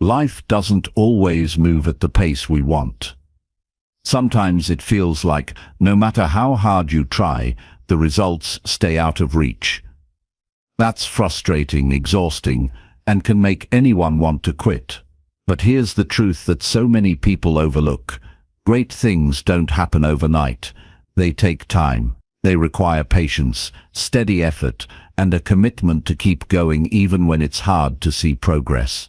Life doesn't always move at the pace we want. Sometimes it feels like, no matter how hard you try, the results stay out of reach. That's frustrating, exhausting, and can make anyone want to quit. But here's the truth that so many people overlook. Great things don't happen overnight. They take time. They require patience, steady effort, and a commitment to keep going even when it's hard to see progress.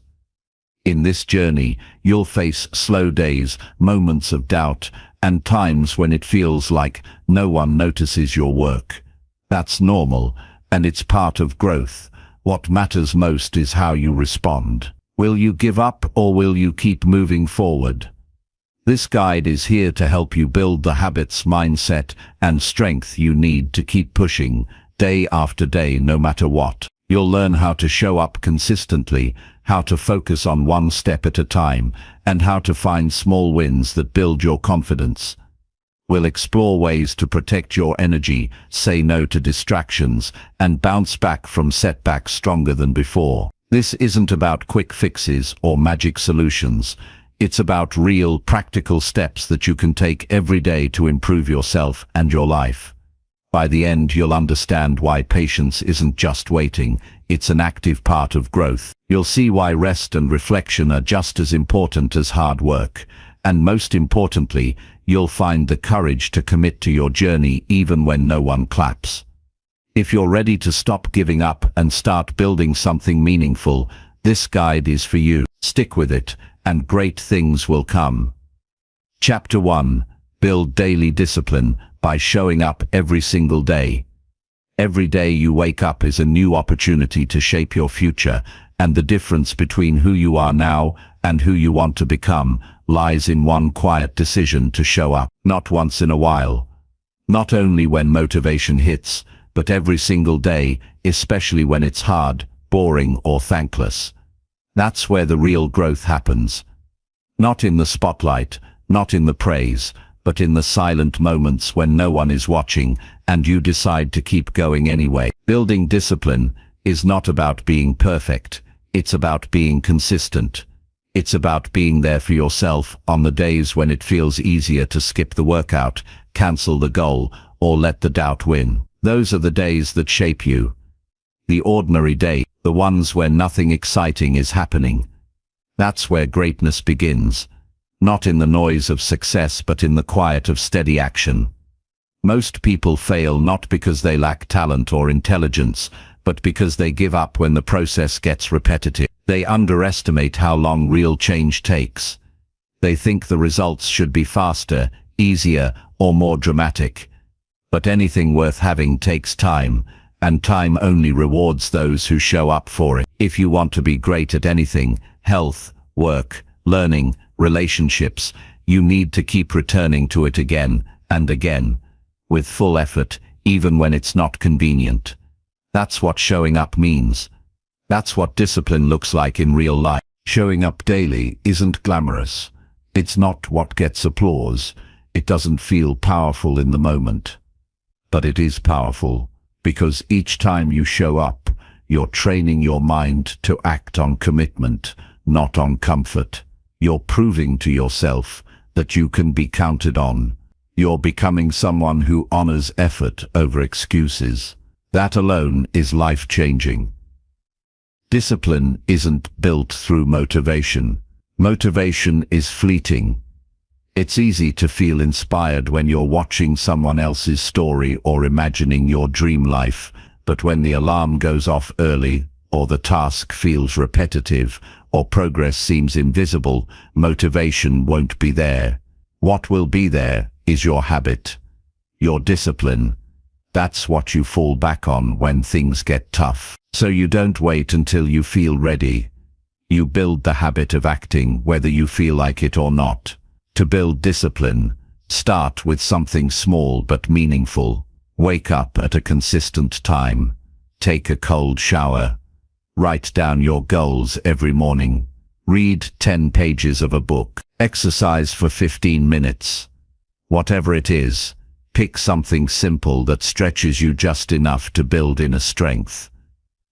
In this journey, you'll face slow days, moments of doubt, and times when it feels like no one notices your work. That's normal, and it's part of growth. What matters most is how you respond. Will you give up or will you keep moving forward? This guide is here to help you build the habits, mindset, and strength you need to keep pushing, day after day, no matter what. You'll learn how to show up consistently, how to focus on one step at a time, and how to find small wins that build your confidence. We'll explore ways to protect your energy, say no to distractions, and bounce back from setbacks stronger than before. This isn't about quick fixes or magic solutions. It's about real, practical steps that you can take every day to improve yourself and your life. By the end, you'll understand why patience isn't just waiting, it's an active part of growth. You'll see why rest and reflection are just as important as hard work. And most importantly, you'll find the courage to commit to your journey even when no one claps. If you're ready to stop giving up and start building something meaningful, this guide is for you. Stick with it, and great things will come. Chapter 1. Build daily discipline by showing up every single day. Every day you wake up is a new opportunity to shape your future, and the difference between who you are now and who you want to become lies in one quiet decision to show up. Not once in a while. Not only when motivation hits, but every single day, especially when it's hard, boring, or thankless. That's where the real growth happens. Not in the spotlight, not in the praise, but in the silent moments when no one is watching and you decide to keep going anyway. Building discipline is not about being perfect. It's about being consistent. It's about being there for yourself on the days when it feels easier to skip the workout, cancel the goal, or let the doubt win. Those are the days that shape you. The ordinary day, the ones where nothing exciting is happening. That's where greatness begins. Not in the noise of success, but in the quiet of steady action. Most people fail not because they lack talent or intelligence, but because they give up when the process gets repetitive. They underestimate how long real change takes. They think the results should be faster, easier, or more dramatic. But anything worth having takes time, and time only rewards those who show up for it. If you want to be great at anything, health, work, learning, relationships, you need to keep returning to it again and again, with full effort, even when it's not convenient. That's what showing up means. That's what discipline looks like in real life. Showing up daily isn't glamorous. It's not what gets applause. It doesn't feel powerful in the moment. But it is powerful, because each time you show up, you're training your mind to act on commitment, not on comfort. You're proving to yourself that you can be counted on. You're becoming someone who honors effort over excuses. That alone is life-changing. Discipline isn't built through motivation. Motivation is fleeting. It's easy to feel inspired when you're watching someone else's story or imagining your dream life, but when the alarm goes off early, or the task feels repetitive, or progress seems invisible, motivation won't be there. What will be there is your habit, your discipline. That's what you fall back on when things get tough. So you don't wait until you feel ready. You build the habit of acting whether you feel like it or not. To build discipline, start with something small but meaningful. Wake up at a consistent time. Take a cold shower. Write down your goals every morning. Read 10 pages of a book. Exercise for 15 minutes. Whatever it is, pick something simple that stretches you just enough to build inner strength.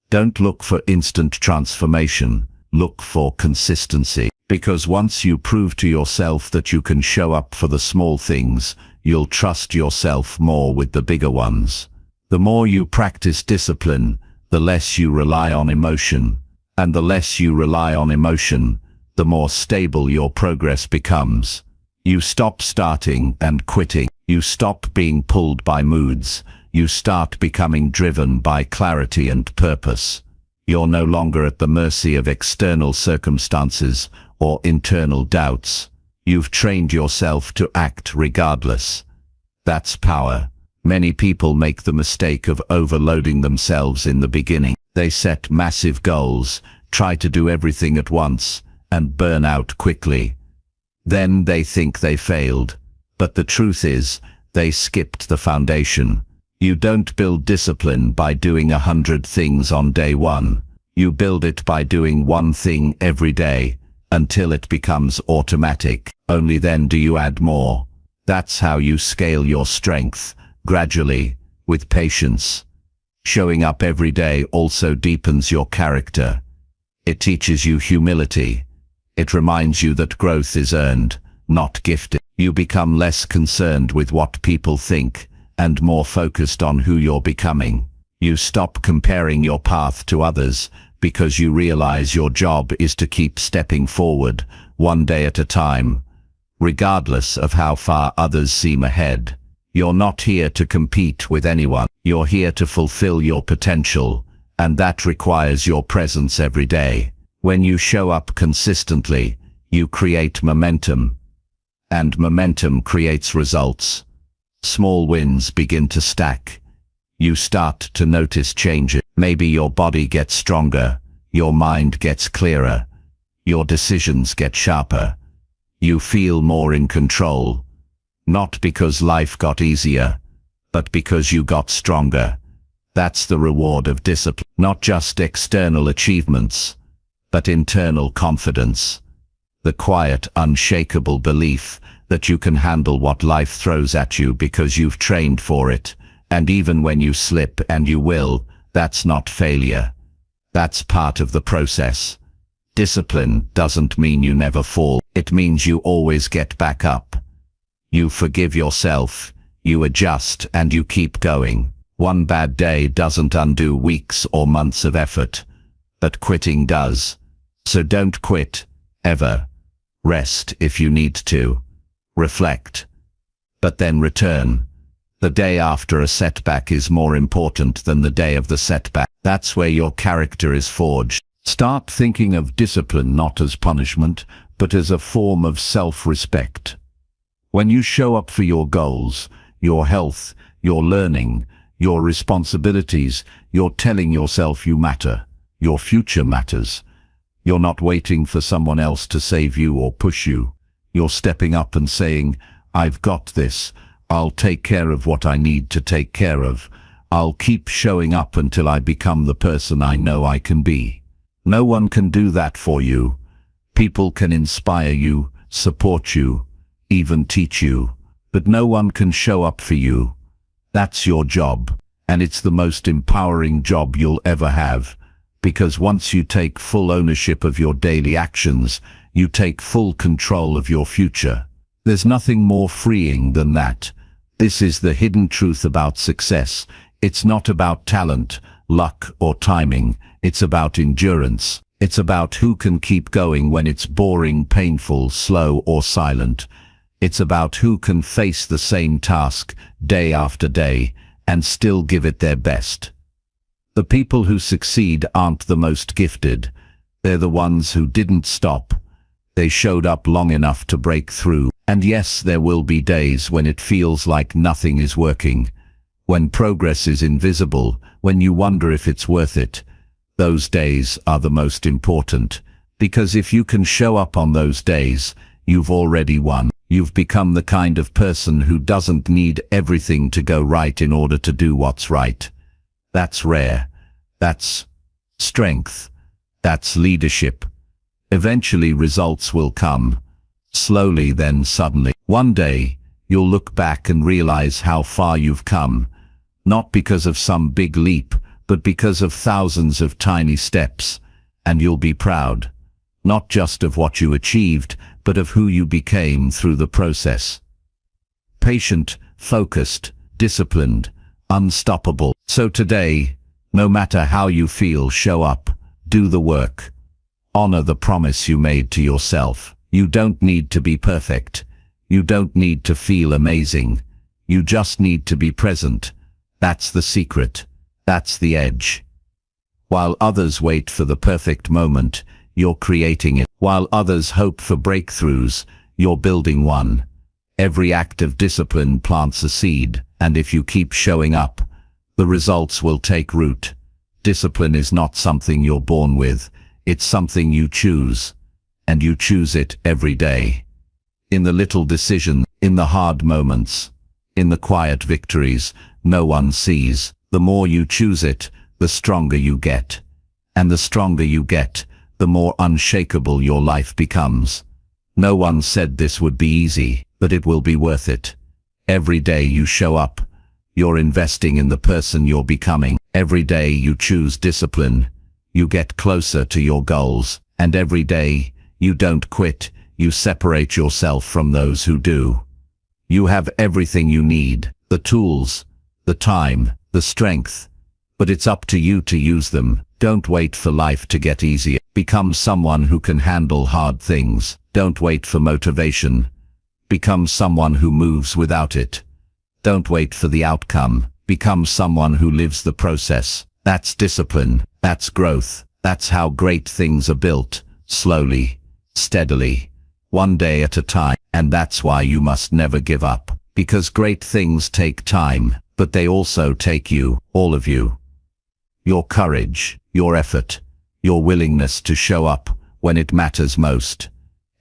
Don't look for instant transformation. look for consistency. Because once you prove to yourself that you can show up for the small things, you'll trust yourself more with the bigger ones. The more you practice discipline, the less you rely on emotion. And the less you rely on emotion, the more stable your progress becomes. You stop starting and quitting. You stop being pulled by moods. You start becoming driven by clarity and purpose. You're no longer at the mercy of external circumstances or internal doubts. You've trained yourself to act regardless. That's power. Many people make the mistake of overloading themselves in the beginning. They set massive goals, try to do everything at once, and burn out quickly. Then they think they failed. But the truth is, they skipped the foundation. You don't build discipline by doing 100 things on day one. You build it by doing one thing every day, until it becomes automatic. Only then do you add more. That's how you scale your strength, gradually, with patience. Showing up every day also deepens your character. It teaches you humility. It reminds you that growth is earned, not gifted. You become less concerned with what people think, and more focused on who you're becoming. You stop comparing your path to others, because you realize your job is to keep stepping forward, one day at a time, regardless of how far others seem ahead. You're not here to compete with anyone. You're here to fulfill your potential, and that requires your presence every day. When you show up consistently, you create momentum, and momentum creates results. Small wins begin to stack. You start to notice changes. Maybe your body gets stronger, your mind gets clearer, your decisions get sharper. You feel more in control, not because life got easier, but because you got stronger. That's the reward of discipline. Not just external achievements, but internal confidence. The quiet, unshakable belief that you can handle what life throws at you because you've trained for it. And even when you slip, and you will, that's not failure. That's part of the process. Discipline doesn't mean you never fall. It means you always get back up. You forgive yourself, you adjust, and you keep going. One bad day doesn't undo weeks or months of effort, but quitting does. So don't quit, ever. Rest if you need to. Reflect. But then return. The day after a setback is more important than the day of the setback. That's where your character is forged. Start thinking of discipline not as punishment, but as a form of self-respect. When you show up for your goals, your health, your learning, your responsibilities, you're telling yourself you matter. Your future matters. You're not waiting for someone else to save you or push you. You're stepping up and saying, "I've got this. I'll take care of what I need to take care of. I'll keep showing up until I become the person I know I can be." No one can do that for you. People can inspire you, support you, even teach you, but no one can show up for you. That's your job, and it's the most empowering job you'll ever have, because once you take full ownership of your daily actions, you take full control of your future. There's nothing more freeing than that. This is the hidden truth about success. It's not about talent, luck, or timing. It's about endurance. It's about who can keep going when it's boring, painful, slow, or silent. It's about who can face the same task day after day and still give it their best. The people who succeed aren't the most gifted. They're the ones who didn't stop. They showed up long enough to break through. And yes, there will be days when it feels like nothing is working, when progress is invisible, when you wonder if it's worth it. Those days are the most important, because if you can show up on those days, you've already won. You've become the kind of person who doesn't need everything to go right in order to do what's right. That's rare. That's strength. That's leadership. Eventually results will come. Slowly, then suddenly. One day, you'll look back and realize how far you've come, not because of some big leap, but because of thousands of tiny steps, and you'll be proud. not just of what you achieved, but of who you became through the process. Patient, focused, disciplined, unstoppable. So today, no matter how you feel, show up, do the work. Honor the promise you made to yourself. You don't need to be perfect. You don't need to feel amazing. You just need to be present. That's the secret. That's the edge. While others wait for the perfect moment, you're creating it. While others hope for breakthroughs, you're building one. Every act of discipline plants a seed, and if you keep showing up, the results will take root. Discipline is not something you're born with, it's something you choose, and you choose it every day. In the little decisions, in the hard moments, in the quiet victories no one sees. The more you choose it, the stronger you get. And the stronger you get, the more unshakable your life becomes. No one said this would be easy, but it will be worth it. Every day you show up, you're investing in the person you're becoming. Every day you choose discipline, you get closer to your goals. And every day you don't quit, you separate yourself from those who do. You have everything you need, the tools, the time, the strength, but it's up to you to use them. Don't wait for life to get easier. Become someone who can handle hard things. Don't wait for motivation. Become someone who moves without it. Don't wait for the outcome. Become someone who lives the process. That's discipline. That's growth. That's how great things are built. Slowly, steadily, one day at a time. And that's why you must never give up. Because great things take time, but they also take you, all of you. Your courage, your effort, your willingness to show up when it matters most.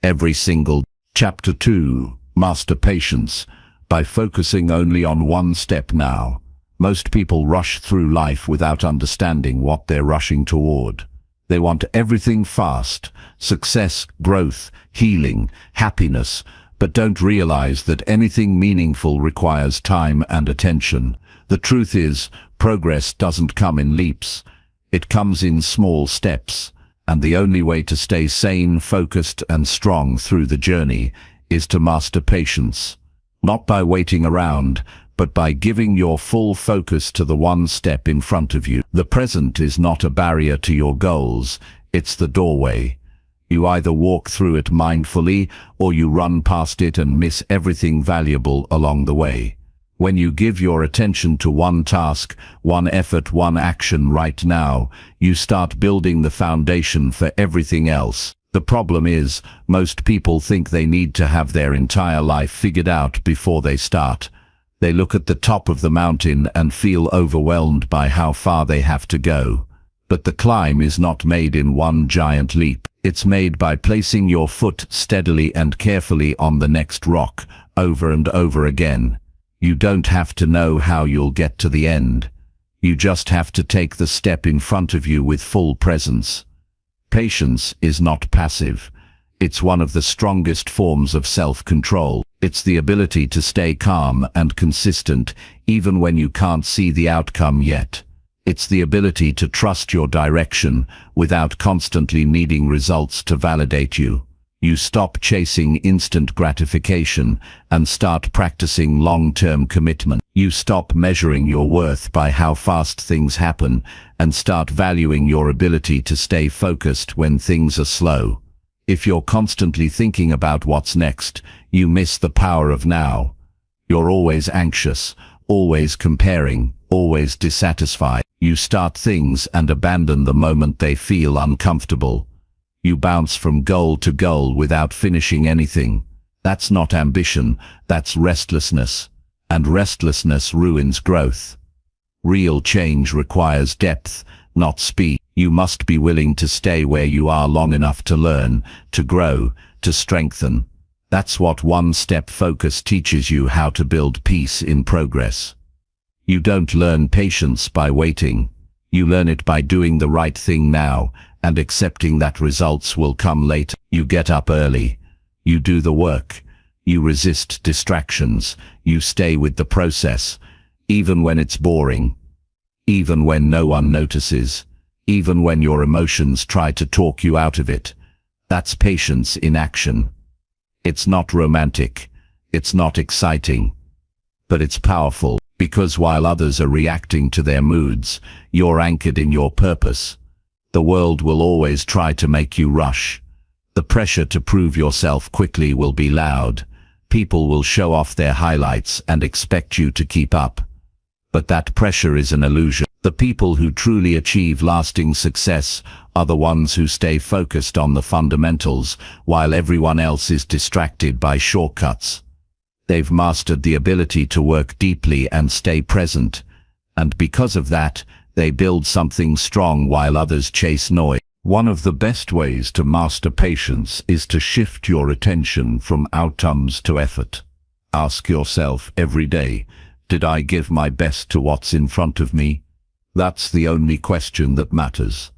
Every single. Chapter 2. Master patience by focusing only on one step now. Most people rush through life without understanding what they're rushing toward. They want everything fast, success, growth, healing, happiness, but don't realize that anything meaningful requires time and attention. The truth is, progress doesn't come in leaps. It comes in small steps, and the only way to stay sane, focused, and strong through the journey is to master patience. Not by waiting around, but by giving your full focus to the one step in front of you. The present is not a barrier to your goals, it's the doorway. You either walk through it mindfully, or you run past it and miss everything valuable along the way. When you give your attention to one task, one effort, one action right now, you start building the foundation for everything else. The problem is, most people think they need to have their entire life figured out before they start. They look at the top of the mountain and feel overwhelmed by how far they have to go. But the climb is not made in one giant leap. It's made by placing your foot steadily and carefully on the next rock, over and over again. You don't have to know how you'll get to the end. You just have to take the step in front of you with full presence. Patience is not passive. It's one of the strongest forms of self-control. It's the ability to stay calm and consistent even when you can't see the outcome yet. It's the ability to trust your direction without constantly needing results to validate you. You stop chasing instant gratification and start practicing long-term commitment. You stop measuring your worth by how fast things happen and start valuing your ability to stay focused when things are slow. If you're constantly thinking about what's next, you miss the power of now. You're always anxious, always comparing, always dissatisfied. You start things and abandon the moment they feel uncomfortable. You bounce from goal to goal without finishing anything. That's not ambition, that's restlessness. And restlessness ruins growth. Real change requires depth, not speed. You must be willing to stay where you are long enough to learn, to grow, to strengthen. That's what one-step focus teaches you how to build peace in progress. You don't learn patience by waiting. You learn it by doing the right thing now and accepting that results will come later. You get up early. You do the work. You resist distractions. You stay with the process, even when it's boring, even when no one notices, even when your emotions try to talk you out of it. That's patience in action. It's not romantic, it's not exciting, but it's powerful, because while others are reacting to their moods, you're anchored in your purpose. The world will always try to make you rush. The pressure to prove yourself quickly will be loud. People will show off their highlights and expect you to keep up. But that pressure is an illusion. The people who truly achieve lasting success are the ones who stay focused on the fundamentals while everyone else is distracted by shortcuts. They've mastered the ability to work deeply and stay present, and because of that, they build something strong while others chase noise. One of the best ways to master patience is to shift your attention from outcomes to effort. Ask yourself every day, did I give my best to what's in front of me? That's the only question that matters.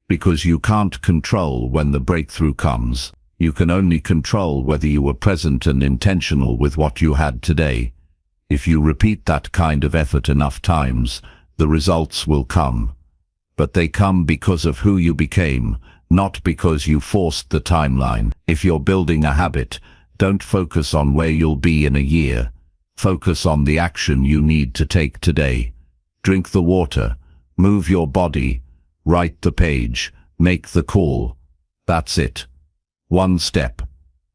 Because you can't control when the breakthrough comes. You can only control whether you were present and intentional with what you had today. If you repeat that kind of effort enough times, the results will come. But they come because of who you became, not because you forced the timeline. If you're building a habit, don't focus on where you'll be in a year. Focus on the action you need to take today. Drink the water, move your body, write the page, make the call. That's it. One step.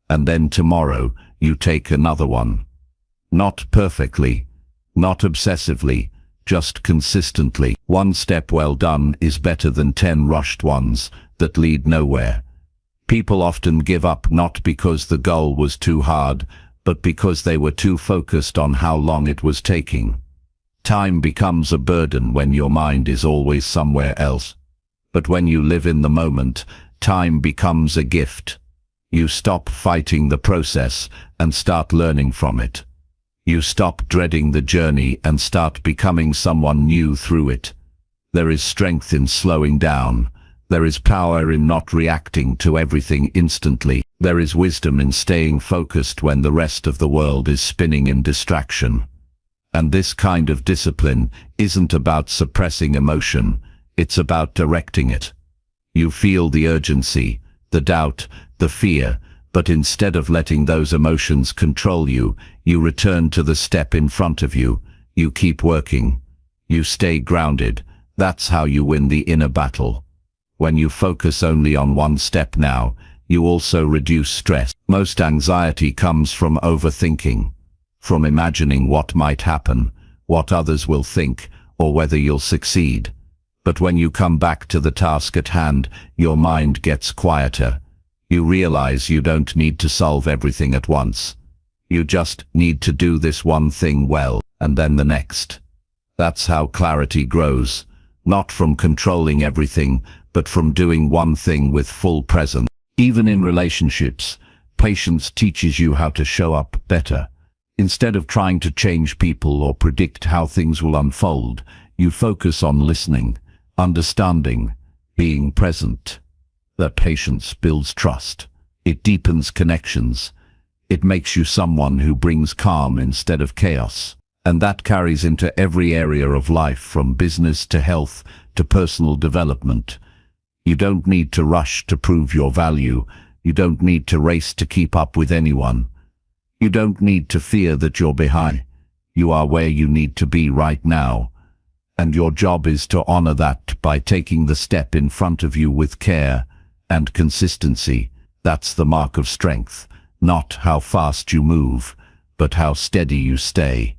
And then tomorrow, you take another one. Not perfectly, not obsessively, just consistently. One step well done is better than 10 rushed ones that lead nowhere. People often give up not because the goal was too hard, but because they were too focused on how long it was taking. Time becomes a burden when your mind is always somewhere else. But when you live in the moment, time becomes a gift. You stop fighting the process and start learning from it. You stop dreading the journey and start becoming someone new through it. There is strength in slowing down. There is power in not reacting to everything instantly. There is wisdom in staying focused when the rest of the world is spinning in distraction. And this kind of discipline isn't about suppressing emotion, it's about directing it. You feel the urgency, the doubt, the fear, but instead of letting those emotions control you, you return to the step in front of you. You keep working. You stay grounded. That's how you win the inner battle. When you focus only on one step now, you also reduce stress. Most anxiety comes from overthinking, from imagining what might happen, what others will think, or whether you'll succeed. But when you come back to the task at hand, your mind gets quieter. You realize you don't need to solve everything at once. You just need to do this one thing well, and then the next. That's how clarity grows, not from controlling everything, but from doing one thing with full presence. Even in relationships, patience teaches you how to show up better. Instead of trying to change people or predict how things will unfold, you focus on listening, understanding, being present. That patience builds trust. It deepens connections. It makes you someone who brings calm instead of chaos. And that carries into every area of life, from business to health to personal development. You don't need to rush to prove your value. You don't need to race to keep up with anyone. You don't need to fear that you're behind. You are where you need to be right now. And your job is to honor that by taking the step in front of you with care and consistency. That's the mark of strength. Not how fast you move, but how steady you stay.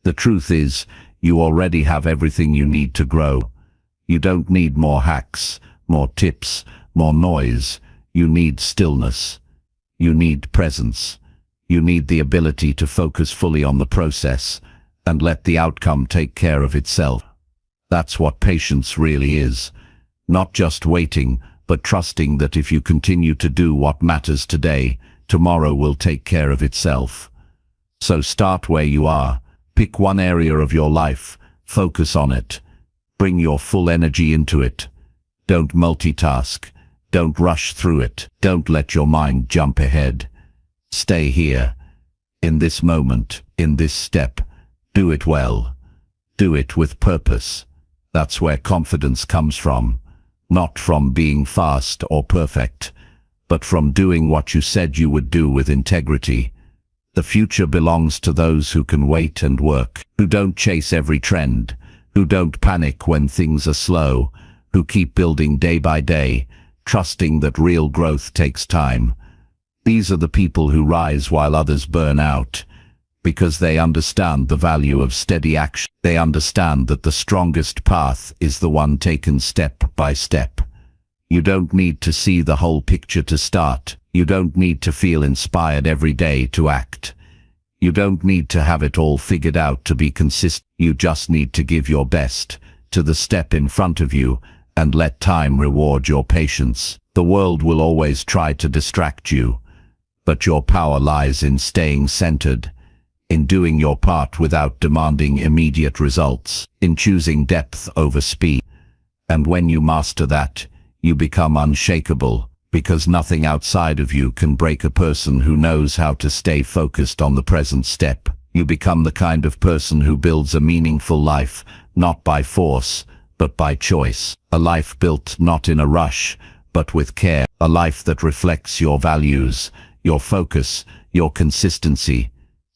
The truth is, you already have everything you need to grow. You don't need more hacks, more tips, more noise. You need stillness. You need presence. You need the ability to focus fully on the process and let the outcome take care of itself. That's what patience really is. Not just waiting, but trusting that if you continue to do what matters today, tomorrow will take care of itself. So start where you are. Pick one area of your life. Focus on it. Bring your full energy into it. Don't multitask. Don't rush through it. Don't let your mind jump ahead. Stay here. In this moment, in this step. Do it well. Do it with purpose. That's where confidence comes from. Not from being fast or perfect, but from doing what you said you would do with integrity. The future belongs to those who can wait and work, who don't chase every trend, who don't panic when things are slow, who keep building day by day, trusting that real growth takes time. These are the people who rise while others burn out, because they understand the value of steady action. They understand that the strongest path is the one taken step by step. You don't need to see the whole picture to start. You don't need to feel inspired every day to act. You don't need to have it all figured out to be consistent. You just need to give your best to the step in front of you and let time reward your patience. The world will always try to distract you, but your power lies in staying centered, in doing your part without demanding immediate results, in choosing depth over speed. And when you master that, you become unshakable, because nothing outside of you can break a person who knows how to stay focused on the present step. You become the kind of person who builds a meaningful life, not by force, but by choice. A life built not in a rush, but with care. A life that reflects your values, your focus, your consistency.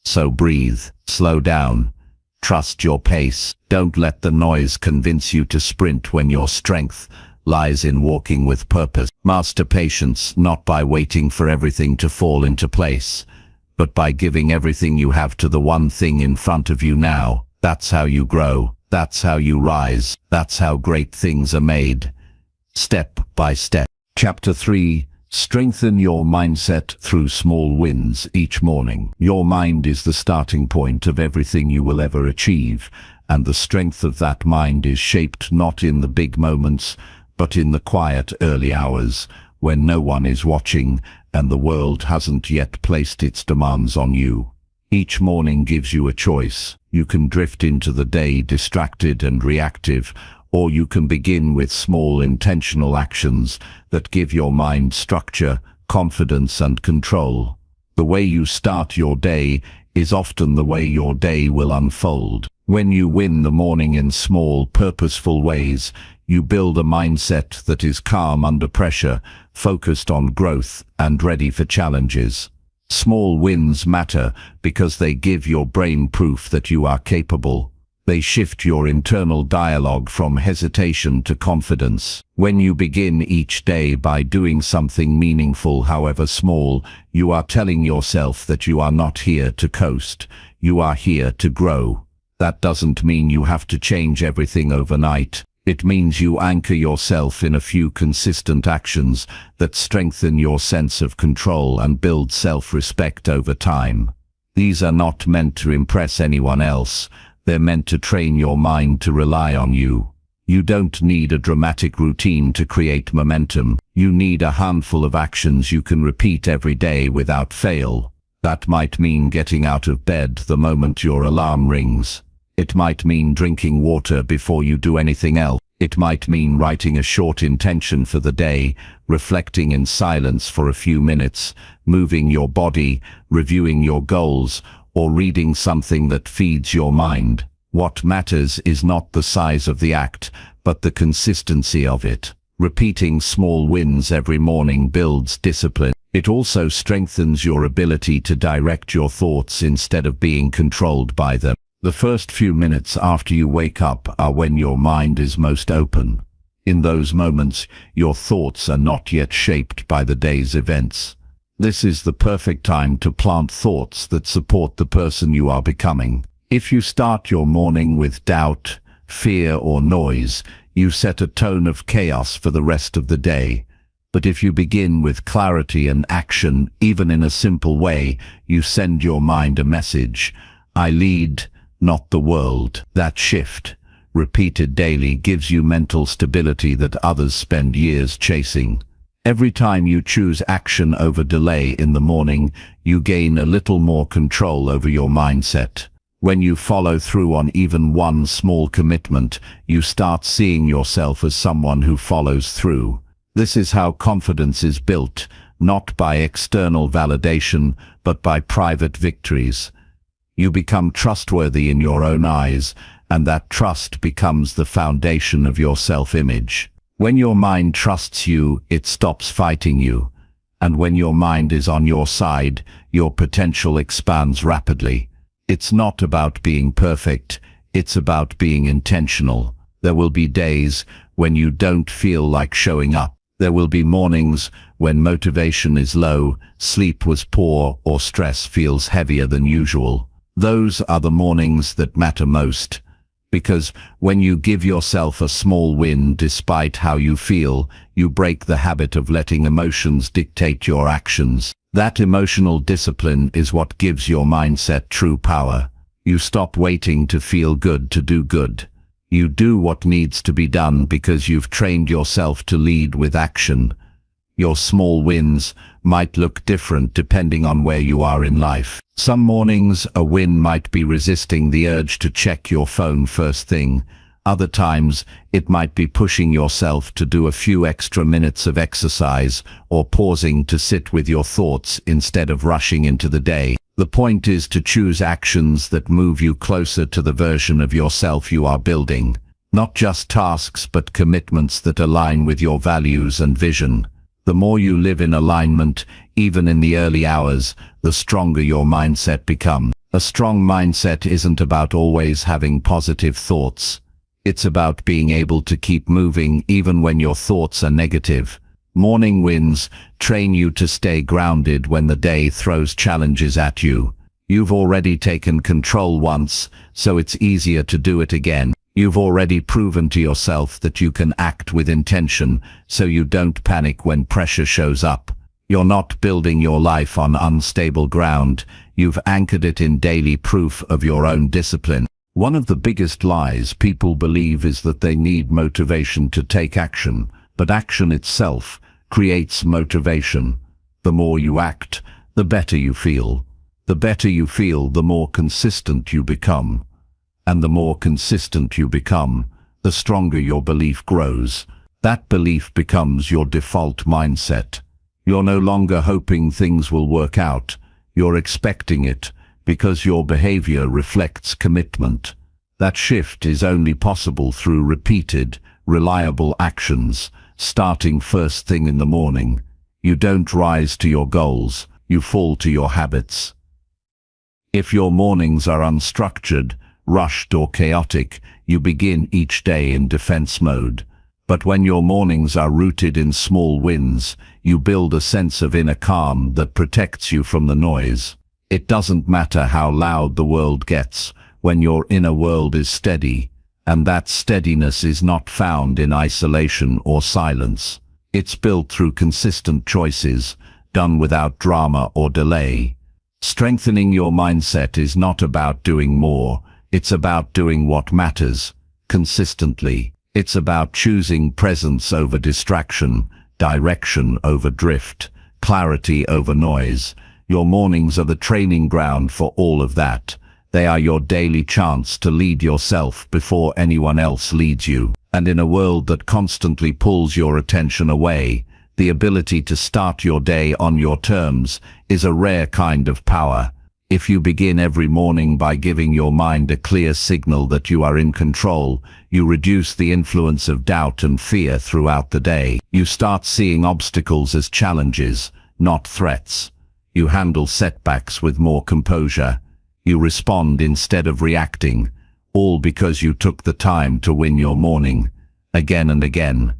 So breathe, slow down, trust your pace. Don't let the noise convince you to sprint when your strength lies in walking with purpose. Master patience not by waiting for everything to fall into place, but by giving everything you have to the one thing in front of you now. That's how you grow. That's how you rise. That's how great things are made. Step by step. Chapter 3. Strengthen your mindset through small wins each morning. Your mind is the starting point of everything you will ever achieve, and the strength of that mind is shaped not in the big moments, but in the quiet early hours, when no one is watching and the world hasn't yet placed its demands on you. Each morning gives you a choice. You can drift into the day distracted and reactive, or you can begin with small intentional actions that give your mind structure, confidence and control. The way you start your day is often the way your day will unfold. When you win the morning in small, purposeful ways, you build a mindset that is calm under pressure, focused on growth, and ready for challenges. Small wins matter because they give your brain proof that you are capable. They shift your internal dialogue from hesitation to confidence. When you begin each day by doing something meaningful, however small, you are telling yourself that you are not here to coast. You are here to grow. That doesn't mean you have to change everything overnight. It means you anchor yourself in a few consistent actions that strengthen your sense of control and build self-respect over time. These are not meant to impress anyone else. They're meant to train your mind to rely on you. You don't need a dramatic routine to create momentum. You need a handful of actions you can repeat every day without fail. That might mean getting out of bed the moment your alarm rings. It might mean drinking water before you do anything else. It might mean writing a short intention for the day, reflecting in silence for a few minutes, moving your body, reviewing your goals, or reading something that feeds your mind. What matters is not the size of the act, but the consistency of it. Repeating small wins every morning builds discipline. It also strengthens your ability to direct your thoughts instead of being controlled by them. The first few minutes after you wake up are when your mind is most open. In those moments, your thoughts are not yet shaped by the day's events. This is the perfect time to plant thoughts that support the person you are becoming. If you start your morning with doubt, fear, or noise, you set a tone of chaos for the rest of the day. But if you begin with clarity and action, even in a simple way, you send your mind a message. I lead, not the world. That shift, repeated daily, gives you mental stability that others spend years chasing. Every time you choose action over delay in the morning, you gain a little more control over your mindset. When you follow through on even one small commitment, you start seeing yourself as someone who follows through. This is how confidence is built, not by external validation, but by private victories. You become trustworthy in your own eyes, and that trust becomes the foundation of your self-image. When your mind trusts you, it stops fighting you, And when your mind is on your side, your potential expands rapidly. It's not about being perfect, it's about being intentional. There will be days when you don't feel like showing up. There will be mornings when motivation is low, sleep was poor, or stress feels heavier than usual. Those are the mornings that matter most. Because when you give yourself a small win despite how you feel, you break the habit of letting emotions dictate your actions. That emotional discipline is what gives your mindset true power. You stop waiting to feel good to do good. You do what needs to be done because you've trained yourself to lead with action. Your small wins might look different depending on where you are in life. Some mornings, a win might be resisting the urge to check your phone first thing. Other times, it might be pushing yourself to do a few extra minutes of exercise or pausing to sit with your thoughts instead of rushing into the day. The point is to choose actions that move you closer to the version of yourself you are building. Not just tasks, but commitments that align with your values and vision. The more you live in alignment, even in the early hours, the stronger your mindset becomes. A strong mindset isn't about always having positive thoughts. It's about being able to keep moving even when your thoughts are negative. Morning wins train you to stay grounded when the day throws challenges at you. You've already taken control once, so it's easier to do it again. You've already proven to yourself that you can act with intention, so you don't panic when pressure shows up. You're not building your life on unstable ground. You've anchored it in daily proof of your own discipline. One of the biggest lies people believe is that they need motivation to take action, but action itself creates motivation. The more you act, the better you feel. The better you feel, the more consistent you become. And the more consistent you become, the stronger your belief grows. That belief becomes your default mindset. You're no longer hoping things will work out. You're expecting it, because your behavior reflects commitment. That shift is only possible through repeated, reliable actions, starting first thing in the morning. You don't rise to your goals, you fall to your habits. If your mornings are unstructured, rushed or chaotic, you begin each day in defense mode. But when your mornings are rooted in small wins, you build a sense of inner calm that protects you from the noise. It doesn't matter how loud the world gets when your inner world is steady, and that steadiness is not found in isolation or silence. It's built through consistent choices, done without drama or delay. Strengthening your mindset is not about doing more. It's about doing what matters, consistently. It's about choosing presence over distraction, direction over drift, clarity over noise. Your mornings are the training ground for all of that. They are your daily chance to lead yourself before anyone else leads you. And in a world that constantly pulls your attention away, the ability to start your day on your terms is a rare kind of power. If you begin every morning by giving your mind a clear signal that you are in control, you reduce the influence of doubt and fear throughout the day. You start seeing obstacles as challenges, not threats. You handle setbacks with more composure. You respond instead of reacting, all because you took the time to win your morning, again and again.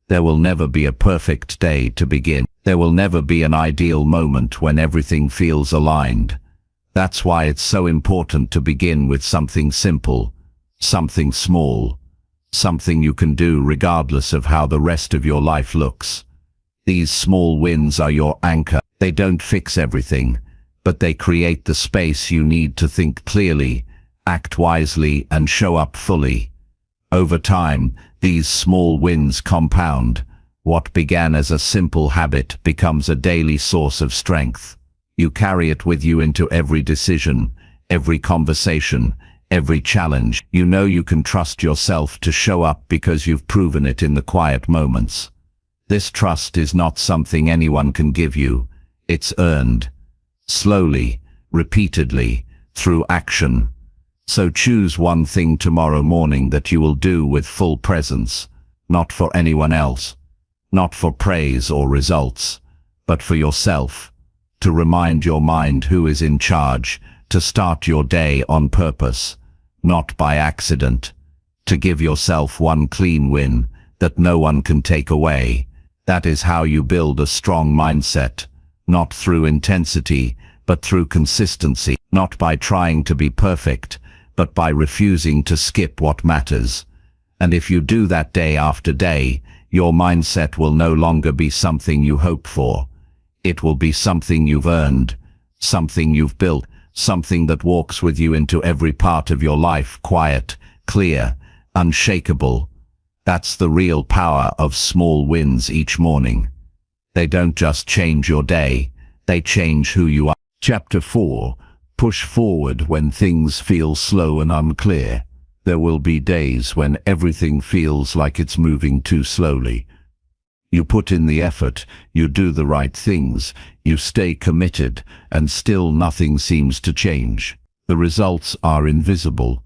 There will never be a perfect day to begin. There will never be an ideal moment when everything feels aligned. That's why it's so important to begin with something simple, something small, something you can do regardless of how the rest of your life looks. These small wins are your anchor. They don't fix everything, but they create the space you need to think clearly, act wisely, and show up fully. Over time, these small wins compound. What began as a simple habit becomes a daily source of strength. You carry it with you into every decision, every conversation, every challenge. You know you can trust yourself to show up because you've proven it in the quiet moments. This trust is not something anyone can give you. It's earned. Slowly, repeatedly, through action. So choose one thing tomorrow morning that you will do with full presence, not for anyone else, not for praise or results, but for yourself, to remind your mind who is in charge, to start your day on purpose, not by accident, to give yourself one clean win that no one can take away. That is how you build a strong mindset, not through intensity, but through consistency, not by trying to be perfect, but by refusing to skip what matters. And if you do that day after day, your mindset will no longer be something you hope for. It will be something you've earned, something you've built, something that walks with you into every part of your life, quiet, clear, unshakable. That's the real power of small wins each morning. They don't just change your day, they change who you are. Chapter 4. Push forward when things feel slow and unclear. There will be days when everything feels like it's moving too slowly. You put in the effort, you do the right things, you stay committed, and still nothing seems to change. The results are invisible.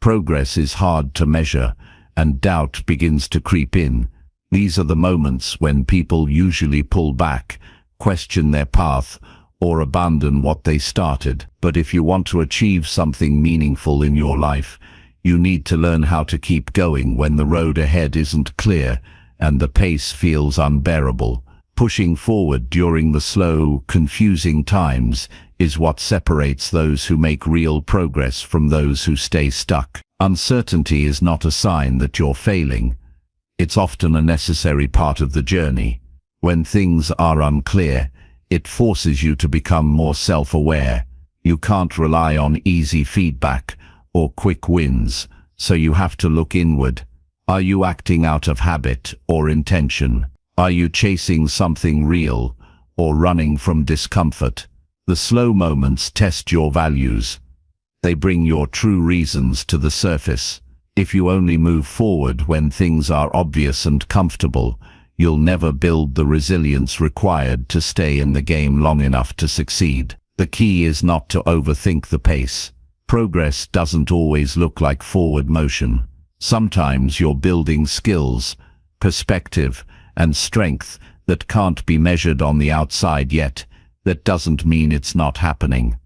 Progress is hard to measure, and doubt begins to creep in. These are the moments when people usually pull back, question their path, or abandon what they started. But if you want to achieve something meaningful in your life, you need to learn how to keep going when the road ahead isn't clear and the pace feels unbearable. Pushing forward during the slow, confusing times is what separates those who make real progress from those who stay stuck. Uncertainty is not a sign that you're failing. It's often a necessary part of the journey. When things are unclear, it forces you to become more self-aware. You can't rely on easy feedback or quick wins, so you have to look inward. Are you acting out of habit or intention? Are you chasing something real or running from discomfort? The slow moments test your values. They bring your true reasons to the surface. If you only move forward when things are obvious and comfortable, you'll never build the resilience required to stay in the game long enough to succeed. The key is not to overthink the pace. Progress doesn't always look like forward motion. Sometimes you're building skills, perspective, and strength that can't be measured on the outside yet. That doesn't mean it's not happening.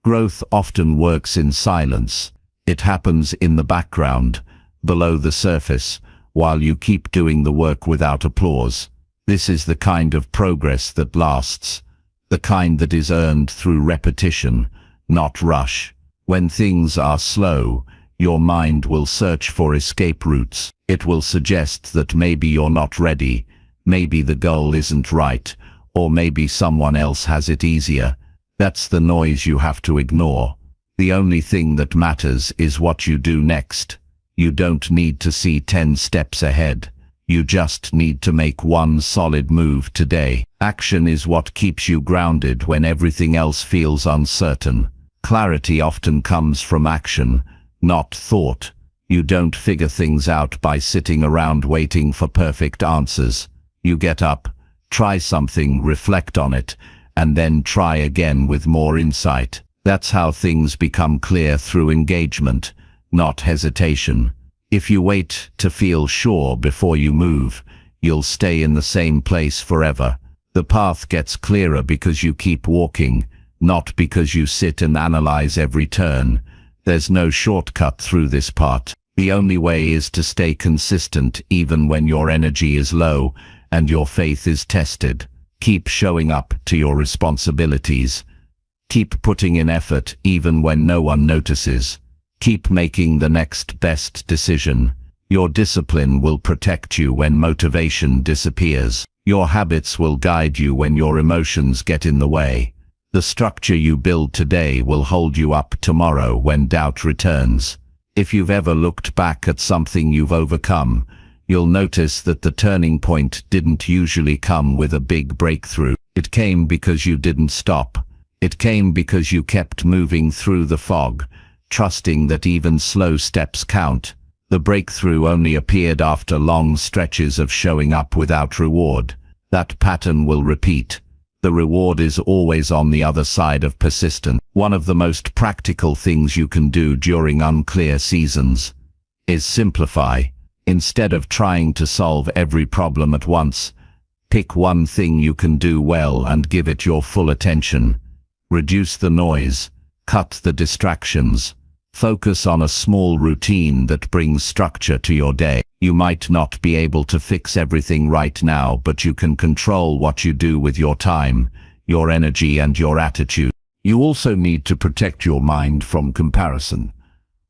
Growth often works in silence. It happens in the background, below the surface, while you keep doing the work without applause. This is the kind of progress that lasts, the kind that is earned through repetition, not rush. When things are slow, your mind will search for escape routes. It will suggest that maybe you're not ready, maybe the goal isn't right, or maybe someone else has it easier. That's the noise you have to ignore. The only thing that matters is what you do next. You don't need to see 10 steps ahead. You just need to make one solid move today. Action is what keeps you grounded when everything else feels uncertain. Clarity often comes from action, not thought. You don't figure things out by sitting around waiting for perfect answers. You get up, try something, reflect on it, and then try again with more insight. That's how things become clear, through engagement, not hesitation. If you wait to feel sure before you move, you'll stay in the same place forever. The path gets clearer because you keep walking, not because you sit and analyze every turn. There's no shortcut through this part. The only way is to stay consistent even when your energy is low and your faith is tested. Keep showing up to your responsibilities. Keep putting in effort even when no one notices. Keep making the next best decision. Your discipline will protect you when motivation disappears. Your habits will guide you when your emotions get in the way. The structure you build today will hold you up tomorrow when doubt returns. If you've ever looked back at something you've overcome, you'll notice that the turning point didn't usually come with a big breakthrough. It came because you didn't stop. It came because you kept moving through the fog, trusting that even slow steps count. The breakthrough only appeared after long stretches of showing up without reward. That pattern will repeat. The reward is always on the other side of persistence. One of the most practical things you can do during unclear seasons is simplify. Instead of trying to solve every problem at once, Pick one thing you can do well and give it your full attention. Reduce the noise, cut the distractions. Focus on a small routine that brings structure to your day. You might not be able to fix everything right now, but you can control what you do with your time, your energy, and your attitude. You also need to protect your mind from comparison.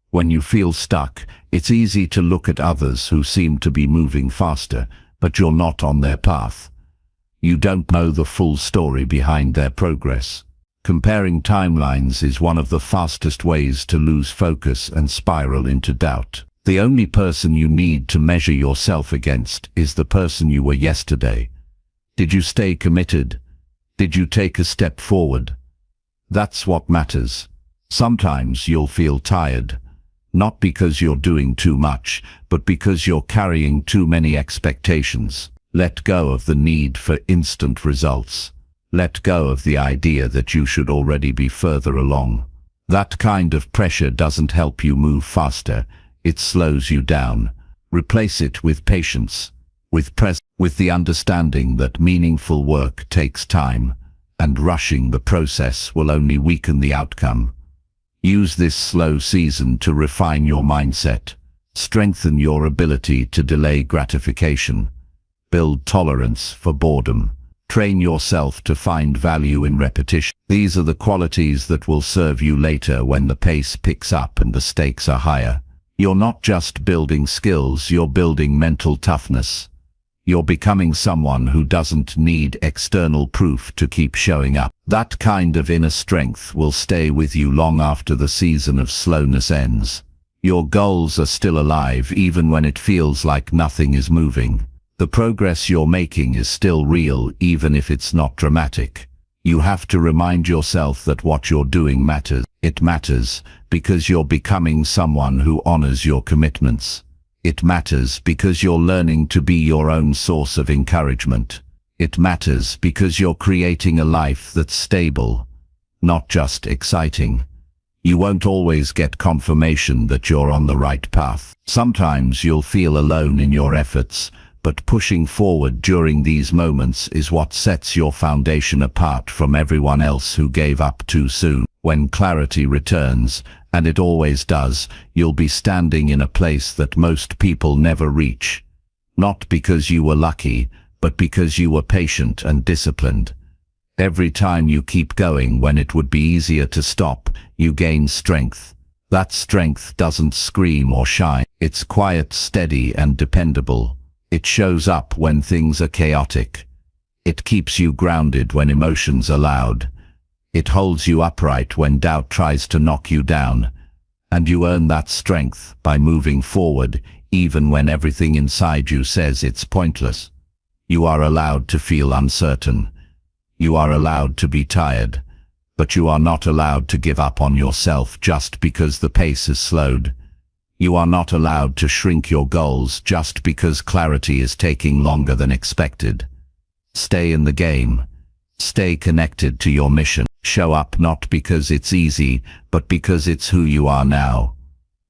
When you feel stuck, it's easy to look at others who seem to be moving faster, but you're not on their path. You don't know the full story behind their progress. Comparing timelines is one of the fastest ways to lose focus and spiral into doubt. The only person you need to measure yourself against is the person you were yesterday. Did you stay committed? Did you take a step forward? That's what matters. Sometimes you'll feel tired, not because you're doing too much, but because you're carrying too many expectations. Let go of the need for instant results. Let go of the idea that you should already be further along. That kind of pressure doesn't help you move faster. It slows you down. Replace it with patience, with the understanding that meaningful work takes time, and rushing the process will only weaken the outcome. Use this slow season to refine your mindset, strengthen your ability to delay gratification, build tolerance for boredom, train yourself to find value in repetition. These are the qualities that will serve you later when the pace picks up and the stakes are higher. You're not just building skills, you're building mental toughness. You're becoming someone who doesn't need external proof to keep showing up. That kind of inner strength will stay with you long after the season of slowness ends. Your goals are still alive even when it feels like nothing is moving. The progress you're making is still real even if it's not dramatic. You have to remind yourself that what you're doing matters. It matters because you're becoming someone who honors your commitments. It matters because you're learning to be your own source of encouragement. It matters because you're creating a life that's stable, not just exciting. You won't always get confirmation that you're on the right path. Sometimes you'll feel alone in your efforts, but pushing forward during these moments is what sets your foundation apart from everyone else who gave up too soon. When clarity returns, and it always does, you'll be standing in a place that most people never reach. Not because you were lucky, but because you were patient and disciplined. Every time you keep going when it would be easier to stop, you gain strength. That strength doesn't scream or shine. It's quiet, steady, and dependable. It shows up when things are chaotic. It keeps you grounded when emotions are loud. It holds you upright when doubt tries to knock you down. And you earn that strength by moving forward, even when everything inside you says it's pointless. You are allowed to feel uncertain. You are allowed to be tired. But you are not allowed to give up on yourself just because the pace has slowed. You are not allowed to shrink your goals just because clarity is taking longer than expected. Stay in the game. Stay connected to your mission. Show up not because it's easy, but because it's who you are now.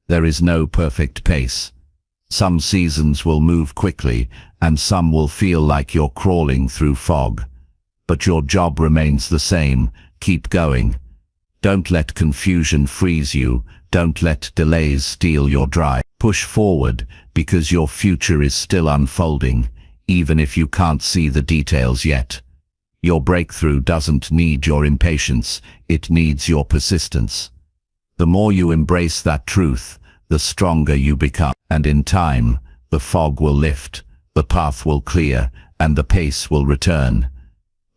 There is no perfect pace. Some seasons will move quickly, and some will feel like you're crawling through fog. But your job remains the same. Keep going. Don't let confusion freeze you. Don't let delays steal your drive. Push forward, because your future is still unfolding, even if you can't see the details yet. Your breakthrough doesn't need your impatience, it needs your persistence. The more you embrace that truth, the stronger you become. And in time, the fog will lift, the path will clear, and the pace will return.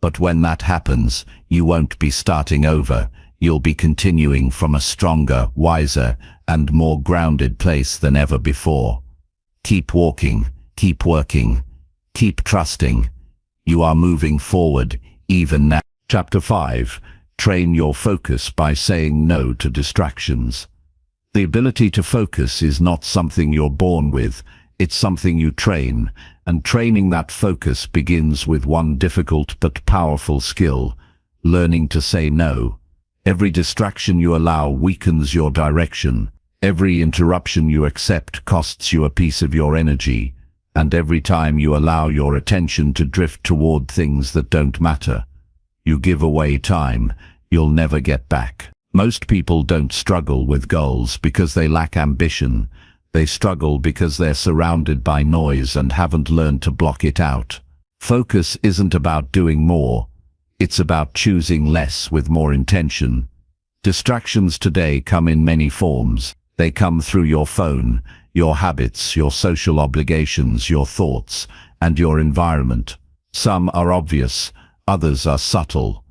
But when that happens, you won't be starting over. You'll be continuing from a stronger, wiser, and more grounded place than ever before. Keep walking, keep working, keep trusting. You are moving forward, even now. Chapter 5. Train your focus by saying no to distractions. The ability to focus is not something you're born with, it's something you train, and training that focus begins with one difficult but powerful skill: learning to say no. Every distraction you allow weakens your direction. Every interruption you accept costs you a piece of your energy. And every time you allow your attention to drift toward things that don't matter, you give away time you'll never get back. Most people don't struggle with goals because they lack ambition. They struggle because they're surrounded by noise and haven't learned to block it out. Focus isn't about doing more. It's about choosing less with more intention. Distractions today come in many forms. They come through your phone, your habits, your social obligations, your thoughts, and your environment. Some are obvious, others are subtle.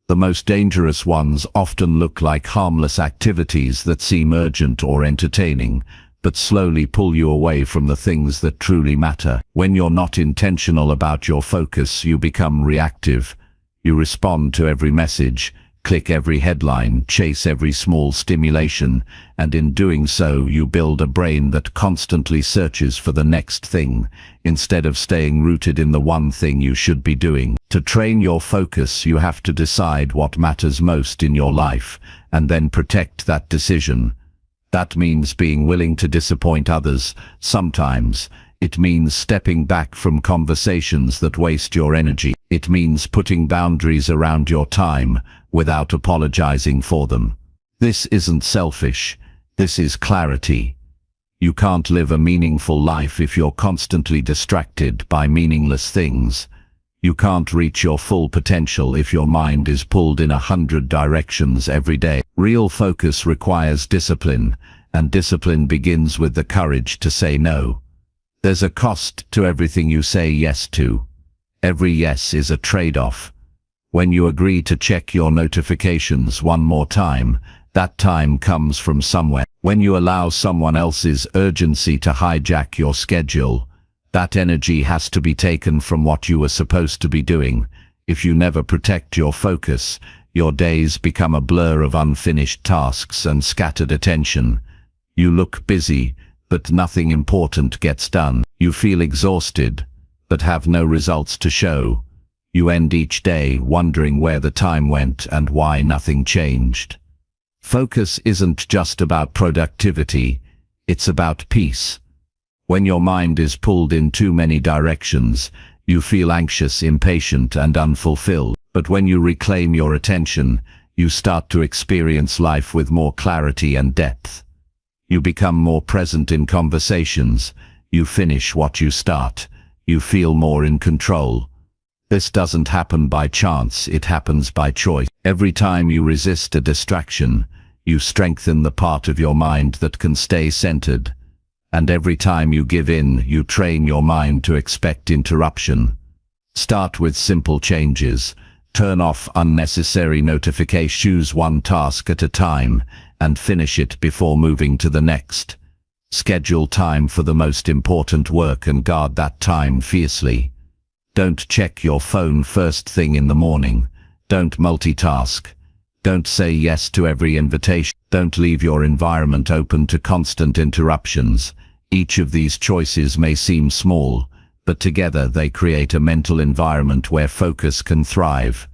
The most dangerous ones often look like harmless activities that seem urgent or entertaining, but slowly pull you away from the things that truly matter. When you're not intentional about your focus, you become reactive. You respond to every message, click every headline, chase every small stimulation, and in doing so you build a brain that constantly searches for the next thing, instead of staying rooted in the one thing you should be doing. To train your focus, you have to decide what matters most in your life, and then protect that decision. That means being willing to disappoint others. Sometimes it means stepping back from conversations that waste your energy. It means putting boundaries around your time without apologizing for them. This isn't selfish. This is clarity. You can't live a meaningful life if you're constantly distracted by meaningless things. You can't reach your full potential if your mind is pulled in 100 directions every day. Real focus requires discipline, and discipline begins with the courage to say no. There's a cost to everything you say yes to. Every yes is a trade-off. When you agree to check your notifications one more time, that time comes from somewhere. When you allow someone else's urgency to hijack your schedule, that energy has to be taken from what you were supposed to be doing. If you never protect your focus, your days become a blur of unfinished tasks and scattered attention. You look busy, but nothing important gets done. You feel exhausted, but have no results to show. You end each day wondering where the time went and why nothing changed. Focus isn't just about productivity, it's about peace. When your mind is pulled in too many directions, you feel anxious, impatient, and unfulfilled. But when you reclaim your attention, you start to experience life with more clarity and depth. You become more present in conversations. You finish what you start. You feel more in control. This doesn't happen by chance, it happens by choice. Every time you resist a distraction, you strengthen the part of your mind that can stay centered. And every time you give in, you train your mind to expect interruption. Start with simple changes. Turn off unnecessary notifications. Choose one task at a time and finish it before moving to the next. Schedule time for the most important work and guard that time fiercely. Don't check your phone first thing in the morning. Don't multitask. Don't say yes to every invitation. Don't leave your environment open to constant interruptions. Each of these choices may seem small, but together they create a mental environment where focus can thrive.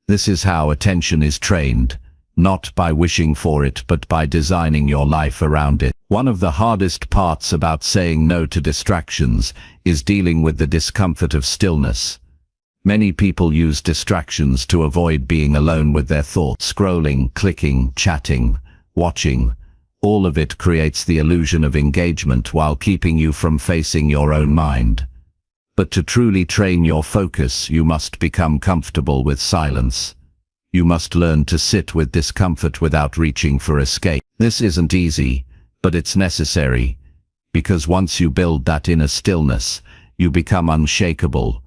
This is how attention is trained, not by wishing for it but by designing your life around it. One of the hardest parts about saying no to distractions is dealing with the discomfort of stillness. Many people use distractions to avoid being alone with their thoughts. Scrolling, clicking, chatting, watching. All of it creates the illusion of engagement while keeping you from facing your own mind. But to truly train your focus, you must become comfortable with silence. You must learn to sit with discomfort without reaching for escape. This isn't easy, but it's necessary, because once you build that inner stillness, you become unshakable.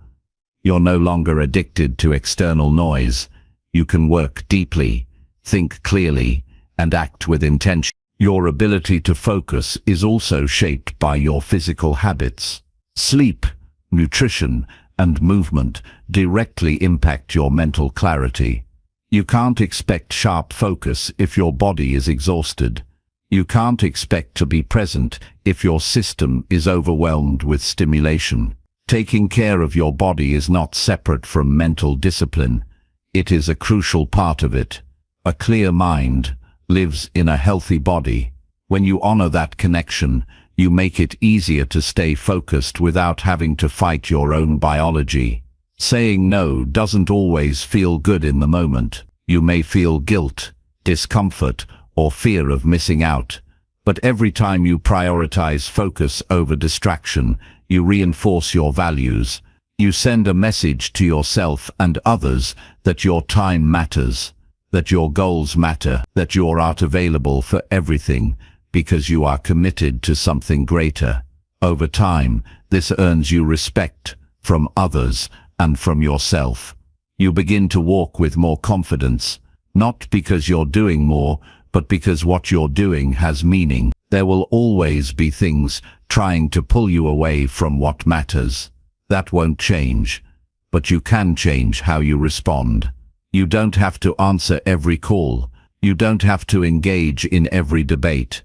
You're no longer addicted to external noise. You can work deeply, think clearly, and act with intention. Your ability to focus is also shaped by your physical habits. Sleep, nutrition, and movement directly impact your mental clarity. You can't expect sharp focus if your body is exhausted. You can't expect to be present if your system is overwhelmed with stimulation. Taking care of your body is not separate from mental discipline. It is a crucial part of it. A clear mind lives in a healthy body. When you honor that connection, You make it easier to stay focused without having to fight your own biology. Saying no doesn't always feel good in the moment. You may feel guilt, discomfort, or fear of missing out. But every time you prioritize focus over distraction, you reinforce your values. You send a message to yourself and others that your time matters, that your goals matter, that you are available for everything, because you are committed to something greater. Over time, this earns you respect from others and from yourself. You begin to walk with more confidence, not because you're doing more, but because what you're doing has meaning. There will always be things trying to pull you away from what matters. That won't change, but you can change how you respond. You don't have to answer every call. You don't have to engage in every debate.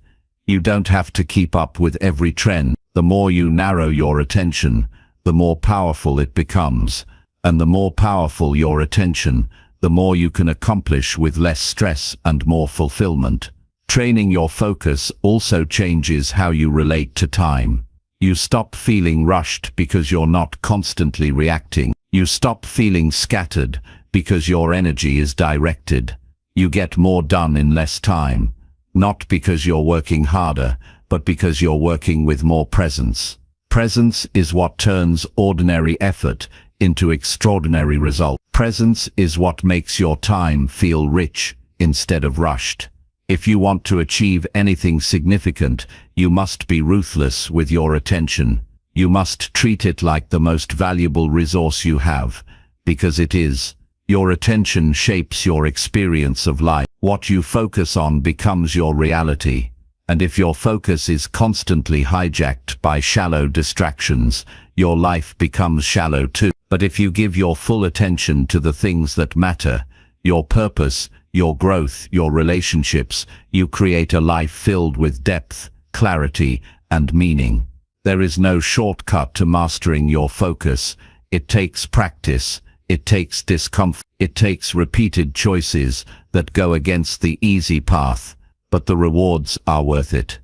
You don't have to keep up with every trend. The more you narrow your attention, the more powerful it becomes. And the more powerful your attention, the more you can accomplish with less stress and more fulfillment. Training your focus also changes how you relate to time. You stop feeling rushed because you're not constantly reacting. You stop feeling scattered because your energy is directed. You get more done in less time. Not because you're working harder, but because you're working with more presence. Presence is what turns ordinary effort into extraordinary results. Presence is what makes your time feel rich instead of rushed. If you want to achieve anything significant, you must be ruthless with your attention. You must treat it like the most valuable resource you have, because it is. Your attention shapes your experience of life. What you focus on becomes your reality. And if your focus is constantly hijacked by shallow distractions, your life becomes shallow too. But if you give your full attention to the things that matter, your purpose, your growth, your relationships, you create a life filled with depth, clarity, and meaning. There is no shortcut to mastering your focus. It takes practice. It takes discomfort. It takes repeated choices that go against the easy path, but the rewards are worth it.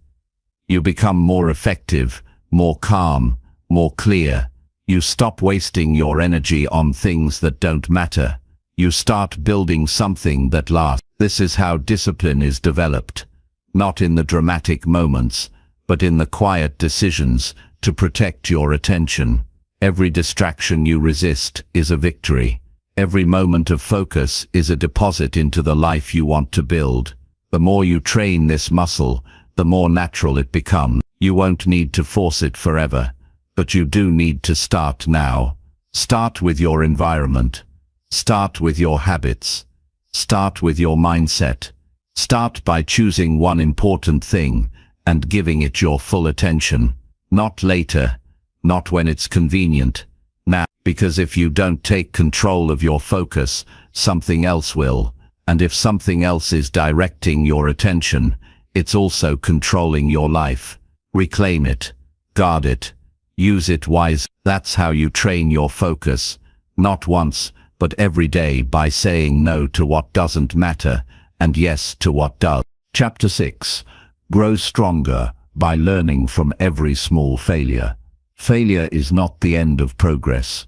You become more effective, more calm, more clear. You stop wasting your energy on things that don't matter. You start building something that lasts. This is how discipline is developed. Not in the dramatic moments, but in the quiet decisions to protect your attention. Every distraction you resist is a victory. Every moment of focus is a deposit into the life you want to build. The more you train this muscle, the more natural it becomes. You won't need to force it forever, but you do need to start now. Start with your environment. Start with your habits. Start with your mindset. Start by choosing one important thing and giving it your full attention. Not later, not when it's convenient. Now, because if you don't take control of your focus, something else will. And if something else is directing your attention, it's also controlling your life. Reclaim it. Guard it. Use it wisely. That's how you train your focus. Not once, but every day, by saying no to what doesn't matter and yes to what does. Chapter 6. Grow stronger by learning from every small failure. Failure is not the end of progress.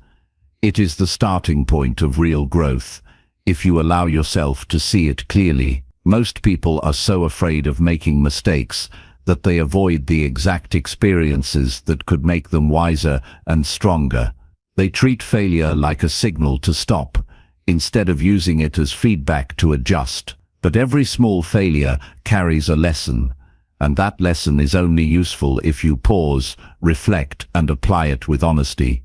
It is the starting point of real growth, if you allow yourself to see it clearly. Most people are so afraid of making mistakes that they avoid the exact experiences that could make them wiser and stronger. They treat failure like a signal to stop, instead of using it as feedback to adjust. But every small failure carries a lesson, and that lesson is only useful if you pause, reflect, and apply it with honesty.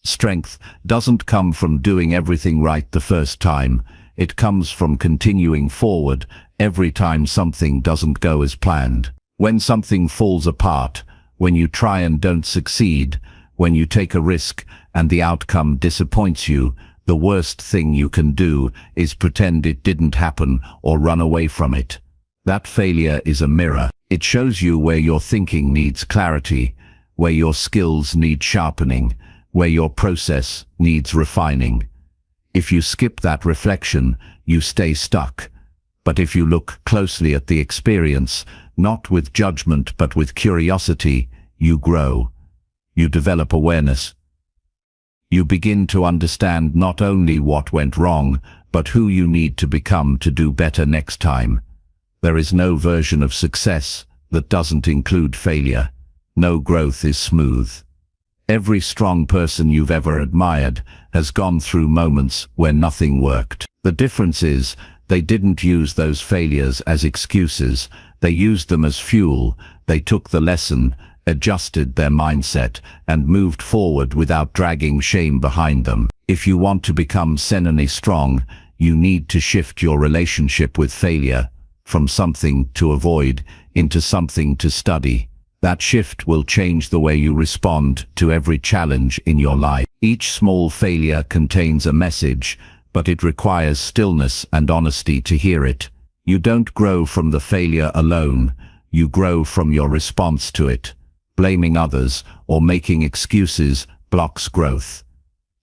Strength doesn't come from doing everything right the first time. It comes from continuing forward every time something doesn't go as planned. When something falls apart, when you try and don't succeed, when you take a risk and the outcome disappoints you, the worst thing you can do is pretend it didn't happen or run away from it. That failure is a mirror. It shows you where your thinking needs clarity, where your skills need sharpening, where your process needs refining. If you skip that reflection, you stay stuck. But if you look closely at the experience, not with judgment but with curiosity, you grow. You develop awareness. You begin to understand not only what went wrong, but who you need to become to do better next time. There is no version of success that doesn't include failure. No growth is smooth. Every strong person you've ever admired has gone through moments where nothing worked. The difference is, they didn't use those failures as excuses. They used them as fuel. They took the lesson, adjusted their mindset, and moved forward without dragging shame behind them. If you want to become senily strong, you need to shift your relationship with failure from something to avoid into something to study. That shift will change the way you respond to every challenge in your life. Each small failure contains a message, but it requires stillness and honesty to hear it. You don't grow from the failure alone. You grow from your response to it. Blaming others or making excuses blocks growth.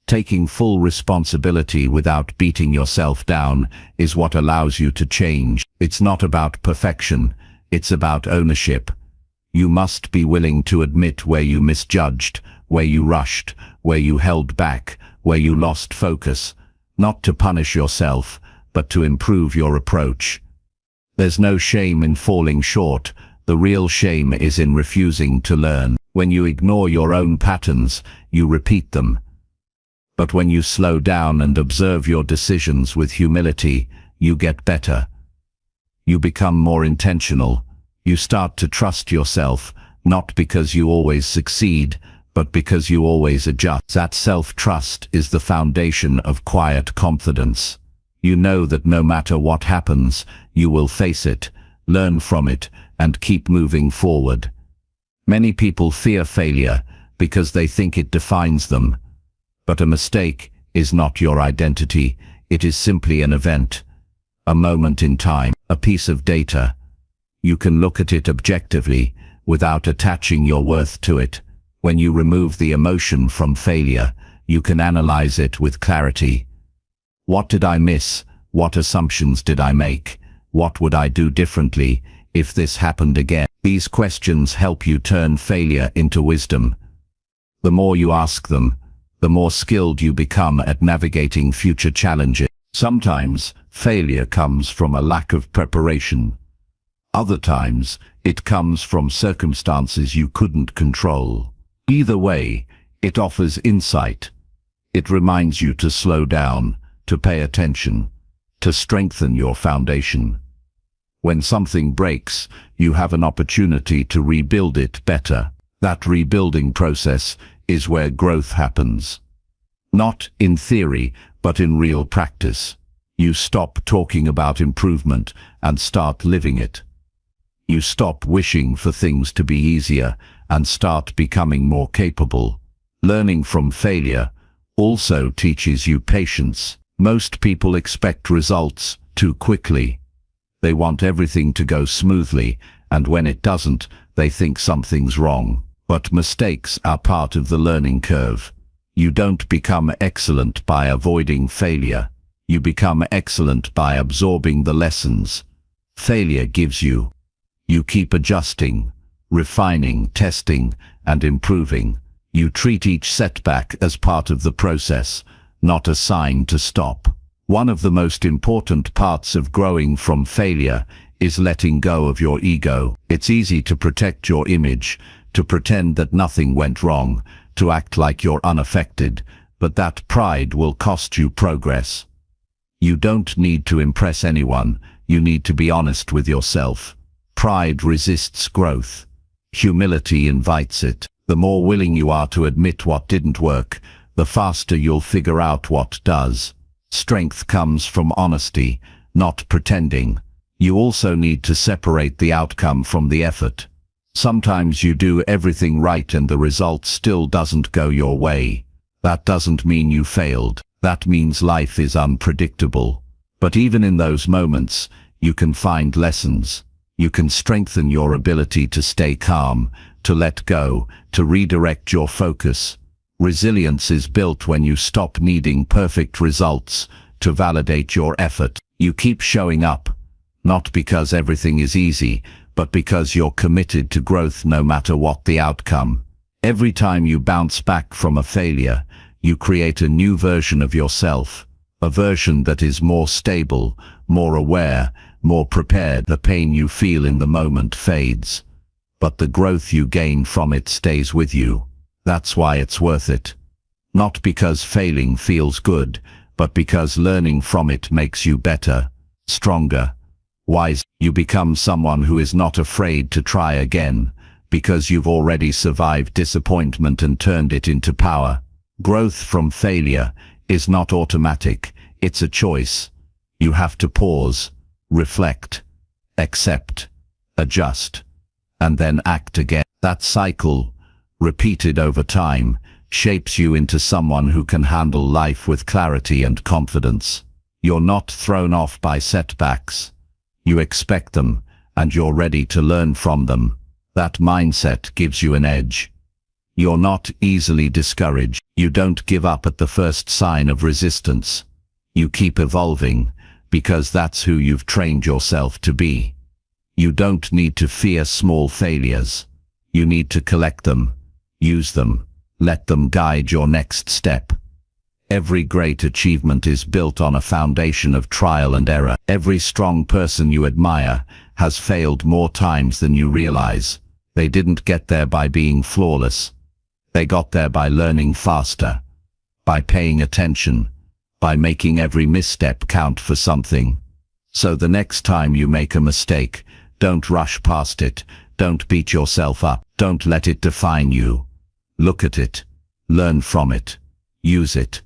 Taking full responsibility without beating yourself down is what allows you to change. It's not about perfection, it's about ownership. You must be willing to admit where you misjudged, where you rushed, where you held back, where you lost focus. Not to punish yourself, but to improve your approach. There's no shame in falling short. The real shame is in refusing to learn. When you ignore your own patterns, you repeat them. But when you slow down and observe your decisions with humility, you get better. You become more intentional. You start to trust yourself, not because you always succeed, but because you always adjust. That self-trust is the foundation of quiet confidence. You know that no matter what happens, you will face it, learn from it, and keep moving forward. Many people fear failure because they think it defines them. But a mistake is not your identity. It is simply an event, a moment in time, a piece of data. You can look at it objectively without attaching your worth to it. When you remove the emotion from failure, you can analyze it with clarity. What did I miss? What assumptions did I make? What would I do differently if this happened again? These questions help you turn failure into wisdom. The more you ask them, the more skilled you become at navigating future challenges. Sometimes, failure comes from a lack of preparation. Other times, it comes from circumstances you couldn't control. Either way, it offers insight. It reminds you to slow down, to pay attention, to strengthen your foundation. When something breaks, you have an opportunity to rebuild it better. That rebuilding process is where growth happens. Not in theory, but in real practice. You stop talking about improvement and start living it. You stop wishing for things to be easier and start becoming more capable. Learning from failure also teaches you patience. Most people expect results too quickly. They want everything to go smoothly, and when it doesn't, they think something's wrong. But mistakes are part of the learning curve. You don't become excellent by avoiding failure. You become excellent by absorbing the lessons failure gives you. You keep adjusting, refining, testing, and improving. You treat each setback as part of the process, not a sign to stop. One of the most important parts of growing from failure is letting go of your ego. It's easy to protect your image, to pretend that nothing went wrong, to act like you're unaffected, but that pride will cost you progress. You don't need to impress anyone, you need to be honest with yourself. Pride resists growth. Humility invites it. The more willing you are to admit what didn't work, the faster you'll figure out what does. Strength comes from honesty, not pretending. You also need to separate the outcome from the effort. Sometimes you do everything right and the result still doesn't go your way. That doesn't mean you failed. That means life is unpredictable. But even in those moments, you can find lessons. You can strengthen your ability to stay calm, to let go, to redirect your focus. Resilience is built when you stop needing perfect results to validate your effort. You keep showing up, not because everything is easy, but because you're committed to growth no matter what the outcome. Every time you bounce back from a failure, you create a new version of yourself, a version that is more stable, more aware, more prepared. The pain you feel in the moment fades, but the growth you gain from it stays with you. That's why it's worth it. Not because failing feels good, but because learning from it makes you better, stronger, wiser. You become someone who is not afraid to try again, because you've already survived disappointment and turned it into power. Growth from failure is not automatic, it's a choice. You have to pause, reflect, accept, adjust, and then act again. That cycle, repeated over time, shapes you into someone who can handle life with clarity and confidence. You're not thrown off by setbacks. You expect them, and you're ready to learn from them. That mindset gives you an edge. You're not easily discouraged. You don't give up at the first sign of resistance. You keep evolving, because that's who you've trained yourself to be. You don't need to fear small failures. You need to collect them, use them, let them guide your next step. Every great achievement is built on a foundation of trial and error. Every strong person you admire has failed more times than you realize. They didn't get there by being flawless. They got there by learning faster, by paying attention, by making every misstep count for something. So the next time you make a mistake, don't rush past it. Don't beat yourself up. Don't let it define you. Look at it, learn from it, use it.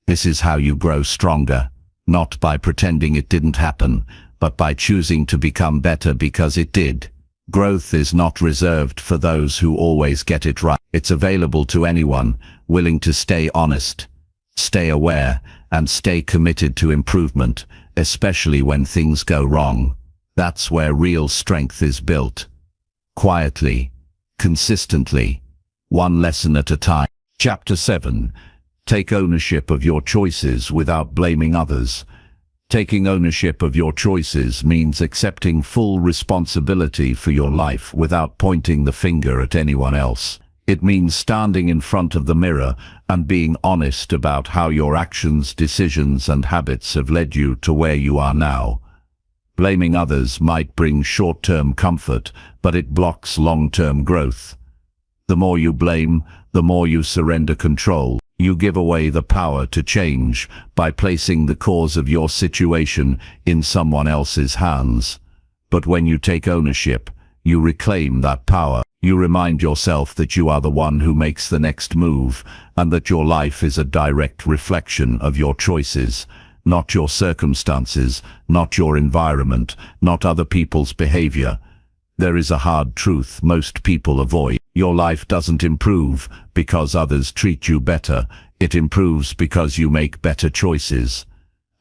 This is how you grow stronger, not by pretending it didn't happen, but by choosing to become better because it did. Growth is not reserved for those who always get it right. It's available to anyone willing to stay honest, stay aware, and stay committed to improvement, especially when things go wrong. That's where real strength is built. Quietly, consistently, one lesson at a time. Chapter 7. Take ownership of your choices without blaming others. Taking ownership of your choices means accepting full responsibility for your life without pointing the finger at anyone else. It means standing in front of the mirror and being honest about how your actions, decisions, and habits have led you to where you are now. Blaming others might bring short-term comfort, but it blocks long-term growth. The more you blame, the more you surrender control. You give away the power to change by placing the cause of your situation in someone else's hands. But when you take ownership, you reclaim that power. You remind yourself that you are the one who makes the next move, and that your life is a direct reflection of your choices, not your circumstances, not your environment, not other people's behavior. There is a hard truth most people avoid. Your life doesn't improve because others treat you better. It improves because you make better choices.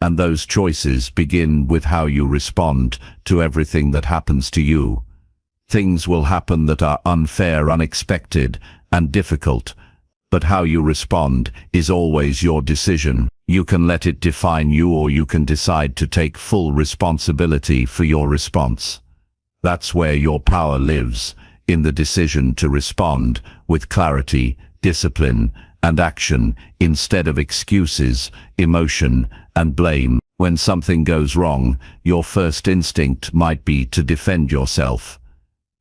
And those choices begin with how you respond to everything that happens to you. Things will happen that are unfair, unexpected, and difficult, but how you respond is always your decision. You can let it define you, or you can decide to take full responsibility for your response. That's where your power lives, in the decision to respond with clarity, discipline, and action, instead of excuses, emotion, and blame. When something goes wrong, your first instinct might be to defend yourself.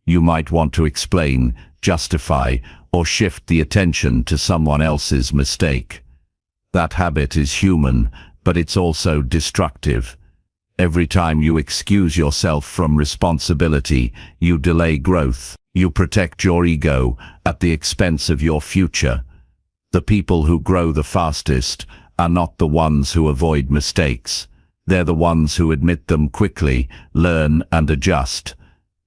You might want to explain, justify, or shift the attention to someone else's mistake. That habit is human, but it's also destructive. Every time you excuse yourself from responsibility, you delay growth. You protect your ego at the expense of your future. The people who grow the fastest are not the ones who avoid mistakes. They're the ones who admit them quickly, learn, and adjust.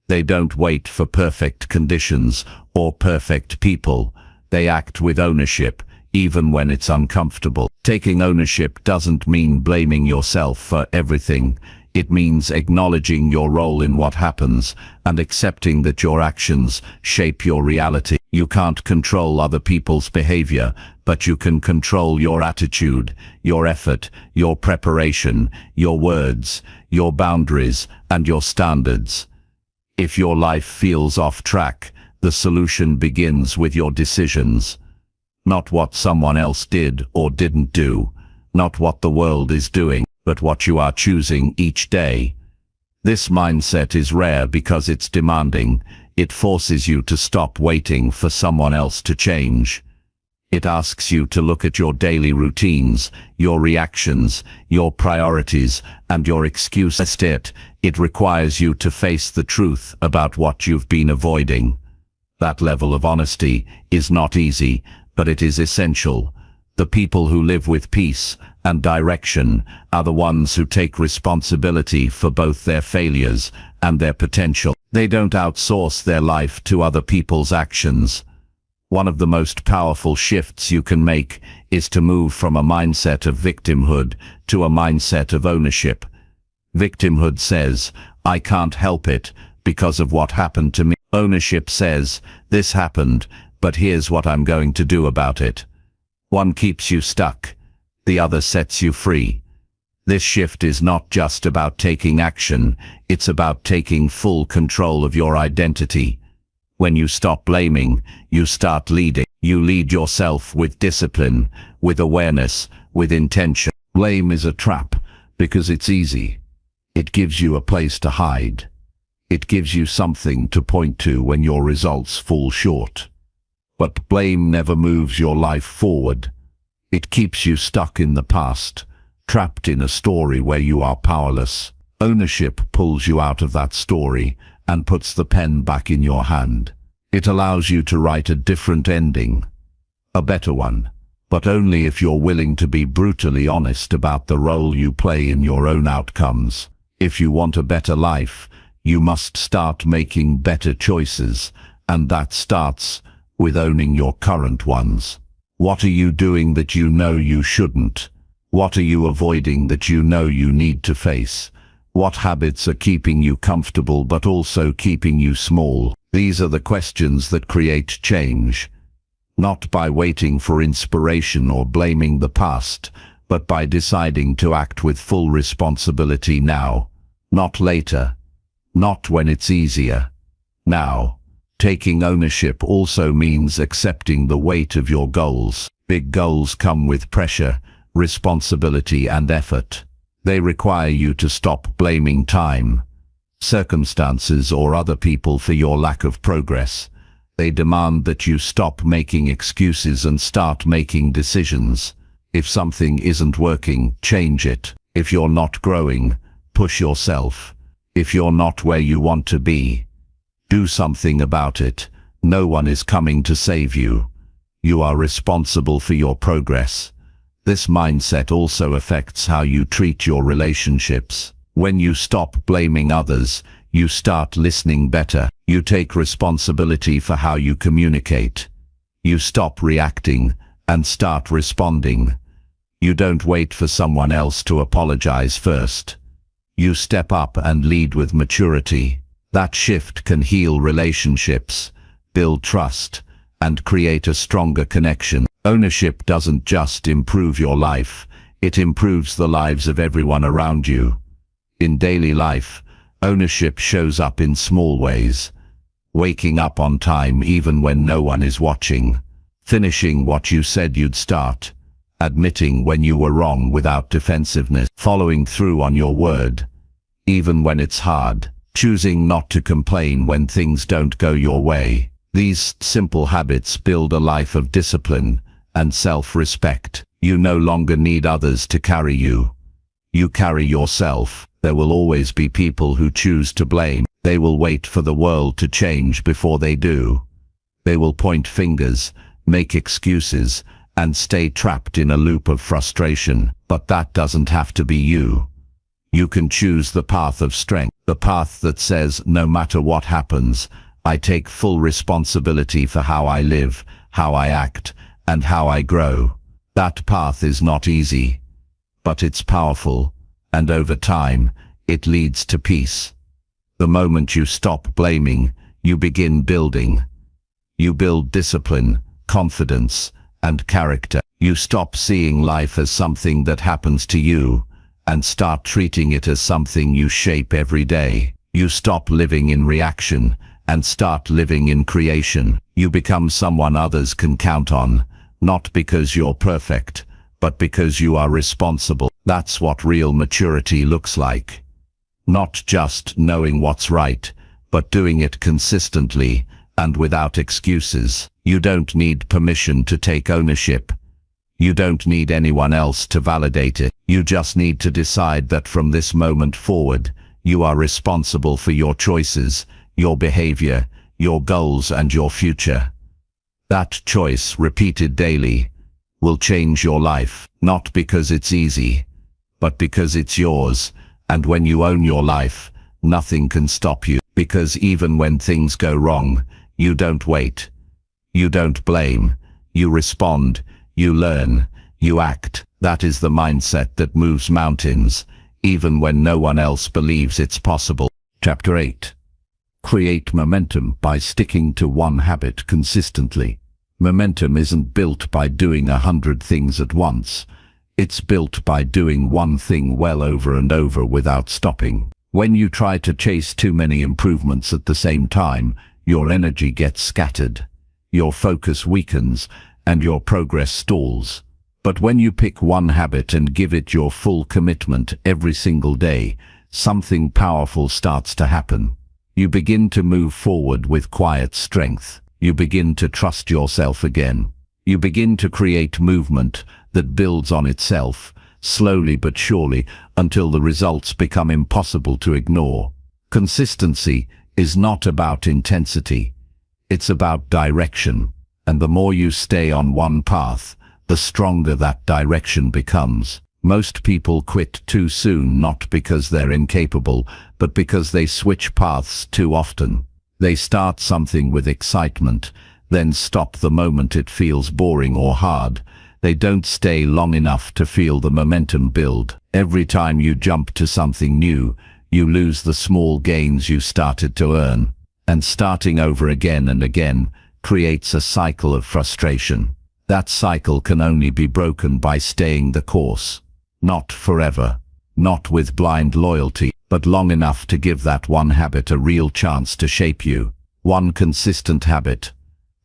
They don't wait for perfect conditions or perfect people. They act with ownership, even when it's uncomfortable. Taking ownership doesn't mean blaming yourself for everything. It means acknowledging your role in what happens and accepting that your actions shape your reality. You can't control other people's behavior, but you can control your attitude, your effort, your preparation, your words, your boundaries, and your standards. If your life feels off track, the solution begins with your decisions. Not what someone else did or didn't do, not what the world is doing, but what you are choosing each day. This mindset is rare because it's demanding. It forces you to stop waiting for someone else to change. It asks you to look at your daily routines, your reactions, your priorities, and your excuses. It requires you to face the truth about what you've been avoiding. That level of honesty is not easy, but it is essential. The people who live with peace and direction are the ones who take responsibility for both their failures and their potential. They don't outsource their life to other people's actions. One of the most powerful shifts you can make is to move from a mindset of victimhood to a mindset of ownership. Victimhood says, I can't help it because of what happened to me. Ownership says, this happened, but here's what I'm going to do about it. One keeps you stuck, the other sets you free. This shift is not just about taking action, it's about taking full control of your identity. When you stop blaming, you start leading. You lead yourself with discipline, with awareness, with intention. Blame is a trap because it's easy. It gives you a place to hide. It gives you something to point to when your results fall short. But blame never moves your life forward. It keeps you stuck in the past, trapped in a story where you are powerless. Ownership pulls you out of that story and puts the pen back in your hand. It allows you to write a different ending, a better one, but only if you're willing to be brutally honest about the role you play in your own outcomes. If you want a better life, you must start making better choices, and that starts with owning your current ones. What are you doing that you know you shouldn't? What are you avoiding that you know you need to face? What habits are keeping you comfortable but also keeping you small? These are the questions that create change. Not by waiting for inspiration or blaming the past, but by deciding to act with full responsibility now. Not later. Not when it's easier. Now. Taking ownership also means accepting the weight of your goals. Big goals come with pressure, responsibility, and effort. They require you to stop blaming time, circumstances, or other people for your lack of progress. They demand that you stop making excuses and start making decisions. If something isn't working, change it. If you're not growing, push yourself. If you're not where you want to be, do something about it. No one is coming to save you. You are responsible for your progress. This mindset also affects how you treat your relationships. When you stop blaming others, you start listening better. You take responsibility for how you communicate. You stop reacting and start responding. You don't wait for someone else to apologize first. You step up and lead with maturity. That shift can heal relationships, build trust, and create a stronger connection. Ownership doesn't just improve your life, it improves the lives of everyone around you. In daily life, ownership shows up in small ways. Waking up on time even when no one is watching. Finishing what you said you'd start. Admitting when you were wrong without defensiveness. Following through on your word, even when it's hard. Choosing not to complain when things don't go your way. These simple habits build a life of discipline and self-respect. You no longer need others to carry you. You carry yourself. There will always be people who choose to blame. They will wait for the world to change before they do. They will point fingers, make excuses, and stay trapped in a loop of frustration. But that doesn't have to be you. You can choose the path of strength, the path that says, no matter what happens, I take full responsibility for how I live, how I act, and how I grow. That path is not easy, but it's powerful, and over time, it leads to peace. The moment you stop blaming, you begin building. You build discipline, confidence, and character. You stop seeing life as something that happens to you, and start treating it as something you shape every day. You stop living in reaction and start living in creation. You become someone others can count on, not because you're perfect, but because you are responsible. That's what real maturity looks like. Not just knowing what's right, but doing it consistently and without excuses. You don't need permission to take ownership. You don't need anyone else to validate it. You just need to decide that from this moment forward, you are responsible for your choices, your behavior, your goals, and your future. That choice, repeated daily, will change your life, not because it's easy, but because it's yours. And when you own your life, nothing can stop you. Because even when things go wrong, you don't wait. You don't blame. You respond. You learn. You act. That is the mindset that moves mountains, even when no one else believes it's possible. Chapter 8. Create momentum by sticking to one habit consistently. Momentum isn't built by doing 100 things at once. It's built by doing one thing well over and over without stopping. When you try to chase too many improvements at the same time, your energy gets scattered, your focus weakens, and your progress stalls. But when you pick one habit and give it your full commitment every single day, something powerful starts to happen. You begin to move forward with quiet strength. You begin to trust yourself again. You begin to create movement that builds on itself, slowly but surely, until the results become impossible to ignore. Consistency is not about intensity. It's about direction. And the more you stay on one path, the stronger that direction becomes. Most people quit too soon, not because they're incapable, but because they switch paths too often. They start something with excitement, then stop the moment it feels boring or hard. They don't stay long enough to feel the momentum build. Every time you jump to something new, you lose the small gains you started to earn. And starting over again and again creates a cycle of frustration. That cycle can only be broken by staying the course. Not forever, not with blind loyalty, but long enough to give that one habit a real chance to shape you. One consistent habit,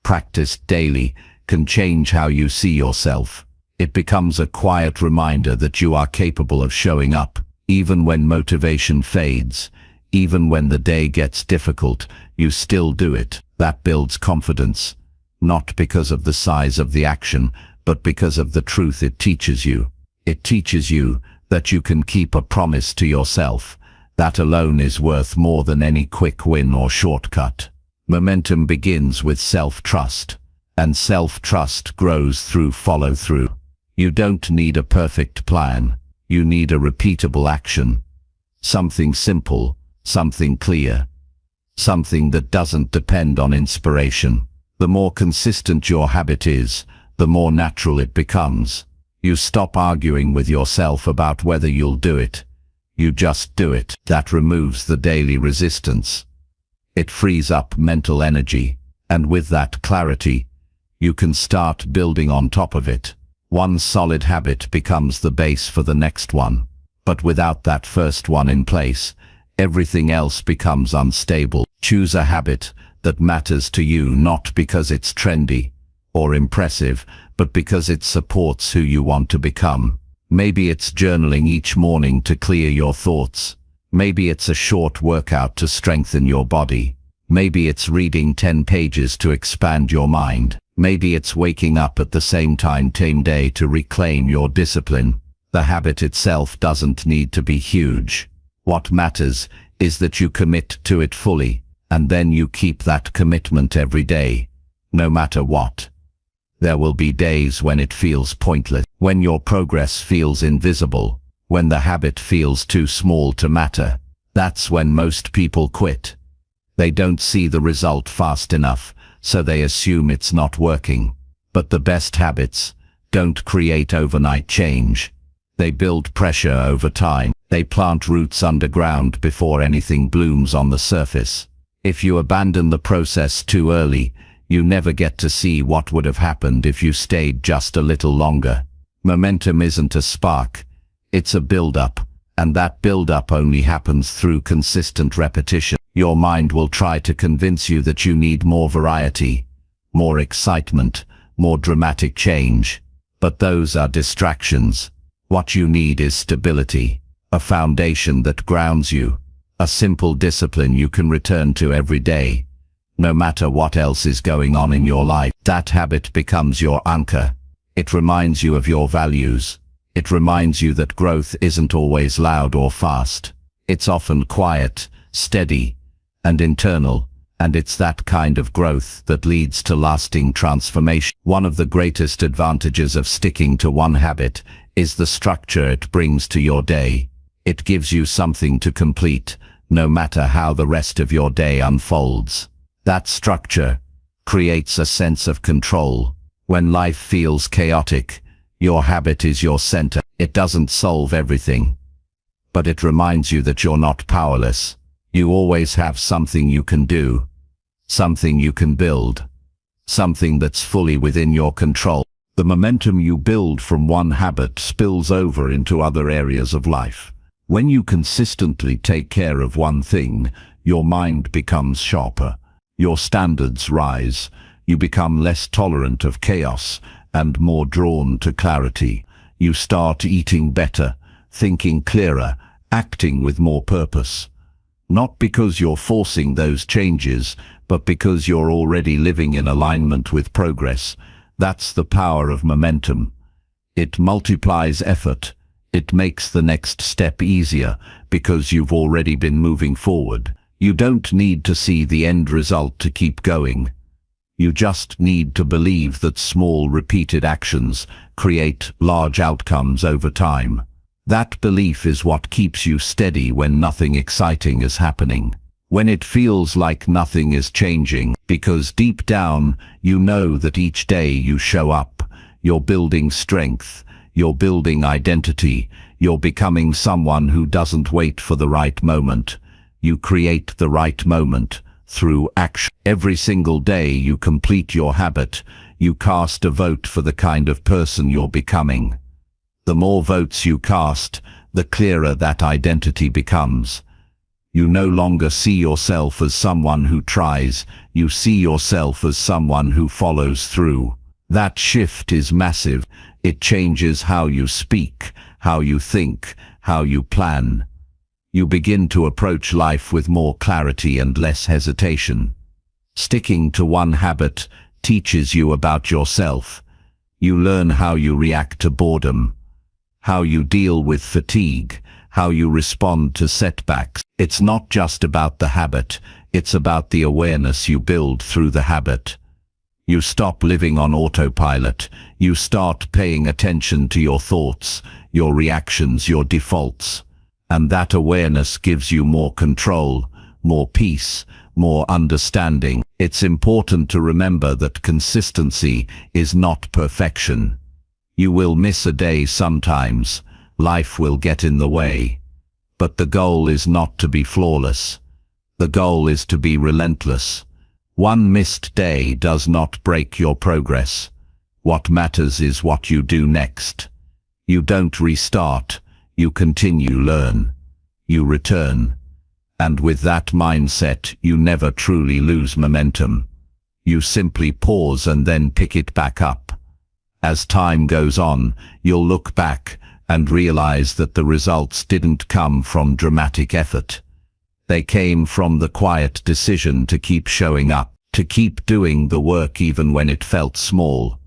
practiced daily, can change how you see yourself. It becomes a quiet reminder that you are capable of showing up, even when motivation fades, even when the day gets difficult, you still do it. That builds confidence, not because of the size of the action, but because of the truth it teaches you. It teaches you that you can keep a promise to yourself. That alone is worth more than any quick win or shortcut. Momentum begins with self-trust, and self-trust grows through follow-through. You don't need a perfect plan. You need a repeatable action. Something simple, something clear, something that doesn't depend on inspiration. The more consistent your habit is, the more natural it becomes. You stop arguing with yourself about whether you'll do it. You just do it. That removes the daily resistance. It frees up mental energy, and with that clarity, you can start building on top of it. One solid habit becomes the base for the next one. But without that first one in place, everything else becomes unstable. Choose a habit that matters to you, not because it's trendy or impressive, but because it supports who you want to become. Maybe it's journaling each morning to clear your thoughts. Maybe it's a short workout to strengthen your body. Maybe it's reading 10 pages to expand your mind. Maybe it's waking up at the same time day to reclaim your discipline. The habit itself doesn't need to be huge. What matters is that you commit to it fully, and then you keep that commitment every day, no matter what. There will be days when it feels pointless, when your progress feels invisible, when the habit feels too small to matter. That's when most people quit. They don't see the result fast enough, so they assume it's not working. But the best habits don't create overnight change. They build pressure over time. They plant roots underground before anything blooms on the surface. If you abandon the process too early, you never get to see what would have happened if you stayed just a little longer. Momentum isn't a spark, it's a build-up, And that build-up only happens through consistent repetition. Your mind will try to convince you that you need more variety, more excitement, more dramatic change. But those are distractions. What you need is stability, a foundation that grounds you, a simple discipline you can return to every day, no matter what else is going on in your life. That habit becomes your anchor. It reminds you of your values. It reminds you that growth isn't always loud or fast. It's often quiet, steady, and internal, and it's that kind of growth that leads to lasting transformation. One of the greatest advantages of sticking to one habit is the structure it brings to your day. It gives you something to complete, no matter how the rest of your day unfolds. That structure creates a sense of control. When life feels chaotic, your habit is your center. It doesn't solve everything, but it reminds you that you're not powerless. You always have something you can do, something you can build, something that's fully within your control. The momentum you build from one habit spills over into other areas of life. When you consistently take care of one thing, your mind becomes sharper. Your standards rise. You become less tolerant of chaos and more drawn to clarity. You start eating better, thinking clearer, acting with more purpose. Not because you're forcing those changes, but because you're already living in alignment with progress. That's the power of momentum. It multiplies effort. It makes the next step easier because you've already been moving forward. You don't need to see the end result to keep going. You just need to believe that small, repeated actions create large outcomes over time. That belief is what keeps you steady when nothing exciting is happening, when it feels like nothing is changing, because deep down you know that each day you show up, you're building strength, you're building identity, you're becoming someone who doesn't wait for the right moment. You create the right moment through action. Every single day you complete your habit, you cast a vote for the kind of person you're becoming. The more votes you cast, the clearer that identity becomes. You no longer see yourself as someone who tries, you see yourself as someone who follows through. That shift is massive. It changes how you speak, how you think, how you plan. You begin to approach life with more clarity and less hesitation. Sticking to one habit teaches you about yourself. You learn how you react to boredom, how you deal with fatigue, how you respond to setbacks. It's not just about the habit, it's about the awareness you build through the habit. You stop living on autopilot. You start paying attention to your thoughts, your reactions, your defaults. And that awareness gives you more control, more peace, more understanding. It's important to remember that consistency is not perfection. You will miss a day sometimes. Life will get in the way. But the goal is not to be flawless. The goal is to be relentless. One missed day does not break your progress. What matters is what you do next. You don't restart. You continue, learn. You return. And with that mindset, you never truly lose momentum. You simply pause and then pick it back up. As time goes on, you'll look back and realize that the results didn't come from dramatic effort. They came from the quiet decision to keep showing up, to keep doing the work even when it felt small,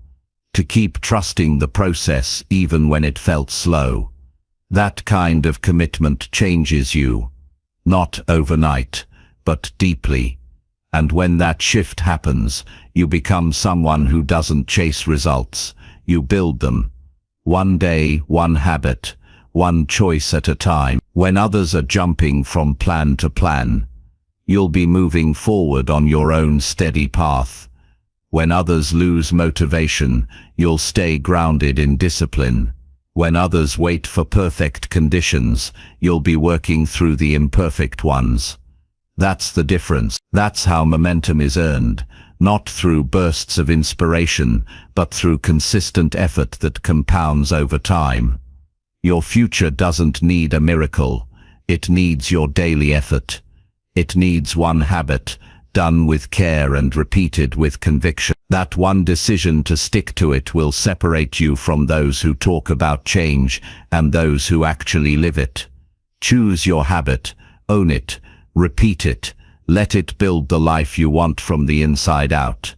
to keep trusting the process even when it felt slow. That kind of commitment changes you, not overnight, but deeply. And when that shift happens, you become someone who doesn't chase results. You build them. One day, one habit, one choice at a time. When others are jumping from plan to plan, you'll be moving forward on your own steady path. When others lose motivation, you'll stay grounded in discipline. When others wait for perfect conditions, you'll be working through the imperfect ones. That's the difference. That's how momentum is earned, not through bursts of inspiration, but through consistent effort that compounds over time. Your future doesn't need a miracle. It needs your daily effort. It needs one habit, done with care and repeated with conviction. That one decision to stick to it will separate you from those who talk about change and those who actually live it. Choose your habit, own it, repeat it, let it build the life you want from the inside out.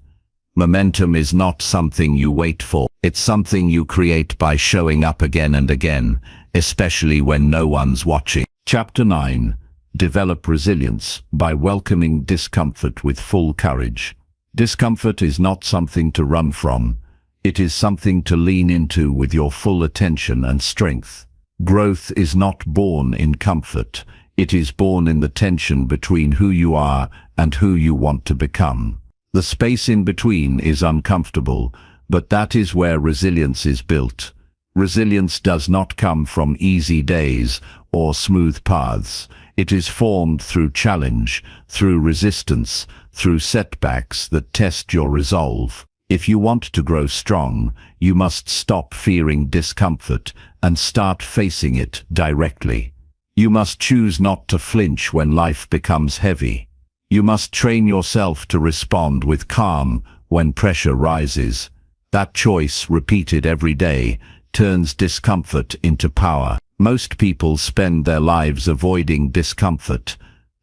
Momentum is not something you wait for. It's something you create by showing up again and again, especially when no one's watching. Chapter 9. Develop resilience by welcoming discomfort with full courage. Discomfort is not something to run from. It is something to lean into with your full attention and strength. Growth is not born in comfort. It is born in the tension between who you are and who you want to become. The space in between is uncomfortable, but that is where resilience is built. Resilience does not come from easy days or smooth paths. It is formed through challenge, through resistance, through setbacks that test your resolve. If you want to grow strong, you must stop fearing discomfort and start facing it directly. You must choose not to flinch when life becomes heavy. You must train yourself to respond with calm when pressure rises. That choice, repeated every day, turns discomfort into power. Most people spend their lives avoiding discomfort.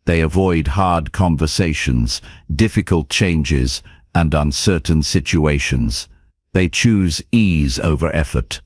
They avoid hard conversations, difficult changes, and uncertain situations. They choose ease over effort.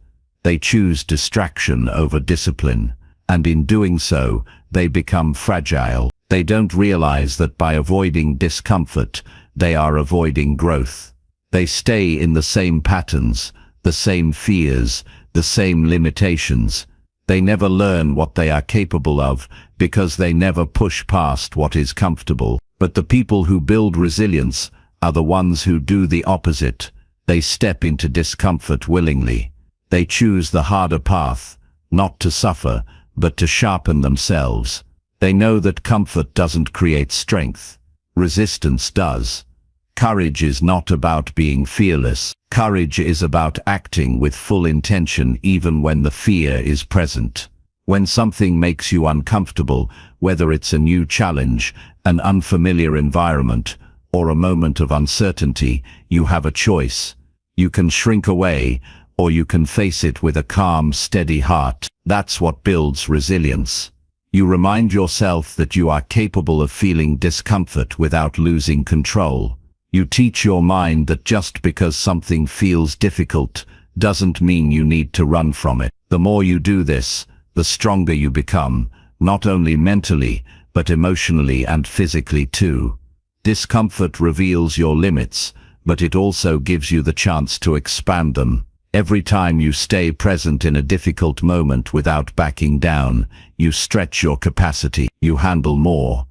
They choose distraction over discipline. And in doing so, they become fragile. They don't realize that by avoiding discomfort, they are avoiding growth. They stay in the same patterns, the same fears, the same limitations. They never learn what they are capable of because they never push past what is comfortable. But the people who build resilience are the ones who do the opposite. They step into discomfort willingly. They choose the harder path, not to suffer, but to sharpen themselves. They know that comfort doesn't create strength. Resistance does. Courage is not about being fearless. Courage is about acting with full intention even when the fear is present. When something makes you uncomfortable, whether it's a new challenge, an unfamiliar environment, or a moment of uncertainty, you have a choice. You can shrink away, or you can face it with a calm, steady heart. That's what builds resilience. You remind yourself that you are capable of feeling discomfort without losing control. You teach your mind that just because something feels difficult doesn't mean you need to run from it. The more you do this, the stronger you become, not only mentally, but emotionally and physically too. Discomfort reveals your limits, but it also gives you the chance to expand them. Every time you stay present in a difficult moment without backing down, you stretch your capacity, you handle more,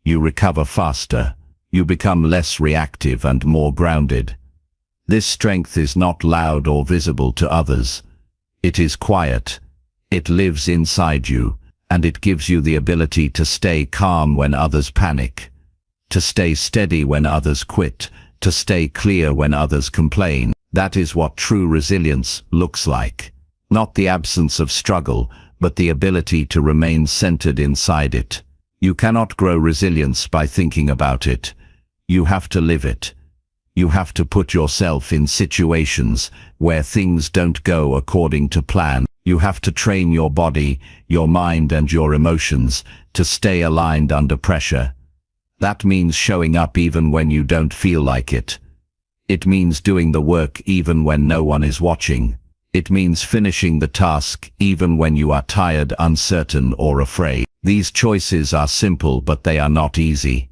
you recover faster, you become less reactive and more grounded. This strength is not loud or visible to others. It is quiet. It lives inside you, and it gives you the ability to stay calm when others panic, to stay steady when others quit, to stay clear when others complain. That is what true resilience looks like. Not the absence of struggle, but the ability to remain centered inside it. You cannot grow resilience by thinking about it. You have to live it. You have to put yourself in situations where things don't go according to plan. You have to train your body, your mind, and your emotions to stay aligned under pressure. That means showing up even when you don't feel like it. It means doing the work even when no one is watching. It means finishing the task even when you are tired, uncertain, or afraid. These choices are simple, but they are not easy.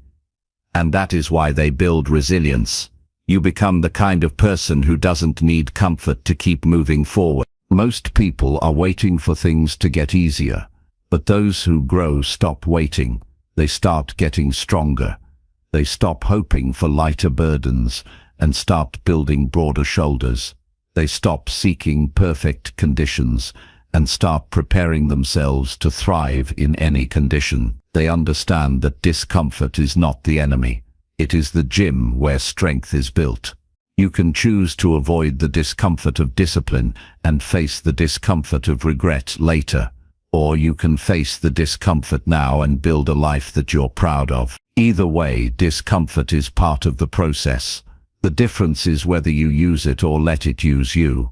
And that is why they build resilience. You become the kind of person who doesn't need comfort to keep moving forward. Most people are waiting for things to get easier, but those who grow stop waiting. They start getting stronger. They stop hoping for lighter burdens and start building broader shoulders. They stop seeking perfect conditions and start preparing themselves to thrive in any condition. They understand that discomfort is not the enemy. It is the gym where strength is built. You can choose to avoid the discomfort of discipline and face the discomfort of regret later. Or you can face the discomfort now and build a life that you're proud of. Either way, discomfort is part of the process. The difference is whether you use it or let it use you.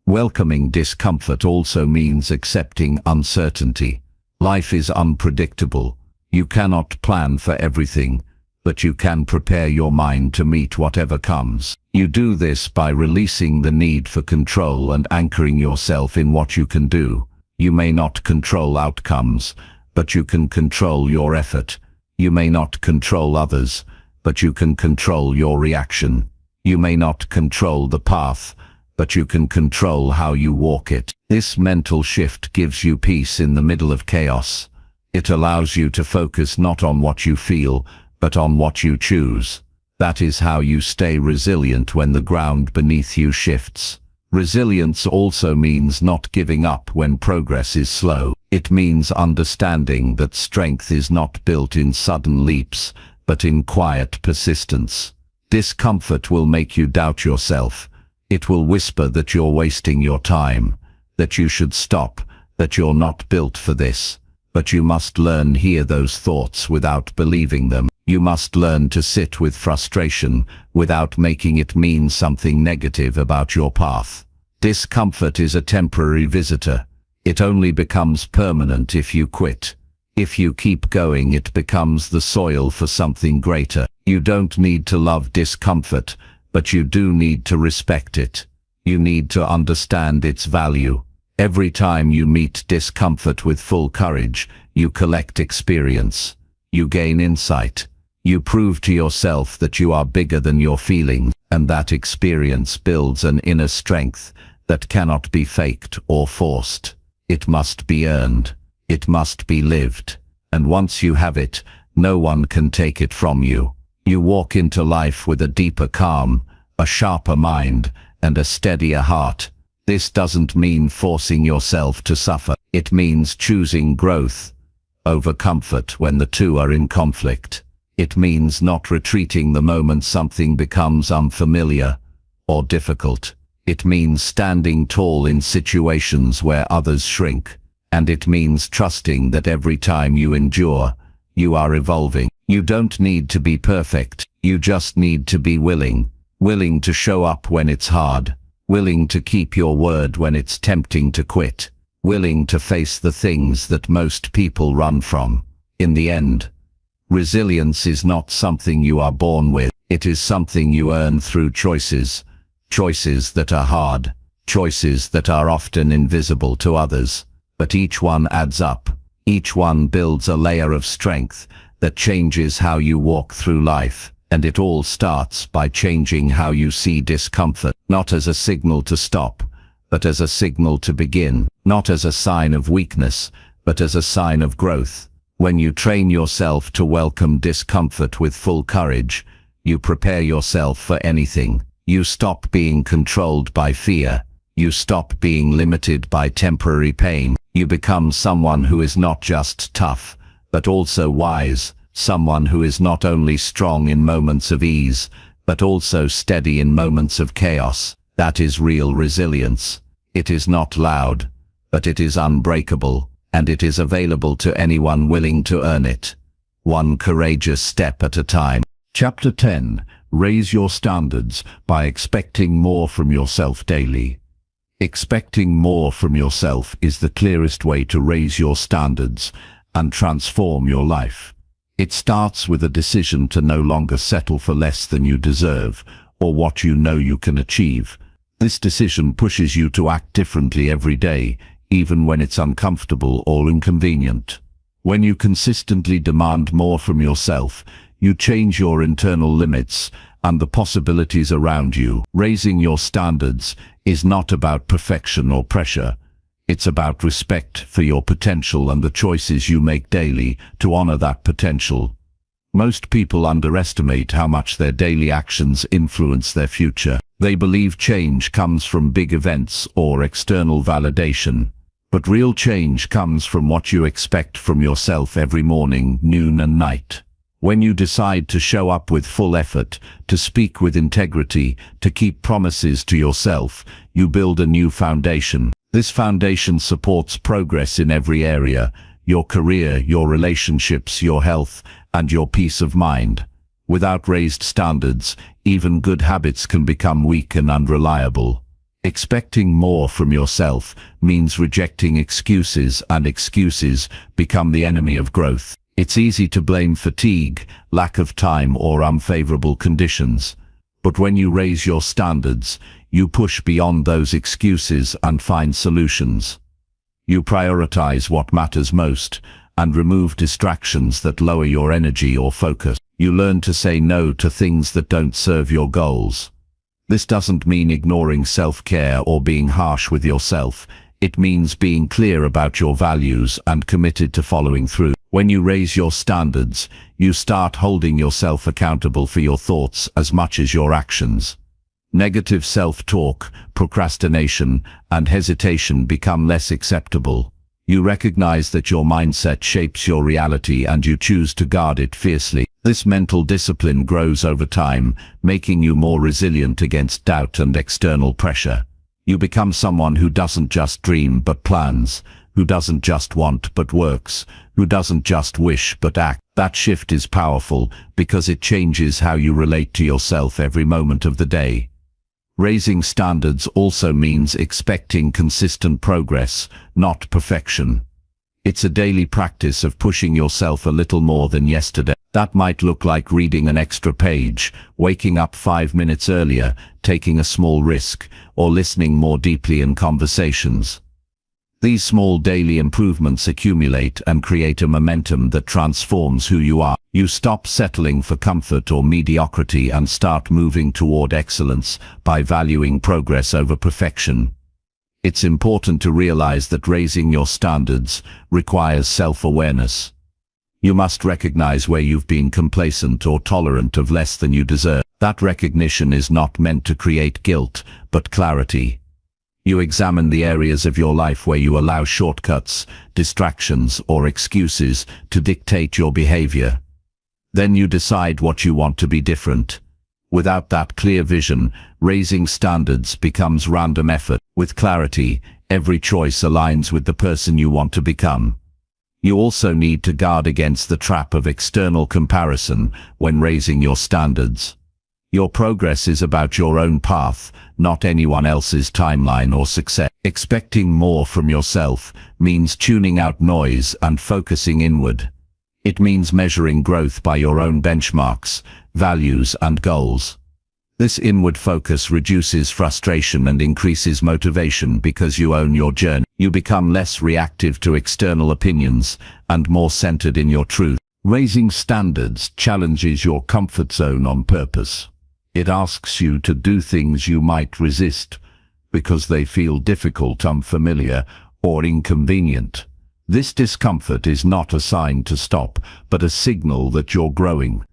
Welcoming discomfort also means accepting uncertainty. Life is unpredictable. You cannot plan for everything, but you can prepare your mind to meet whatever comes. You do this by releasing the need for control and anchoring yourself in what you can do. You may not control outcomes, but you can control your effort. You may not control others, but you can control your reaction. You may not control the path, but you can control how you walk it. This mental shift gives you peace in the middle of chaos. It allows you to focus not on what you feel, but on what you choose. That is how you stay resilient when the ground beneath you shifts. Resilience also means not giving up when progress is slow. It means understanding that strength is not built in sudden leaps, but in quiet persistence. Discomfort will make you doubt yourself. It will whisper that you're wasting your time, that you should stop, that you're not built for this. But you must learn to hear those thoughts without believing them. You must learn to sit with frustration without making it mean something negative about your path. Discomfort is a temporary visitor. It only becomes permanent if you quit. If you keep going, it becomes the soil for something greater. You don't need to love discomfort, but you do need to respect it. You need to understand its value. Every time you meet discomfort with full courage, you collect experience. You gain insight. You prove to yourself that you are bigger than your feelings, and that experience builds an inner strength that cannot be faked or forced. It must be earned. It must be lived. And once you have it, no one can take it from you. You walk into life with a deeper calm, a sharper mind, and a steadier heart. This doesn't mean forcing yourself to suffer. It means choosing growth over comfort when the two are in conflict. It means not retreating the moment something becomes unfamiliar or difficult. It means standing tall in situations where others shrink. And it means trusting that every time you endure, you are evolving. You don't need to be perfect. You just need to be willing. Willing to show up when it's hard. Willing to keep your word when it's tempting to quit. Willing to face the things that most people run from. In the end, resilience is not something you are born with. It is something you earn through choices. Choices that are hard. Choices that are often invisible to others. But each one adds up. Each one builds a layer of strength that changes how you walk through life. And it all starts by changing how you see discomfort, not as a signal to stop, but as a signal to begin, not as a sign of weakness, but as a sign of growth. When you train yourself to welcome discomfort with full courage, you prepare yourself for anything. You stop being controlled by fear. You stop being limited by temporary pain. You become someone who is not just tough, but also wise. Someone who is not only strong in moments of ease, but also steady in moments of chaos. That is real resilience. It is not loud, but it is unbreakable, and it is available to anyone willing to earn it. One courageous step at a time. Chapter 10. Raise your standards by expecting more from yourself daily. Expecting more from yourself is the clearest way to raise your standards and transform your life. It starts with a decision to no longer settle for less than you deserve or what you know you can achieve. This decision pushes you to act differently every day, even when it's uncomfortable or inconvenient. When you consistently demand more from yourself, you change your internal limits and the possibilities around you. Raising your standards is not about perfection or pressure. It's about respect for your potential and the choices you make daily to honor that potential. Most people underestimate how much their daily actions influence their future. They believe change comes from big events or external validation. But real change comes from what you expect from yourself every morning, noon and night. When you decide to show up with full effort, to speak with integrity, to keep promises to yourself, you build a new foundation. This foundation supports progress in every area: your career, your relationships, your health, and your peace of mind. Without raised standards, even good habits can become weak and unreliable. Expecting more from yourself means rejecting excuses, and excuses become the enemy of growth. It's easy to blame fatigue, lack of time, or unfavorable conditions. But when you raise your standards, you push beyond those excuses and find solutions. You prioritize what matters most and remove distractions that lower your energy or focus. You learn to say no to things that don't serve your goals. This doesn't mean ignoring self-care or being harsh with yourself. It means being clear about your values and committed to following through. When you raise your standards, you start holding yourself accountable for your thoughts as much as your actions. Negative self-talk, procrastination, and hesitation become less acceptable. You recognize that your mindset shapes your reality and you choose to guard it fiercely. This mental discipline grows over time, making you more resilient against doubt and external pressure. You become someone who doesn't just dream but plans, who doesn't just want but works, who doesn't just wish but act. That shift is powerful because it changes how you relate to yourself every moment of the day. Raising standards also means expecting consistent progress, not perfection. It's a daily practice of pushing yourself a little more than yesterday. That might look like reading an extra page, waking up 5 minutes earlier, taking a small risk, or listening more deeply in conversations. These small daily improvements accumulate and create a momentum that transforms who you are. You stop settling for comfort or mediocrity and start moving toward excellence by valuing progress over perfection. It's important to realize that raising your standards requires self-awareness. You must recognize where you've been complacent or tolerant of less than you deserve. That recognition is not meant to create guilt, but clarity. You examine the areas of your life where you allow shortcuts, distractions, or excuses to dictate your behavior. Then you decide what you want to be different. Without that clear vision, raising standards becomes random effort. With clarity, every choice aligns with the person you want to become. You also need to guard against the trap of external comparison when raising your standards. Your progress is about your own path, not anyone else's timeline or success. Expecting more from yourself means tuning out noise and focusing inward. It means measuring growth by your own benchmarks, values, and goals. This inward focus reduces frustration and increases motivation because you own your journey. You become less reactive to external opinions and more centered in your truth. Raising standards challenges your comfort zone on purpose. It asks you to do things you might resist because they feel difficult, unfamiliar, or inconvenient. This discomfort is not a sign to stop, but a signal that you're growing.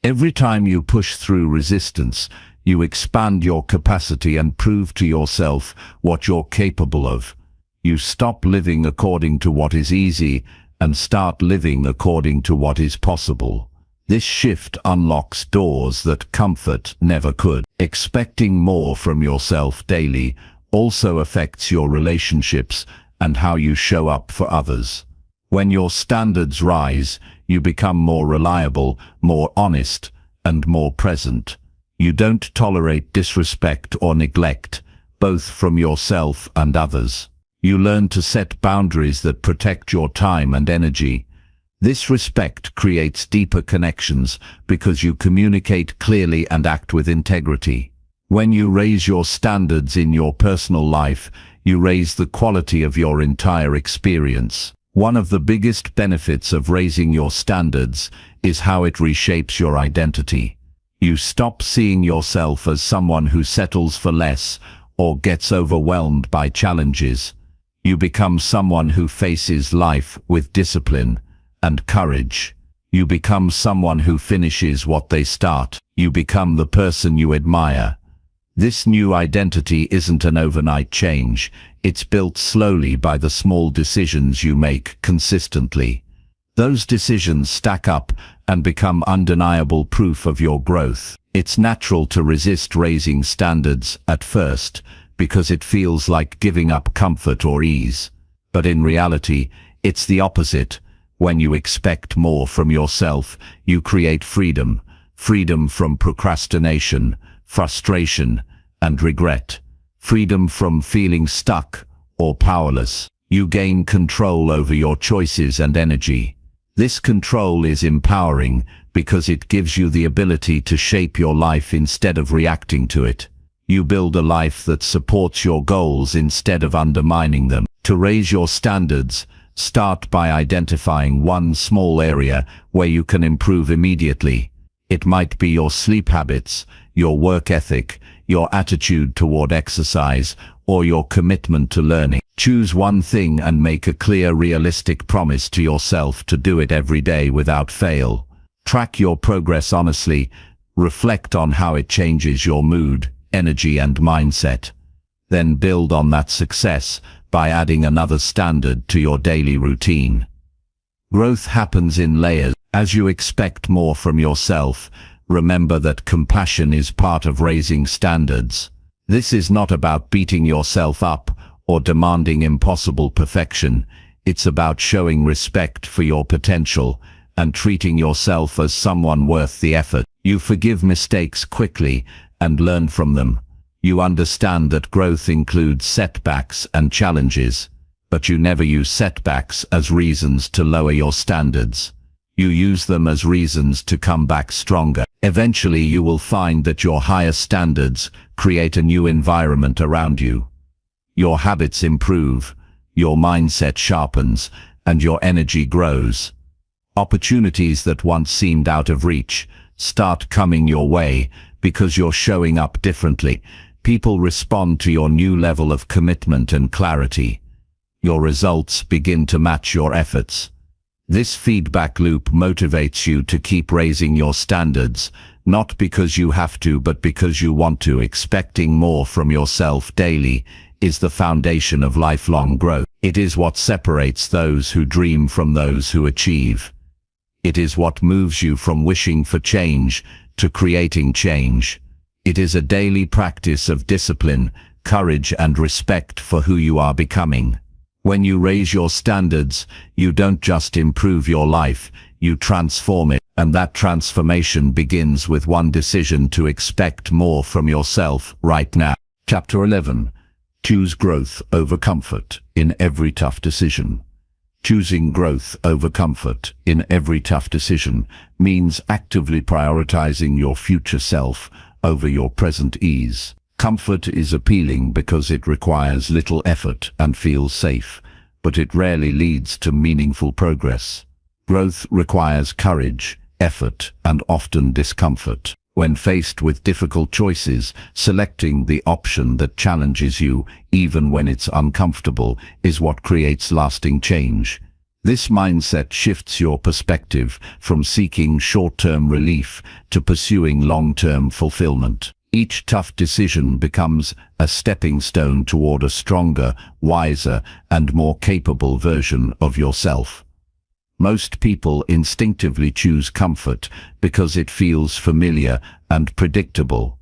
Every time you push through resistance, you expand your capacity and prove to yourself what you're capable of. You stop living according to what is easy and start living according to what is possible. This shift unlocks doors that comfort never could. Expecting more from yourself daily also affects your relationships and how you show up for others. When your standards rise, you become more reliable, more honest, and more present. You don't tolerate disrespect or neglect, both from yourself and others. You learn to set boundaries that protect your time and energy. This respect creates deeper connections because you communicate clearly and act with integrity. When you raise your standards in your personal life, you raise the quality of your entire experience. One of the biggest benefits of raising your standards is how it reshapes your identity. You stop seeing yourself as someone who settles for less or gets overwhelmed by challenges. You become someone who faces life with discipline and courage. You become someone who finishes what they start. You become the person you admire. This new identity isn't an overnight change. It's built slowly by the small decisions you make consistently. Those decisions stack up and become undeniable proof of your growth. It's natural to resist raising standards at first because it feels like giving up comfort or ease. But in reality, it's the opposite. When you expect more from yourself, you create freedom. Freedom from procrastination, frustration, and regret. Freedom from feeling stuck or powerless. You gain control over your choices and energy. This control is empowering because it gives you the ability to shape your life instead of reacting to it. You build a life that supports your goals instead of undermining them. To raise your standards, start by identifying one small area where you can improve immediately. It might be your sleep habits, your work ethic, your attitude toward exercise, or your commitment to learning. Choose one thing and make a clear, realistic promise to yourself to do it every day without fail. Track your progress honestly. Reflect on how it changes your mood, energy, and mindset. Then build on that success by adding another standard to your daily routine. Growth happens in layers. As you expect more from yourself, remember that compassion is part of raising standards. This is not about beating yourself up or demanding impossible perfection. It's about showing respect for your potential and treating yourself as someone worth the effort. You forgive mistakes quickly and learn from them. You understand that growth includes setbacks and challenges, but you never use setbacks as reasons to lower your standards. You use them as reasons to come back stronger. Eventually you will find that your higher standards create a new environment around you. Your habits improve, your mindset sharpens, and your energy grows. Opportunities that once seemed out of reach start coming your way because you're showing up differently. People respond to your new level of commitment and clarity. Your results begin to match your efforts. This feedback loop motivates you to keep raising your standards, not because you have to, but because you want to. Expecting more from yourself daily is the foundation of lifelong growth. It is what separates those who dream from those who achieve. It is what moves you from wishing for change to creating change. It is a daily practice of discipline, courage, and respect for who you are becoming. When you raise your standards, you don't just improve your life, you transform it. And that transformation begins with one decision: to expect more from yourself right now. Chapter 11. Choose growth over comfort in every tough decision. Choosing growth over comfort in every tough decision means actively prioritizing your future self over your present ease. Comfort is appealing because it requires little effort and feels safe, but it rarely leads to meaningful progress. Growth requires courage, effort, and often discomfort. When faced with difficult choices, selecting the option that challenges you, even when it's uncomfortable, is what creates lasting change. This mindset shifts your perspective from seeking short-term relief to pursuing long-term fulfillment. Each tough decision becomes a stepping stone toward a stronger, wiser, and more capable version of yourself. Most people instinctively choose comfort because it feels familiar and predictable.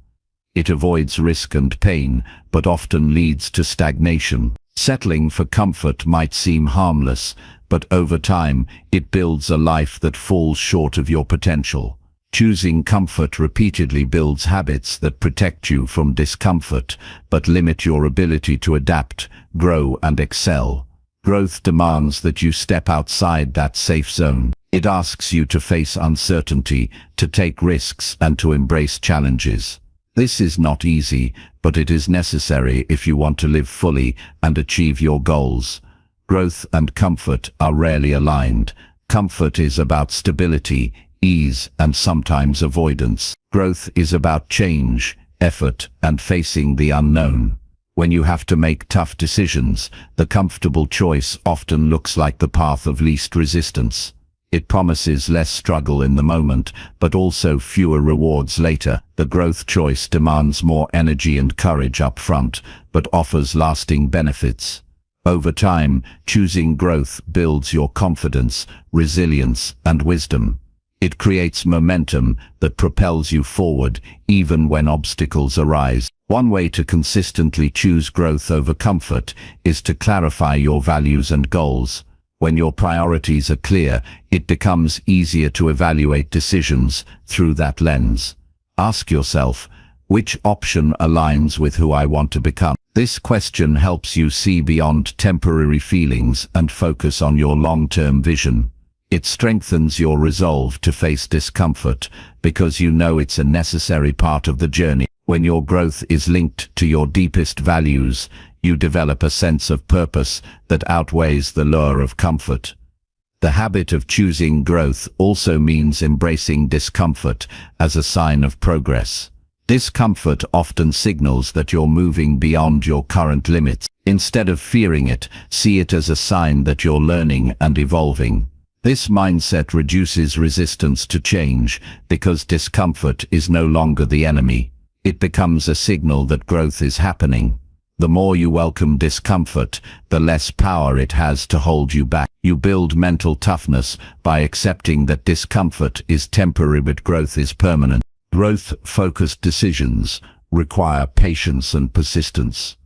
It avoids risk and pain, but often leads to stagnation. Settling for comfort might seem harmless, but over time, it builds a life that falls short of your potential. Choosing comfort repeatedly builds habits that protect you from discomfort, but limit your ability to adapt, grow, and excel. Growth demands that you step outside that safe zone. It asks you to face uncertainty, to take risks, and to embrace challenges. This is not easy, but it is necessary if you want to live fully and achieve your goals. Growth and comfort are rarely aligned. Comfort is about stability, ease, and sometimes avoidance. Growth is about change, effort, and facing the unknown. When you have to make tough decisions, the comfortable choice often looks like the path of least resistance. It promises less struggle in the moment, but also fewer rewards later. The growth choice demands more energy and courage up front, but offers lasting benefits. Over time, choosing growth builds your confidence, resilience, and wisdom. It creates momentum that propels you forward even when obstacles arise. One way to consistently choose growth over comfort is to clarify your values and goals. When your priorities are clear, it becomes easier to evaluate decisions through that lens. Ask yourself, which option aligns with who I want to become? This question helps you see beyond temporary feelings and focus on your long-term vision. It strengthens your resolve to face discomfort because you know it's a necessary part of the journey. When your growth is linked to your deepest values, you develop a sense of purpose that outweighs the lure of comfort. The habit of choosing growth also means embracing discomfort as a sign of progress. Discomfort often signals that you're moving beyond your current limits. Instead of fearing it, see it as a sign that you're learning and evolving. This mindset reduces resistance to change because discomfort is no longer the enemy. It becomes a signal that growth is happening. The more you welcome discomfort, the less power it has to hold you back. You build mental toughness by accepting that discomfort is temporary but growth is permanent. Growth-focused decisions require patience and persistence.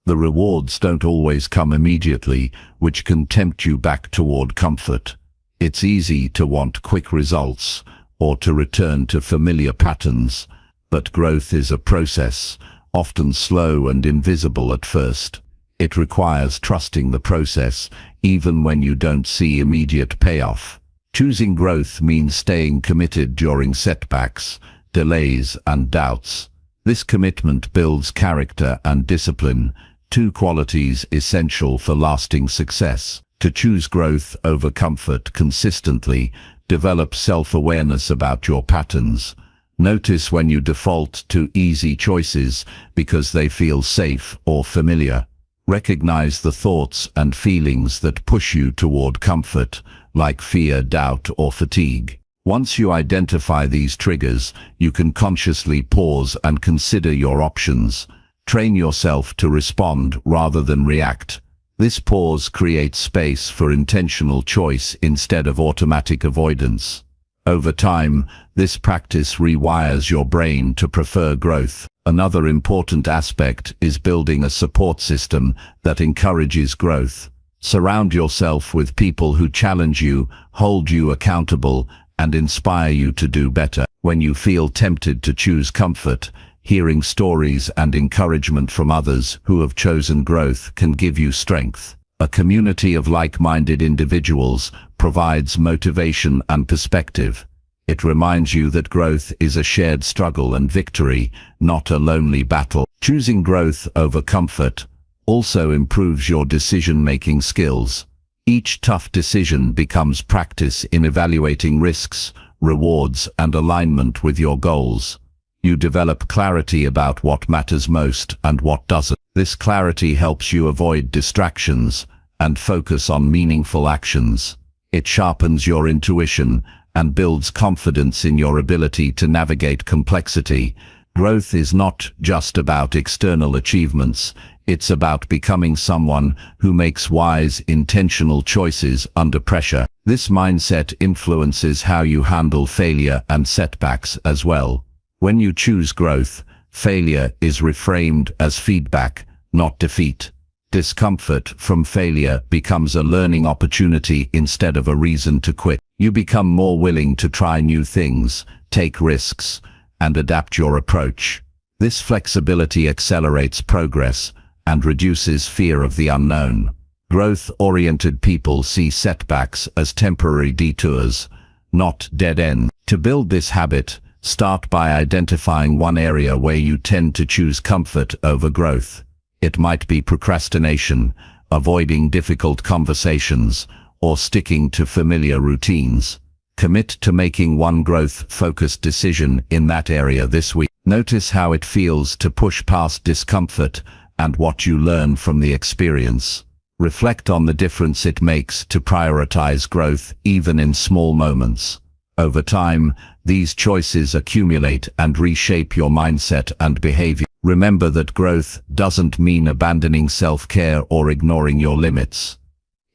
The rewards don't always come immediately, which can tempt you back toward comfort. It's easy to want quick results or to return to familiar patterns, but growth is a process, often slow and invisible at first. It requires trusting the process, even when you don't see immediate payoff. Choosing growth means staying committed during setbacks, delays, and doubts. This commitment builds character and discipline, two qualities essential for lasting success. To choose growth over comfort consistently, develop self-awareness about your patterns. Notice when you default to easy choices because they feel safe or familiar. Recognize the thoughts and feelings that push you toward comfort, like fear, doubt, or fatigue. Once you identify these triggers, you can consciously pause and consider your options. Train yourself to respond rather than react. This pause creates space for intentional choice instead of automatic avoidance. Over time, this practice rewires your brain to prefer growth. Another important aspect is building a support system that encourages growth. Surround yourself with people who challenge you, hold you accountable, and inspire you to do better. When you feel tempted to choose comfort, hearing stories and encouragement from others who have chosen growth can give you strength. A community of like-minded individuals provides motivation and perspective. It reminds you that growth is a shared struggle and victory, not a lonely battle. Choosing growth over comfort also improves your decision-making skills. Each tough decision becomes practice in evaluating risks, rewards, and alignment with your goals. You develop clarity about what matters most and what doesn't. This clarity helps you avoid distractions and focus on meaningful actions. It sharpens your intuition and builds confidence in your ability to navigate complexity. Growth is not just about external achievements. It's about becoming someone who makes wise, intentional choices under pressure. This mindset influences how you handle failure and setbacks as well. When you choose growth, failure is reframed as feedback, not defeat. Discomfort from failure becomes a learning opportunity instead of a reason to quit. You become more willing to try new things, take risks, and adapt your approach. This flexibility accelerates progress and reduces fear of the unknown. Growth-oriented people see setbacks as temporary detours, not dead ends. To build this habit, start by identifying one area where you tend to choose comfort over growth. It might be procrastination, avoiding difficult conversations, or sticking to familiar routines. Commit to making one growth-focused decision in that area this week. Notice how it feels to push past discomfort and what you learn from the experience. Reflect on the difference it makes to prioritize growth even in small moments. Over time, these choices accumulate and reshape your mindset and behavior. Remember that growth doesn't mean abandoning self-care or ignoring your limits.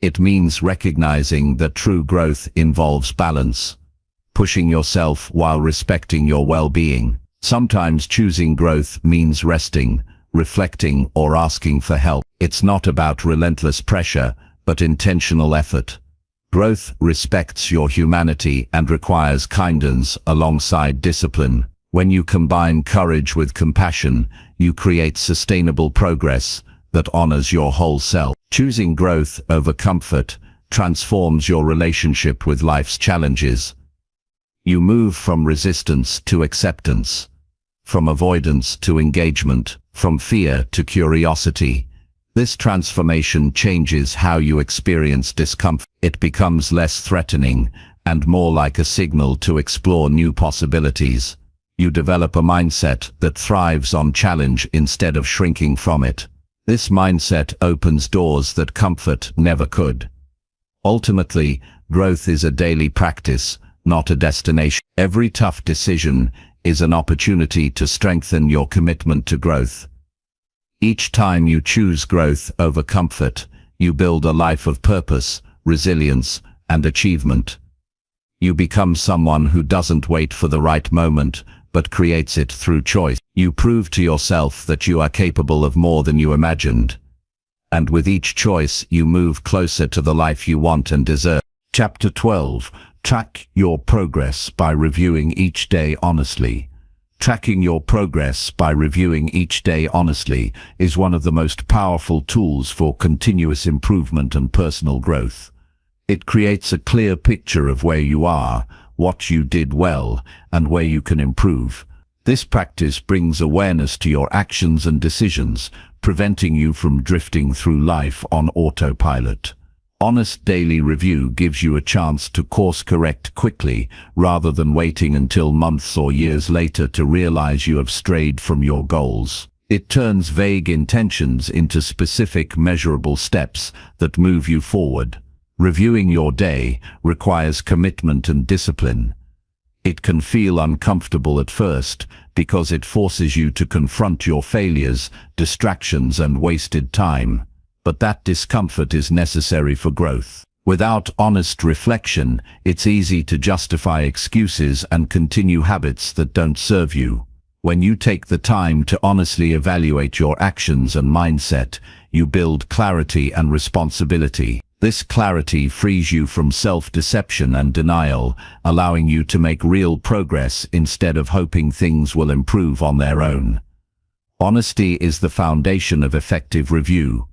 It means recognizing that true growth involves balance, pushing yourself while respecting your well-being. Sometimes choosing growth means resting, reflecting, or asking for help. It's not about relentless pressure, but intentional effort. Growth respects your humanity and requires kindness alongside discipline. When you combine courage with compassion, you create sustainable progress that honors your whole self. Choosing growth over comfort transforms your relationship with life's challenges. You move from resistance to acceptance, from avoidance to engagement, from fear to curiosity. This transformation changes how you experience discomfort. It becomes less threatening and more like a signal to explore new possibilities. You develop a mindset that thrives on challenge instead of shrinking from it. This mindset opens doors that comfort never could. Ultimately, growth is a daily practice, not a destination. Every tough decision is an opportunity to strengthen your commitment to growth. Each time you choose growth over comfort, you build a life of purpose, resilience, and achievement. You become someone who doesn't wait for the right moment, but creates it through choice. You prove to yourself that you are capable of more than you imagined. And with each choice, you move closer to the life you want and deserve. Chapter 12. Track your progress by reviewing each day honestly. Tracking your progress by reviewing each day honestly is one of the most powerful tools for continuous improvement and personal growth. It creates a clear picture of where you are, what you did well, and where you can improve. This practice brings awareness to your actions and decisions, preventing you from drifting through life on autopilot. Honest daily review gives you a chance to course correct quickly, rather than waiting until months or years later to realize you have strayed from your goals. It turns vague intentions into specific, measurable steps that move you forward. Reviewing your day requires commitment and discipline. It can feel uncomfortable at first because it forces you to confront your failures, distractions, and wasted time. But that discomfort is necessary for growth. Without honest reflection, it's easy to justify excuses and continue habits that don't serve you. When you take the time to honestly evaluate your actions and mindset, you build clarity and responsibility. This clarity frees you from self-deception and denial, allowing you to make real progress instead of hoping things will improve on their own. Honesty is the foundation of effective review.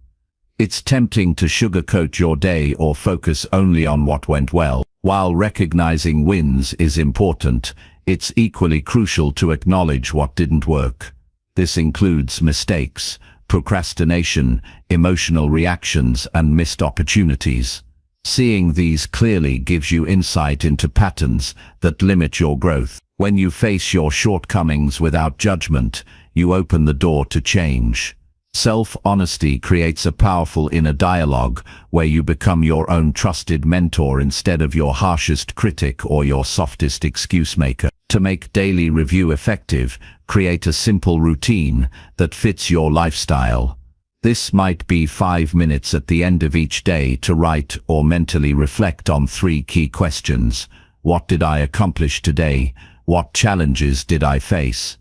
It's tempting to sugarcoat your day or focus only on what went well. While recognizing wins is important, it's equally crucial to acknowledge what didn't work. This includes mistakes, procrastination, emotional reactions, and missed opportunities. Seeing these clearly gives you insight into patterns that limit your growth. When you face your shortcomings without judgment, you open the door to change. Self-honesty creates a powerful inner dialogue where you become your own trusted mentor instead of your harshest critic or your softest excuse maker. To make daily review effective, create a simple routine that fits your lifestyle. This might be 5 minutes at the end of each day to write or mentally reflect on 3 key questions. What did I accomplish today? What challenges did I face?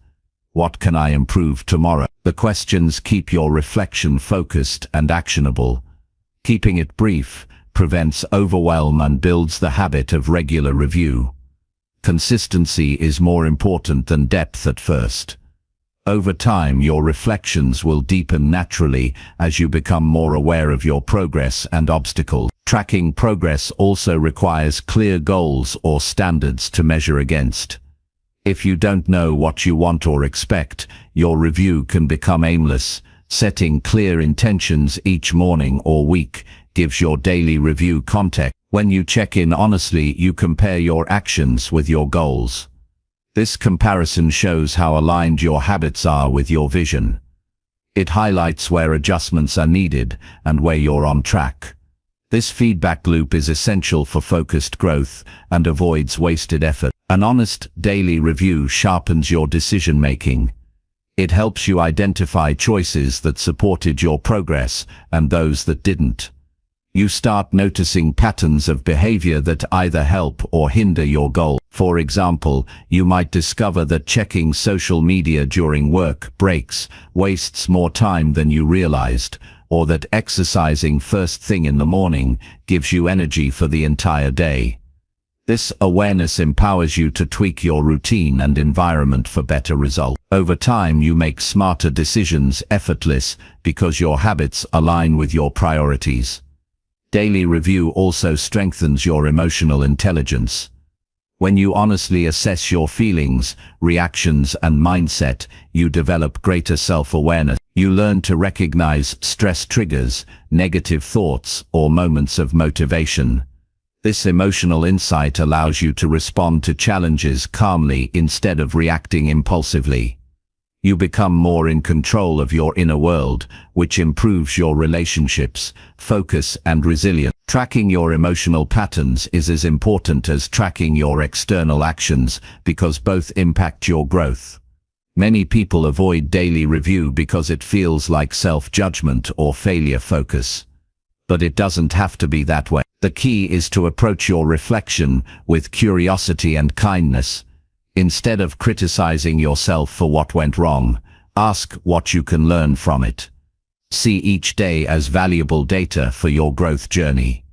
What can I improve tomorrow? The questions keep your reflection focused and actionable. Keeping it brief prevents overwhelm and builds the habit of regular review. Consistency is more important than depth at first. Over time, your reflections will deepen naturally as you become more aware of your progress and obstacles. Tracking progress also requires clear goals or standards to measure against. If you don't know what you want or expect, your review can become aimless. Setting clear intentions each morning or week gives your daily review context. When you check in honestly, you compare your actions with your goals. This comparison shows how aligned your habits are with your vision. It highlights where adjustments are needed and where you're on track. This feedback loop is essential for focused growth and avoids wasted effort. An honest daily review sharpens your decision-making. It helps you identify choices that supported your progress and those that didn't. You start noticing patterns of behavior that either help or hinder your goal. For example, you might discover that checking social media during work breaks wastes more time than you realized, or that exercising first thing in the morning gives you energy for the entire day. This awareness empowers you to tweak your routine and environment for better results. Over time, you make smarter decisions effortless because your habits align with your priorities. Daily review also strengthens your emotional intelligence. When you honestly assess your feelings, reactions, and mindset, you develop greater self-awareness. You learn to recognize stress triggers, negative thoughts, or moments of motivation. This emotional insight allows you to respond to challenges calmly instead of reacting impulsively. You become more in control of your inner world, which improves your relationships, focus, and resilience. Tracking your emotional patterns is as important as tracking your external actions because both impact your growth. Many people avoid daily review because it feels like self-judgment or failure focus. But it doesn't have to be that way. The key is to approach your reflection with curiosity and kindness. Instead of criticizing yourself for what went wrong, ask what you can learn from it. See each day as valuable data for your growth journey.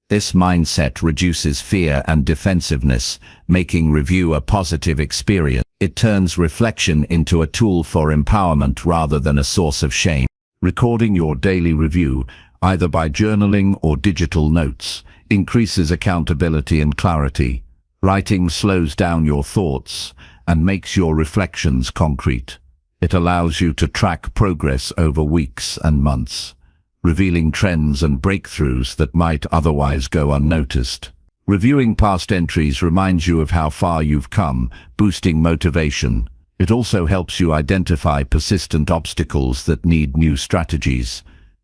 This mindset reduces fear and defensiveness, making review a positive experience. It turns reflection into a tool for empowerment rather than a source of shame. Recording your daily review, either by journaling or digital notes, increases accountability and clarity. Writing slows down your thoughts and makes your reflections concrete. It allows you to track progress over weeks and months, revealing trends and breakthroughs that might otherwise go unnoticed. Reviewing past entries reminds you of how far you've come, boosting motivation. It also helps you identify persistent obstacles that need new strategies.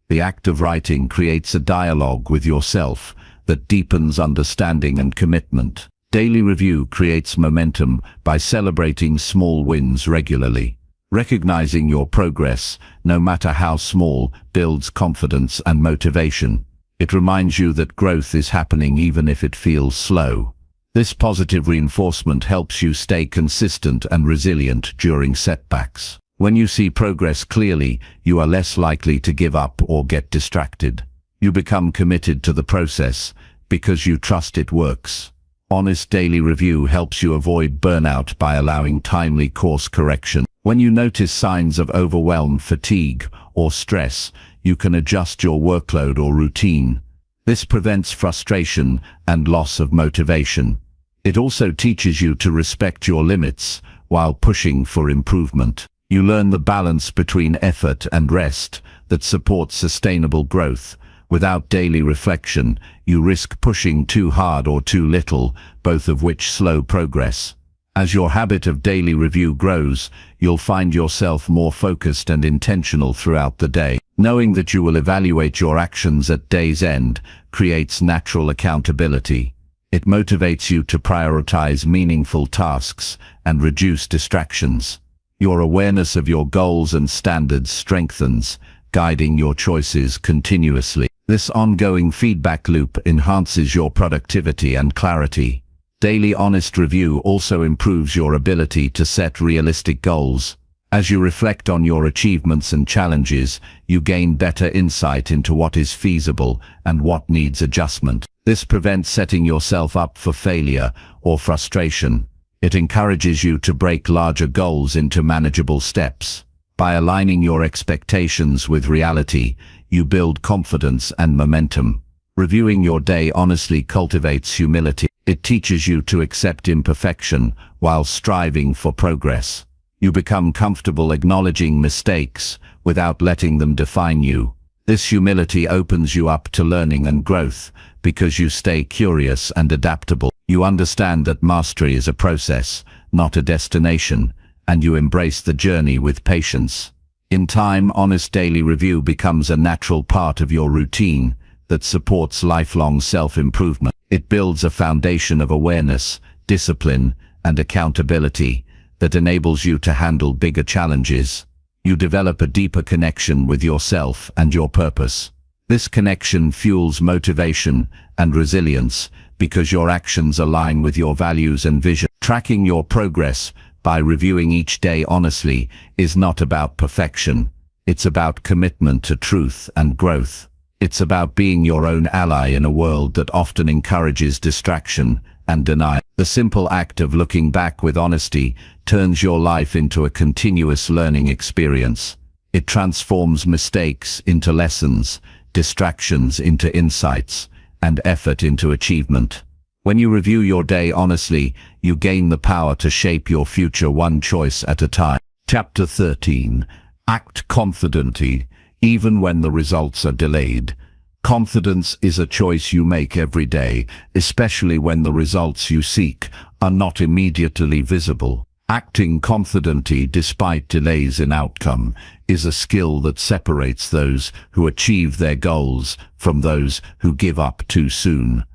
The act of writing creates a dialogue with yourself that deepens understanding and commitment. Daily review creates momentum by celebrating small wins regularly. Recognizing your progress, no matter how small, builds confidence and motivation. It reminds you that growth is happening even if it feels slow. This positive reinforcement helps you stay consistent and resilient during setbacks. When you see progress clearly, you are less likely to give up or get distracted. You become committed to the process because you trust it works. Honest daily review helps you avoid burnout by allowing timely course correction. When you notice signs of overwhelm, fatigue, or stress, you can adjust your workload or routine. This prevents frustration and loss of motivation. It also teaches you to respect your limits while pushing for improvement. You learn the balance between effort and rest that supports sustainable growth. Without daily reflection, you risk pushing too hard or too little, both of which slow progress. As your habit of daily review grows, you'll find yourself more focused and intentional throughout the day. Knowing that you will evaluate your actions at day's end creates natural accountability. It motivates you to prioritize meaningful tasks and reduce distractions. Your awareness of your goals and standards strengthens, guiding your choices continuously. This ongoing feedback loop enhances your productivity and clarity. Daily honest review also improves your ability to set realistic goals. As you reflect on your achievements and challenges, you gain better insight into what is feasible and what needs adjustment. This prevents setting yourself up for failure or frustration. It encourages you to break larger goals into manageable steps. By aligning your expectations with reality, you build confidence and momentum. Reviewing your day honestly cultivates humility. It teaches you to accept imperfection while striving for progress. You become comfortable acknowledging mistakes without letting them define you. This humility opens you up to learning and growth because you stay curious and adaptable. You understand that mastery is a process, not a destination, and you embrace the journey with patience. In time, honest daily review becomes a natural part of your routine that supports lifelong self-improvement. It builds a foundation of awareness, discipline, and accountability that enables you to handle bigger challenges. You develop a deeper connection with yourself and your purpose. This connection fuels motivation and resilience because your actions align with your values and vision. Tracking your progress by reviewing each day honestly is not about perfection. It's about commitment to truth and growth. It's about being your own ally in a world that often encourages distraction and denial. The simple act of looking back with honesty turns your life into a continuous learning experience. It transforms mistakes into lessons, distractions into insights, and effort into achievement. When you review your day honestly, you gain the power to shape your future one choice at a time. Chapter 13. Act confidently, even when the results are delayed. Confidence is a choice you make every day, especially when the results you seek are not immediately visible. Acting confidently despite delays in outcome is a skill that separates those who achieve their goals from those who give up too soon.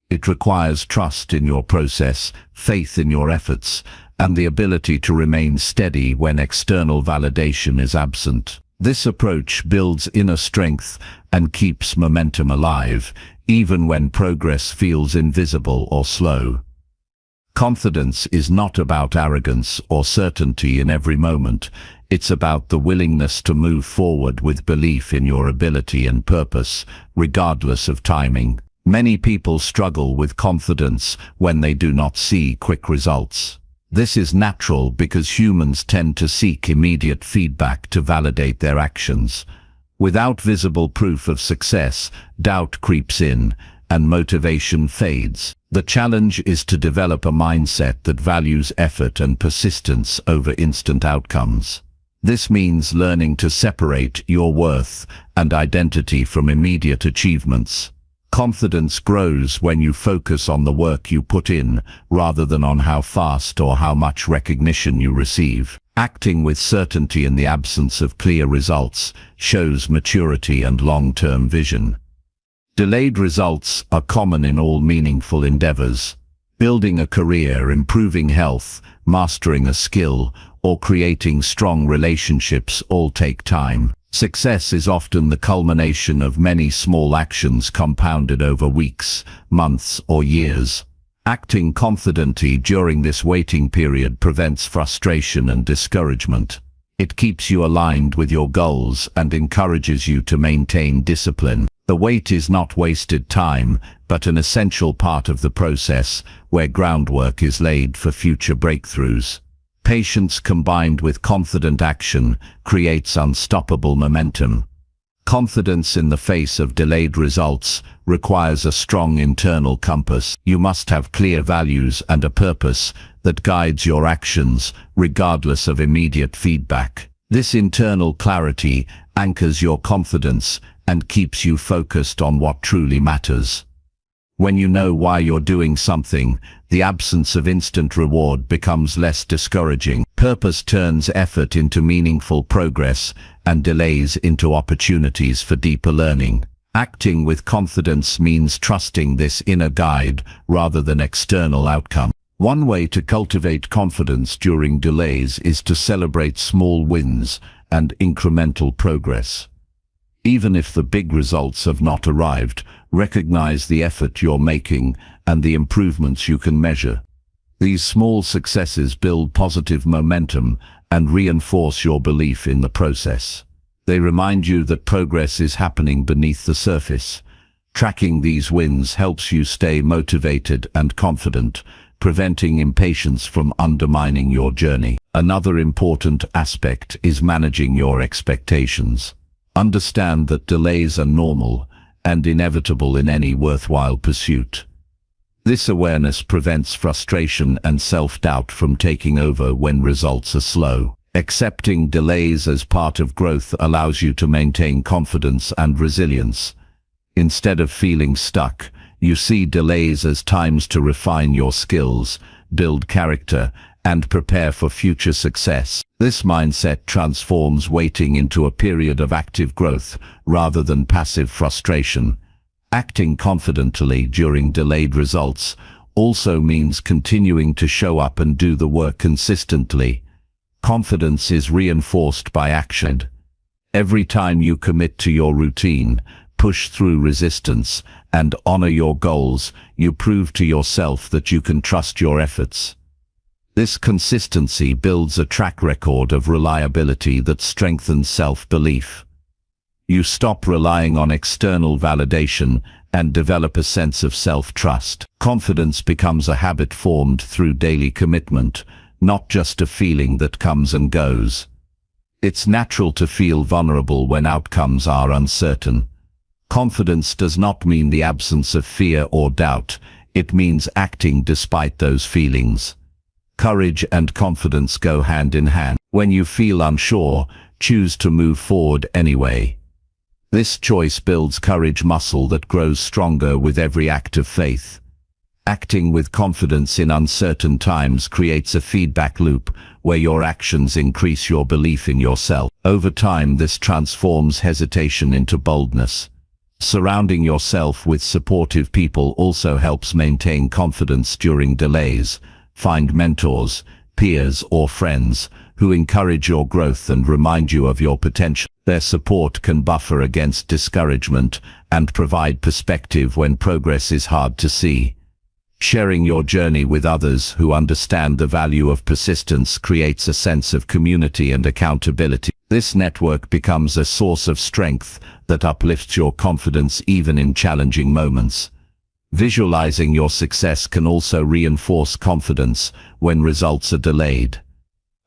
It requires trust in your process, faith in your efforts, and the ability to remain steady when external validation is absent. This approach builds inner strength and keeps momentum alive, even when progress feels invisible or slow. Confidence is not about arrogance or certainty in every moment. It's about the willingness to move forward with belief in your ability and purpose, regardless of timing. Many people struggle with confidence when they do not see quick results. This is natural because humans tend to seek immediate feedback to validate their actions. Without visible proof of success, doubt creeps in and motivation fades. The challenge is to develop a mindset that values effort and persistence over instant outcomes. This means learning to separate your worth and identity from immediate achievements. Confidence grows when you focus on the work you put in, rather than on how fast or how much recognition you receive. Acting with certainty in the absence of clear results shows maturity and long-term vision. Delayed results are common in all meaningful endeavors. Building a career, improving health, mastering a skill, or creating strong relationships all take time. Success is often the culmination of many small actions compounded over weeks, months, or years. Acting confidently during this waiting period prevents frustration and discouragement. It keeps you aligned with your goals and encourages you to maintain discipline. The wait is not wasted time, but an essential part of the process where groundwork is laid for future breakthroughs. Patience combined with confident action creates unstoppable momentum. Confidence in the face of delayed results requires a strong internal compass. You must have clear values and a purpose that guides your actions, regardless of immediate feedback. This internal clarity anchors your confidence and keeps you focused on what truly matters. When you know why you're doing something, the absence of instant reward becomes less discouraging. Purpose turns effort into meaningful progress and delays into opportunities for deeper learning. Acting with confidence means trusting this inner guide rather than external outcome. One way to cultivate confidence during delays is to celebrate small wins and incremental progress. Even if the big results have not arrived, recognize the effort you're making and the improvements you can measure. These small successes build positive momentum and reinforce your belief in the process. They remind you that progress is happening beneath the surface. Tracking these wins helps you stay motivated and confident, preventing impatience from undermining your journey. Another important aspect is managing your expectations. Understand that delays are normal and inevitable in any worthwhile pursuit. This awareness prevents frustration and self-doubt from taking over when results are slow. Accepting delays as part of growth allows you to maintain confidence and resilience. Instead of feeling stuck, you see delays as times to refine your skills, build character, and prepare for future success. This mindset transforms waiting into a period of active growth rather than passive frustration. Acting confidently during delayed results also means continuing to show up and do the work consistently. Confidence is reinforced by action. Every time you commit to your routine, push through resistance, and honor your goals, you prove to yourself that you can trust your efforts. This consistency builds a track record of reliability that strengthens self-belief. You stop relying on external validation and develop a sense of self-trust. Confidence becomes a habit formed through daily commitment, not just a feeling that comes and goes. It's natural to feel vulnerable when outcomes are uncertain. Confidence does not mean the absence of fear or doubt. It means acting despite those feelings. Courage and confidence go hand in hand. When you feel unsure, choose to move forward anyway. This choice builds courage muscle that grows stronger with every act of faith. Acting with confidence in uncertain times creates a feedback loop where your actions increase your belief in yourself. Over time, this transforms hesitation into boldness. Surrounding yourself with supportive people also helps maintain confidence during delays. Find mentors, peers, or friends who encourage your growth and remind you of your potential. Their support can buffer against discouragement and provide perspective when progress is hard to see. Sharing your journey with others who understand the value of persistence creates a sense of community and accountability. This network becomes a source of strength that uplifts your confidence even in challenging moments. Visualizing your success can also reinforce confidence when results are delayed.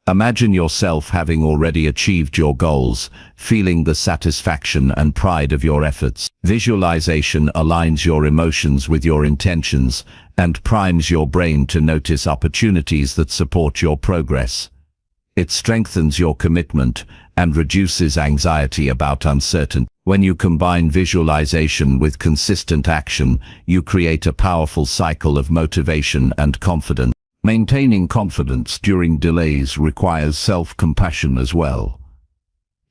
Imagine yourself having already achieved your goals, feeling the satisfaction and pride of your efforts. Visualization aligns your emotions with your intentions and primes your brain to notice opportunities that support your progress. It strengthens your commitment and reduces anxiety about uncertainty. When you combine visualization with consistent action, you create a powerful cycle of motivation and confidence. Maintaining confidence during delays requires self-compassion as well.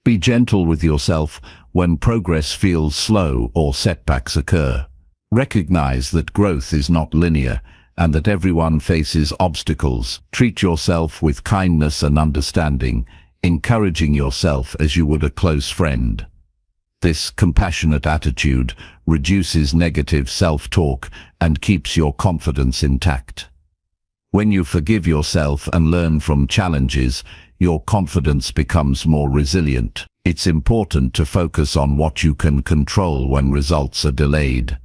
Be gentle with yourself when progress feels slow or setbacks occur. Recognize that growth is not linear and that everyone faces obstacles. Treat yourself with kindness and understanding, encouraging yourself as you would a close friend. This compassionate attitude reduces negative self-talk and keeps your confidence intact. When you forgive yourself and learn from challenges, your confidence becomes more resilient. It's important to focus on what you can control when results are delayed.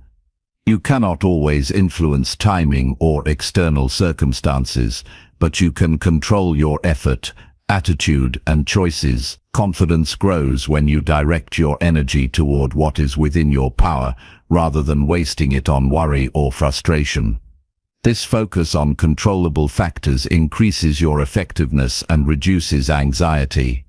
You cannot always influence timing or external circumstances, but you can control your effort, attitude, and choices. Confidence grows when you direct your energy toward what is within your power, rather than wasting it on worry or frustration. This focus on controllable factors increases your effectiveness and reduces anxiety.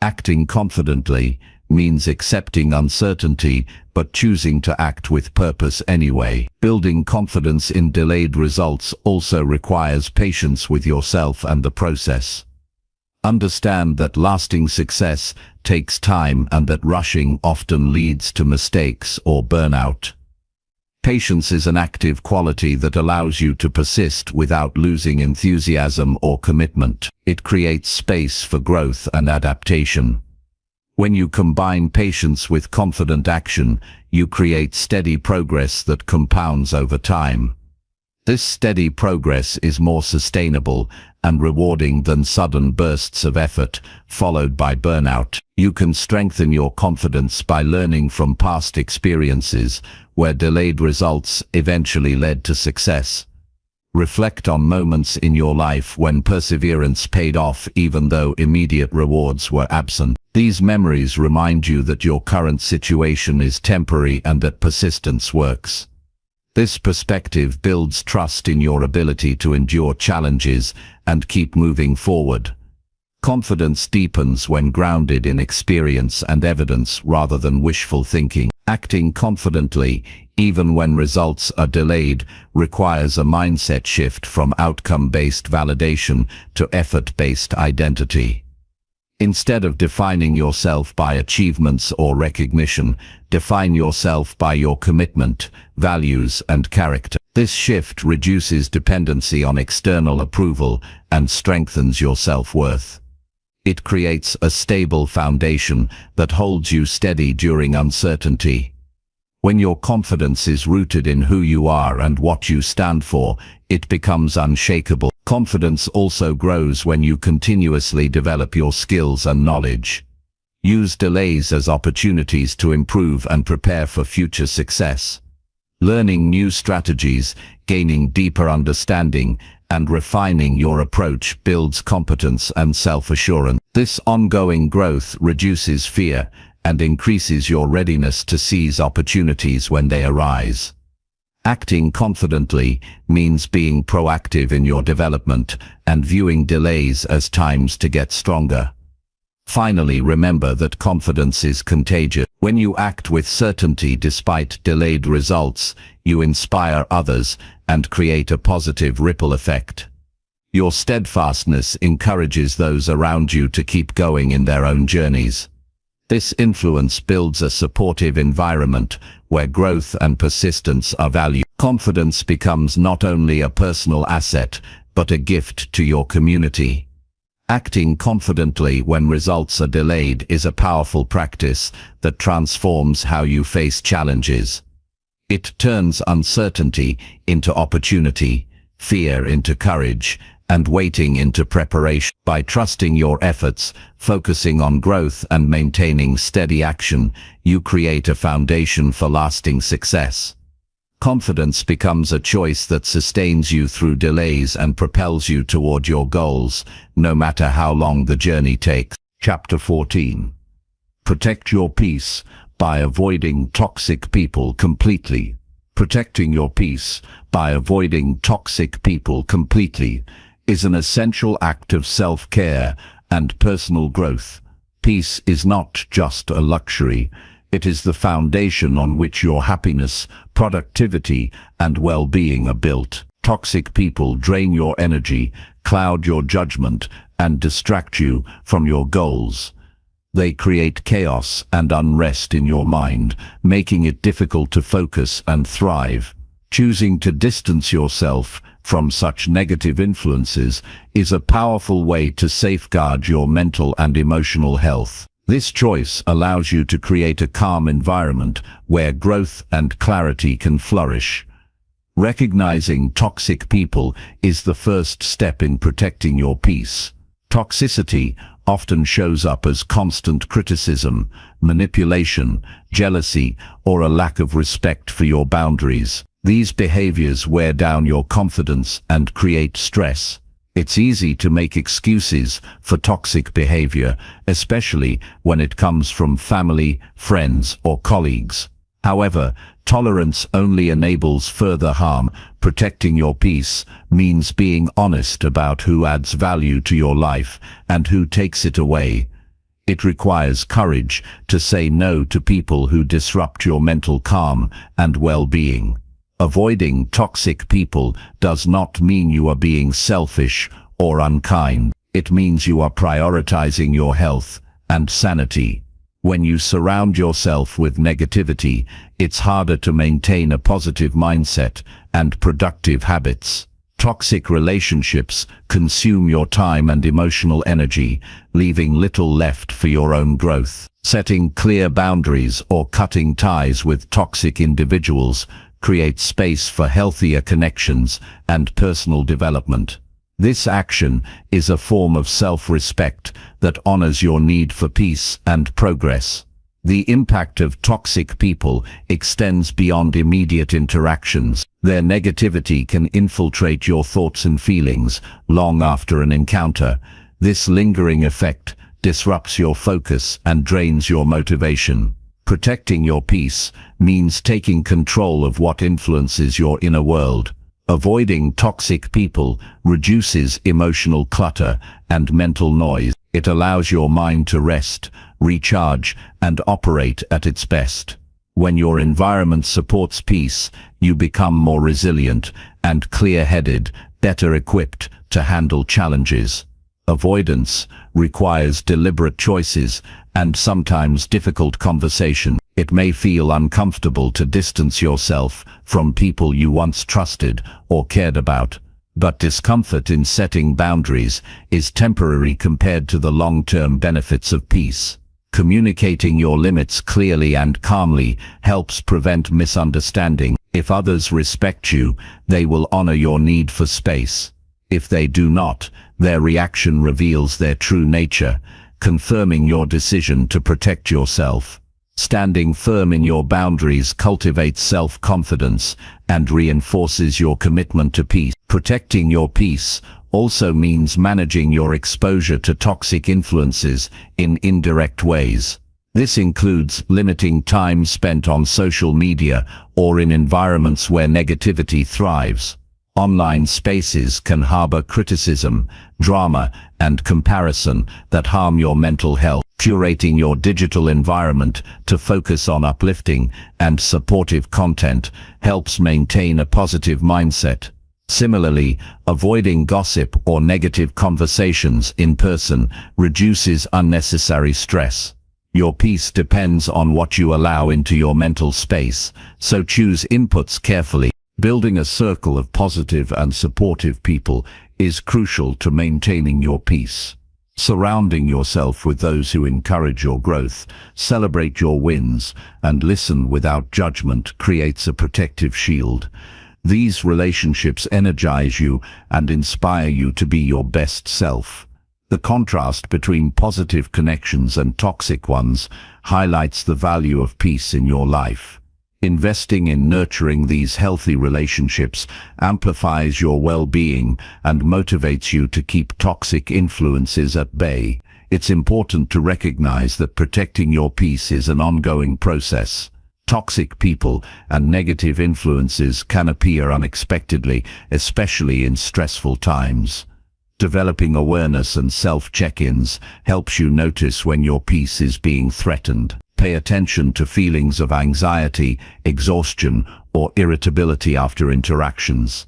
Acting confidently means accepting uncertainty but choosing to act with purpose anyway. Building confidence in delayed results also requires patience with yourself and the process. Understand that lasting success takes time and that rushing often leads to mistakes or burnout. Patience is an active quality that allows you to persist without losing enthusiasm or commitment. It creates space for growth and adaptation. When you combine patience with confident action, you create steady progress that compounds over time. This steady progress is more sustainable and rewarding than sudden bursts of effort, followed by burnout. You can strengthen your confidence by learning from past experiences where delayed results eventually led to success. Reflect on moments in your life when perseverance paid off even though immediate rewards were absent. These memories remind you that your current situation is temporary and that persistence works. This perspective builds trust in your ability to endure challenges and keep moving forward. Confidence deepens when grounded in experience and evidence rather than wishful thinking. Acting confidently, even when results are delayed, requires a mindset shift from outcome-based validation to effort-based identity. Instead of defining yourself by achievements or recognition, define yourself by your commitment, values, and character. This shift reduces dependency on external approval and strengthens your self-worth. It creates a stable foundation that holds you steady during uncertainty. When your confidence is rooted in who you are and what you stand for, it becomes unshakable. Confidence also grows when you continuously develop your skills and knowledge. Use delays as opportunities to improve and prepare for future success. Learning new strategies, gaining deeper understanding, and refining your approach builds competence and self-assurance. This ongoing growth reduces fear and increases your readiness to seize opportunities when they arise. Acting confidently means being proactive in your development and viewing delays as times to get stronger. Finally, remember that confidence is contagious. When you act with certainty despite delayed results, you inspire others and create a positive ripple effect. Your steadfastness encourages those around you to keep going in their own journeys. This influence builds a supportive environment where growth and persistence are valued. Confidence becomes not only a personal asset, but a gift to your community. Acting confidently when results are delayed is a powerful practice that transforms how you face challenges. It turns uncertainty into opportunity, fear into courage, and waiting into preparation. By trusting your efforts, focusing on growth and maintaining steady action, you create a foundation for lasting success. Confidence becomes a choice that sustains you through delays and propels you toward your goals, no matter how long the journey takes. Chapter 14. Protect your peace by avoiding toxic people completely. Protecting your peace by avoiding toxic people completely is an essential act of self-care and personal growth. Peace is not just a luxury. It is the foundation on which your happiness, productivity, and well-being are built. Toxic people drain your energy, cloud your judgment, and distract you from your goals. They create chaos and unrest in your mind, making it difficult to focus and thrive. Choosing to distance yourself from such negative influences is a powerful way to safeguard your mental and emotional health. This choice allows you to create a calm environment where growth and clarity can flourish. Recognizing toxic people is the first step in protecting your peace. Toxicity often shows up as constant criticism, manipulation, jealousy, or a lack of respect for your boundaries. These behaviors wear down your confidence and create stress. It's easy to make excuses for toxic behavior, especially when it comes from family, friends, or colleagues. However, tolerance only enables further harm. Protecting your peace means being honest about who adds value to your life and who takes it away. It requires courage to say no to people who disrupt your mental calm and well-being. Avoiding toxic people does not mean you are being selfish or unkind. It means you are prioritizing your health and sanity. When you surround yourself with negativity, it's harder to maintain a positive mindset and productive habits. Toxic relationships consume your time and emotional energy, leaving little left for your own growth. Setting clear boundaries or cutting ties with toxic individuals creates space for healthier connections and personal development. This action is a form of self-respect that honors your need for peace and progress. The impact of toxic people extends beyond immediate interactions. Their negativity can infiltrate your thoughts and feelings long after an encounter. This lingering effect disrupts your focus and drains your motivation. Protecting your peace means taking control of what influences your inner world. Avoiding toxic people reduces emotional clutter and mental noise. It allows your mind to rest, recharge, and operate at its best. When your environment supports peace, you become more resilient and clear-headed, better equipped to handle challenges. Avoidance requires deliberate choices and sometimes difficult conversation. It may feel uncomfortable to distance yourself from people you once trusted or cared about. But discomfort in setting boundaries is temporary compared to the long-term benefits of peace. Communicating your limits clearly and calmly helps prevent misunderstanding. If others respect you, they will honor your need for space. If they do not, their reaction reveals their true nature, confirming your decision to protect yourself. Standing firm in your boundaries cultivates self-confidence and reinforces your commitment to peace. Protecting your peace also means managing your exposure to toxic influences in indirect ways. This includes limiting time spent on social media or in environments where negativity thrives. Online spaces can harbor criticism, drama, and comparison that harm your mental health. Curating your digital environment to focus on uplifting and supportive content helps maintain a positive mindset. Similarly, avoiding gossip or negative conversations in person reduces unnecessary stress. Your peace depends on what you allow into your mental space, so choose inputs carefully. Building a circle of positive and supportive people is crucial to maintaining your peace. Surrounding yourself with those who encourage your growth, celebrate your wins, and listen without judgment creates a protective shield. These relationships energize you and inspire you to be your best self. The contrast between positive connections and toxic ones highlights the value of peace in your life. Investing in nurturing these healthy relationships amplifies your well-being and motivates you to keep toxic influences at bay. It's important to recognize that protecting your peace is an ongoing process. Toxic people and negative influences can appear unexpectedly, especially in stressful times. Developing awareness and self-check-ins helps you notice when your peace is being threatened. Pay attention to feelings of anxiety, exhaustion, or irritability after interactions.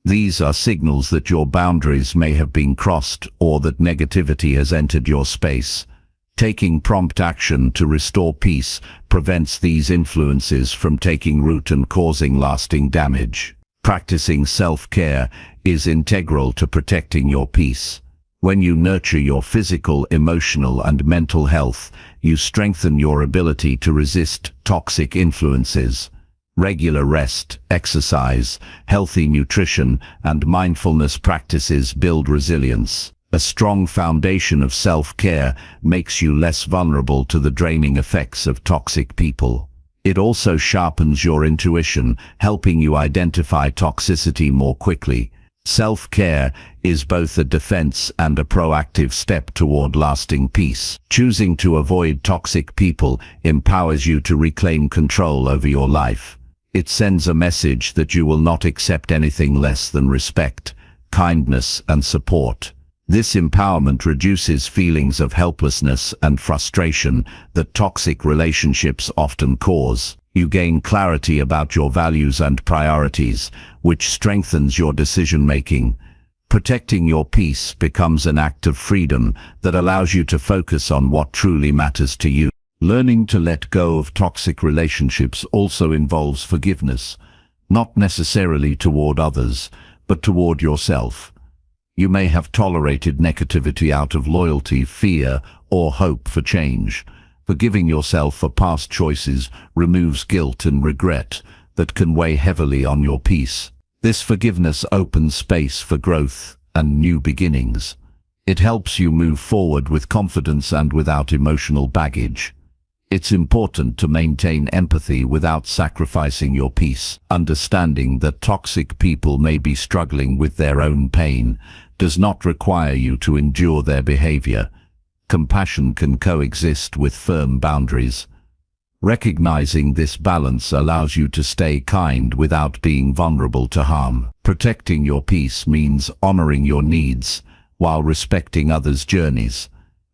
These are signals that your boundaries may have been crossed or that negativity has entered your space. Taking prompt action to restore peace prevents these influences from taking root and causing lasting damage. Practicing self-care is integral to protecting your peace. When you nurture your physical, emotional, and mental health, you strengthen your ability to resist toxic influences. Regular rest, exercise, healthy nutrition, and mindfulness practices build resilience. A strong foundation of self-care makes you less vulnerable to the draining effects of toxic people. It also sharpens your intuition, helping you identify toxicity more quickly. Self-care is both a defense and a proactive step toward lasting peace. Choosing to avoid toxic people empowers you to reclaim control over your life. It sends a message that you will not accept anything less than respect, kindness, and support. This empowerment reduces feelings of helplessness and frustration that toxic relationships often cause. You gain clarity about your values and priorities, which strengthens your decision-making. Protecting your peace becomes an act of freedom that allows you to focus on what truly matters to you. Learning to let go of toxic relationships also involves forgiveness, not necessarily toward others, but toward yourself. You may have tolerated negativity out of loyalty, fear, or hope for change. Forgiving yourself for past choices removes guilt and regret that can weigh heavily on your peace. This forgiveness opens space for growth and new beginnings. It helps you move forward with confidence and without emotional baggage. It's important to maintain empathy without sacrificing your peace. Understanding that toxic people may be struggling with their own pain does not require you to endure their behavior. Compassion can coexist with firm boundaries. Recognizing this balance allows you to stay kind without being vulnerable to harm. Protecting your peace means honoring your needs while respecting others' journeys.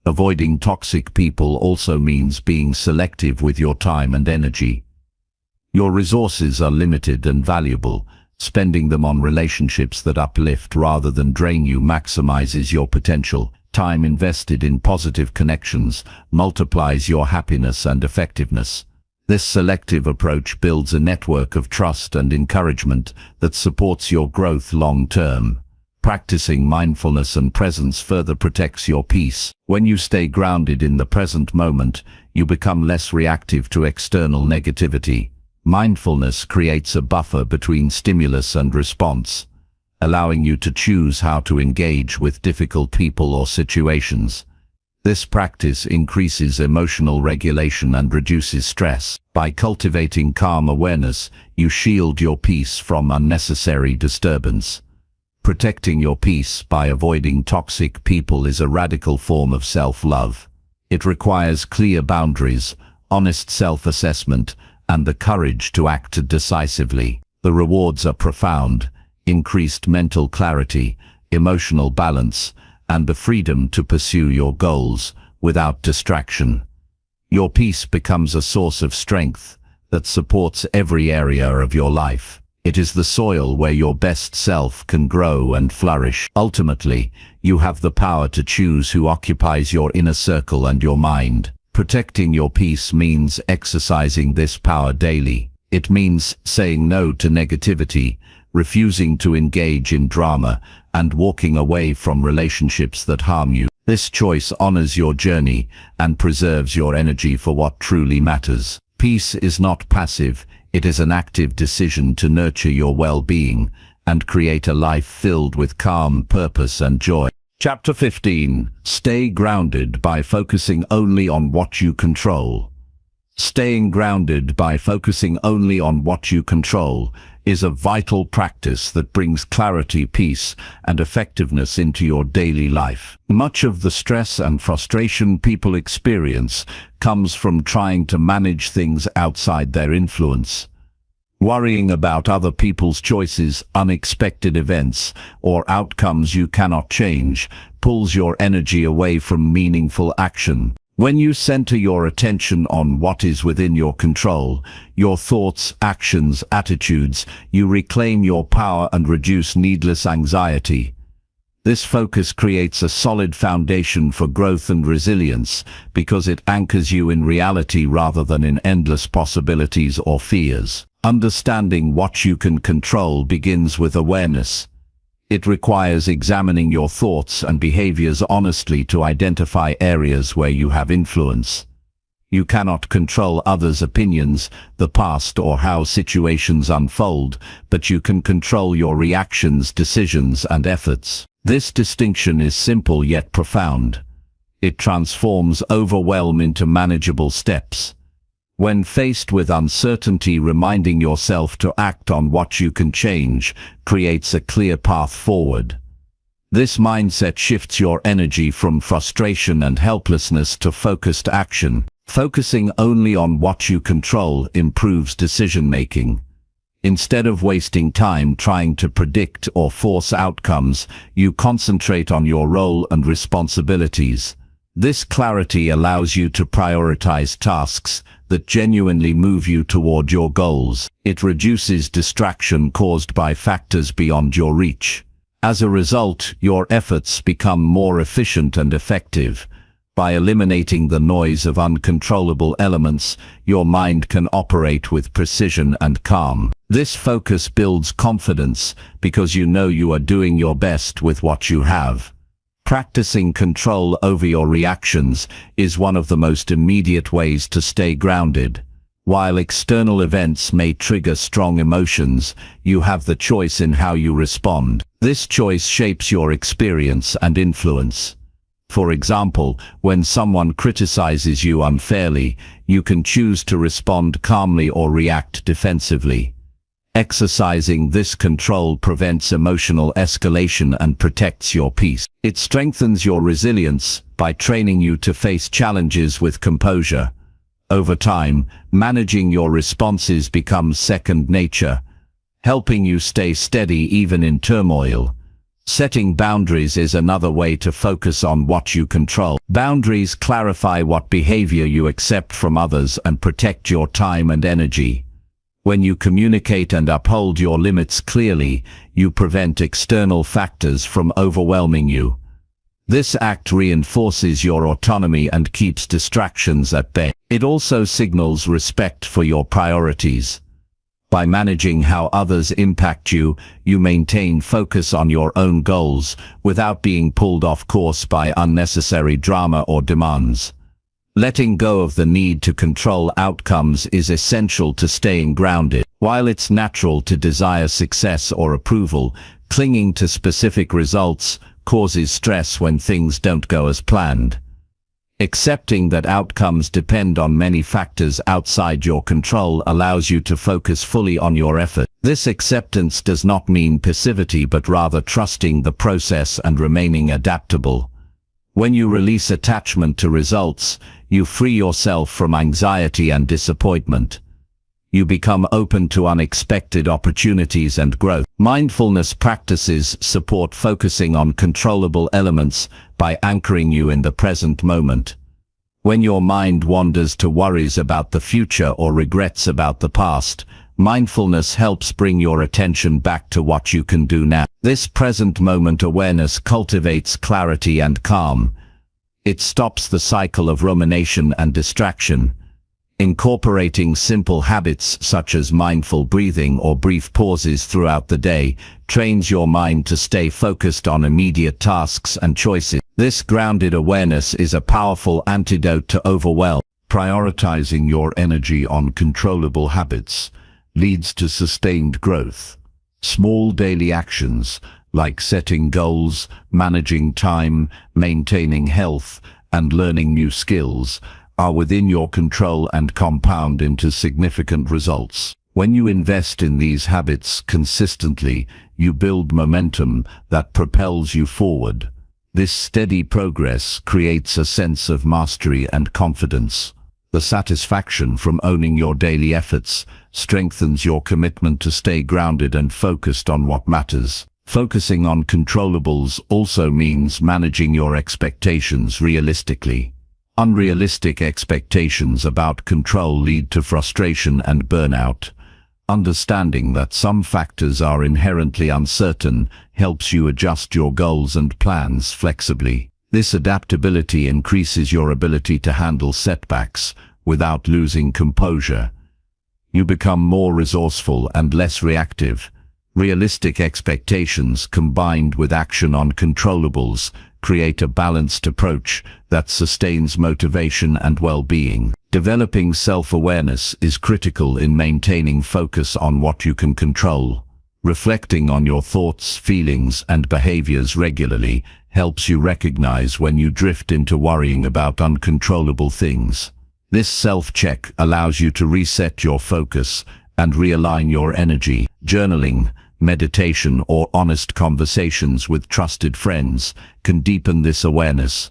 Avoiding toxic people also means being selective with your time and energy. Your resources are limited and valuable. Spending them on relationships that uplift rather than drain you maximizes your potential. Time invested in positive connections multiplies your happiness and effectiveness. This selective approach builds a network of trust and encouragement that supports your growth long-term. Practicing mindfulness and presence further protects your peace. When you stay grounded in the present moment, you become less reactive to external negativity. Mindfulness creates a buffer between stimulus and response, allowing you to choose how to engage with difficult people or situations. This practice increases emotional regulation and reduces stress. By cultivating calm awareness, you shield your peace from unnecessary disturbance. Protecting your peace by avoiding toxic people is a radical form of self-love. It requires clear boundaries, honest self-assessment, and the courage to act decisively. The rewards are profound: increased mental clarity, emotional balance, and the freedom to pursue your goals without distraction. Your peace becomes a source of strength that supports every area of your life. It is the soil where your best self can grow and flourish. Ultimately, you have the power to choose who occupies your inner circle and your mind. Protecting your peace means exercising this power daily. It means saying no to negativity, refusing to engage in drama, and walking away from relationships that harm you. This choice honors your journey and preserves your energy for what truly matters. Peace is not passive. It is an active decision to nurture your well-being and create a life filled with calm, purpose, and joy. Chapter 15. Stay grounded by focusing only on what you control. Staying grounded by focusing only on what you control is a vital practice that brings clarity, peace, and effectiveness into your daily life. Much of the stress and frustration people experience comes from trying to manage things outside their influence. Worrying about other people's choices, unexpected events, or outcomes you cannot change pulls your energy away from meaningful action. When you center your attention on what is within your control, your thoughts, actions, attitudes, you reclaim your power and reduce needless anxiety. This focus creates a solid foundation for growth and resilience because it anchors you in reality rather than in endless possibilities or fears. Understanding what you can control begins with awareness. It requires examining your thoughts and behaviors honestly to identify areas where you have influence. You cannot control others' opinions, the past, or how situations unfold, but you can control your reactions, decisions, and efforts. This distinction is simple yet profound. It transforms overwhelm into manageable steps. When faced with uncertainty, reminding yourself to act on what you can change creates a clear path forward. This mindset shifts your energy from frustration and helplessness to focused action. Focusing only on what you control improves decision-making. Instead of wasting time trying to predict or force outcomes, you concentrate on your role and responsibilities. This clarity allows you to prioritize tasks that genuinely move you toward your goals. It reduces distraction caused by factors beyond your reach. As a result, your efforts become more efficient and effective. By eliminating the noise of uncontrollable elements, your mind can operate with precision and calm. This focus builds confidence because you know you are doing your best with what you have. Practicing control over your reactions is one of the most immediate ways to stay grounded. While external events may trigger strong emotions, you have the choice in how you respond. This choice shapes your experience and influence. For example, when someone criticizes you unfairly, you can choose to respond calmly or react defensively. Exercising this control prevents emotional escalation and protects your peace. It strengthens your resilience by training you to face challenges with composure. Over time, managing your responses becomes second nature, helping you stay steady even in turmoil. Setting boundaries is another way to focus on what you control. Boundaries clarify what behavior you accept from others and protect your time and energy. When you communicate and uphold your limits clearly, you prevent external factors from overwhelming you. This act reinforces your autonomy and keeps distractions at bay. It also signals respect for your priorities. By managing how others impact you, you maintain focus on your own goals without being pulled off course by unnecessary drama or demands. Letting go of the need to control outcomes is essential to staying grounded. While it's natural to desire success or approval, clinging to specific results causes stress when things don't go as planned. Accepting that outcomes depend on many factors outside your control allows you to focus fully on your effort. This acceptance does not mean passivity but rather trusting the process and remaining adaptable. When you release attachment to results, you free yourself from anxiety and disappointment. You become open to unexpected opportunities and growth. Mindfulness practices support focusing on controllable elements by anchoring you in the present moment. When your mind wanders to worries about the future or regrets about the past, mindfulness helps bring your attention back to what you can do now. This present moment awareness cultivates clarity and calm. It stops the cycle of rumination and distraction. Incorporating simple habits such as mindful breathing or brief pauses throughout the day trains your mind to stay focused on immediate tasks and choices. This grounded awareness is a powerful antidote to overwhelm. Prioritizing your energy on controllable habits leads to sustained growth. Small daily actions like setting goals, managing time, maintaining health, and learning new skills are within your control and compound into significant results. When you invest in these habits consistently, you build momentum that propels you forward. This steady progress creates a sense of mastery and confidence. The satisfaction from owning your daily efforts strengthens your commitment to stay grounded and focused on what matters. Focusing on controllables also means managing your expectations realistically. Unrealistic expectations about control lead to frustration and burnout. Understanding that some factors are inherently uncertain helps you adjust your goals and plans flexibly. This adaptability increases your ability to handle setbacks without losing composure. You become more resourceful and less reactive. Realistic expectations combined with action on controllables create a balanced approach that sustains motivation and well-being. Developing self-awareness is critical in maintaining focus on what you can control. Reflecting on your thoughts, feelings, and behaviors regularly helps you recognize when you drift into worrying about uncontrollable things. This self-check allows you to reset your focus and realign your energy. Journaling, meditation, or honest conversations with trusted friends can deepen this awareness.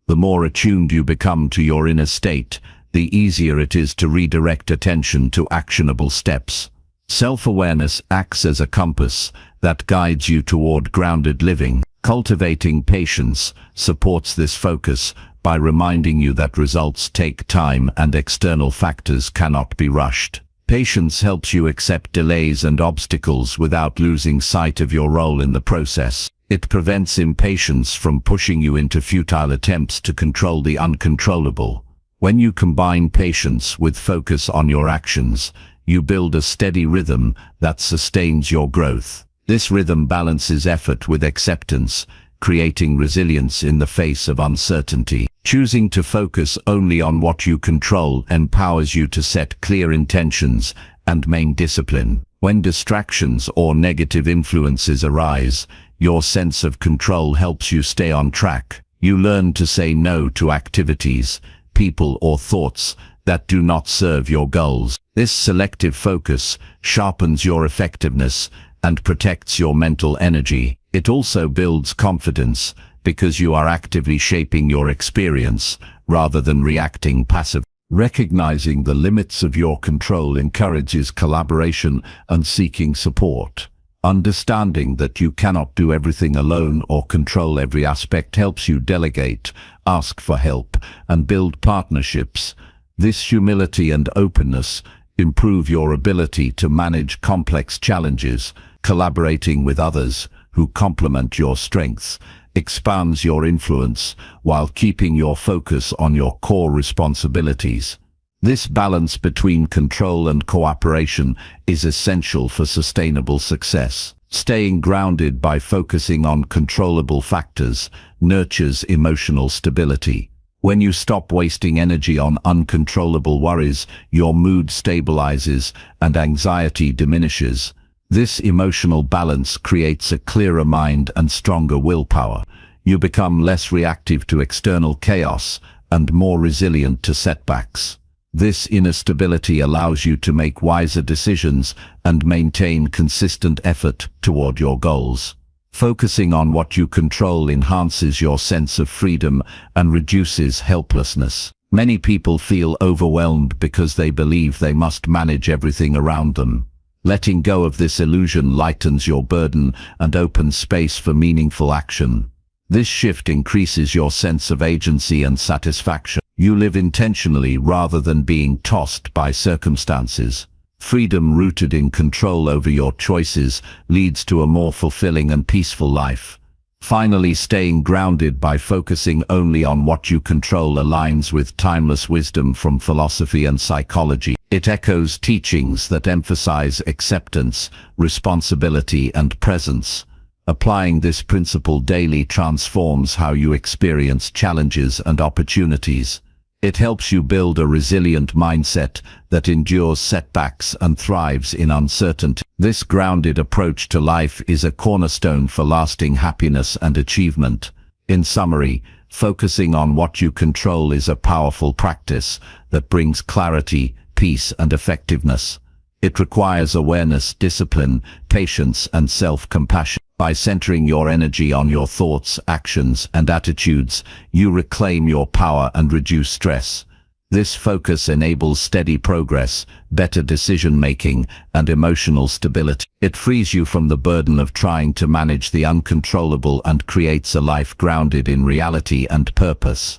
The more attuned you become to your inner state, the easier it is to redirect attention to actionable steps. Self-awareness acts as a compass that guides you toward grounded living. Cultivating patience supports this focus by reminding you that results take time and external factors cannot be rushed. Patience helps you accept delays and obstacles without losing sight of your role in the process. It prevents impatience from pushing you into futile attempts to control the uncontrollable. When you combine patience with focus on your actions, you build a steady rhythm that sustains your growth. This rhythm balances effort with acceptance, creating resilience in the face of uncertainty. Choosing to focus only on what you control empowers you to set clear intentions and maintain discipline. When distractions or negative influences arise, your sense of control helps you stay on track. You learn to say no to activities, people, or thoughts that do not serve your goals. This selective focus sharpens your effectiveness and protects your mental energy. It also builds confidence because you are actively shaping your experience rather than reacting passively. Recognizing the limits of your control encourages collaboration and seeking support. Understanding that you cannot do everything alone or control every aspect helps you delegate, ask for help, and build partnerships. This humility and openness improve your ability to manage complex challenges. Collaborating with others who complement your strengths expands your influence while keeping your focus on your core responsibilities. This balance between control and cooperation is essential for sustainable success. Staying grounded by focusing on controllable factors nurtures emotional stability. When you stop wasting energy on uncontrollable worries, your mood stabilizes and anxiety diminishes. This emotional balance creates a clearer mind and stronger willpower. You become less reactive to external chaos and more resilient to setbacks. This inner stability allows you to make wiser decisions and maintain consistent effort toward your goals. Focusing on what you control enhances your sense of freedom and reduces helplessness. Many people feel overwhelmed because they believe they must manage everything around them. Letting go of this illusion lightens your burden and opens space for meaningful action. This shift increases your sense of agency and satisfaction. You live intentionally rather than being tossed by circumstances. Freedom rooted in control over your choices leads to a more fulfilling and peaceful life. Finally, staying grounded by focusing only on what you control aligns with timeless wisdom from philosophy and psychology. It echoes teachings that emphasize acceptance, responsibility, and presence. Applying this principle daily transforms how you experience challenges and opportunities. It helps you build a resilient mindset that endures setbacks and thrives in uncertainty. This grounded approach to life is a cornerstone for lasting happiness and achievement. In summary, focusing on what you control is a powerful practice that brings clarity, peace, and effectiveness. It requires awareness, discipline, patience, and self-compassion. By centering your energy on your thoughts, actions, and attitudes, you reclaim your power and reduce stress. This focus enables steady progress, better decision-making, and emotional stability. It frees you from the burden of trying to manage the uncontrollable and creates a life grounded in reality and purpose.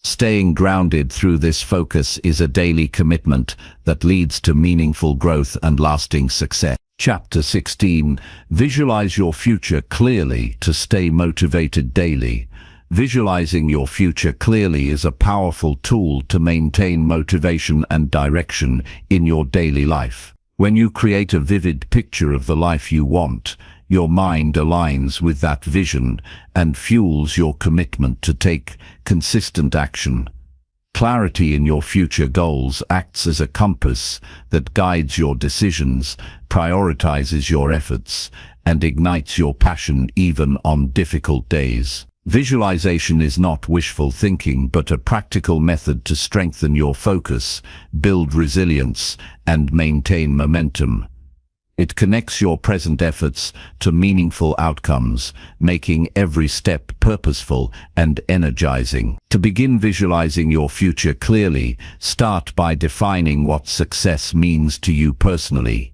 Staying grounded through this focus is a daily commitment that leads to meaningful growth and lasting success. Chapter 16. Visualize your future clearly to stay motivated daily. Visualizing your future clearly is a powerful tool to maintain motivation and direction in your daily life. When you create a vivid picture of the life you want, your mind aligns with that vision and fuels your commitment to take consistent action. Clarity in your future goals acts as a compass that guides your decisions, prioritizes your efforts, and ignites your passion even on difficult days. Visualization is not wishful thinking, but a practical method to strengthen your focus, build resilience, and maintain momentum. It connects your present efforts to meaningful outcomes, making every step purposeful and energizing. To begin visualizing your future clearly, start by defining what success means to you personally.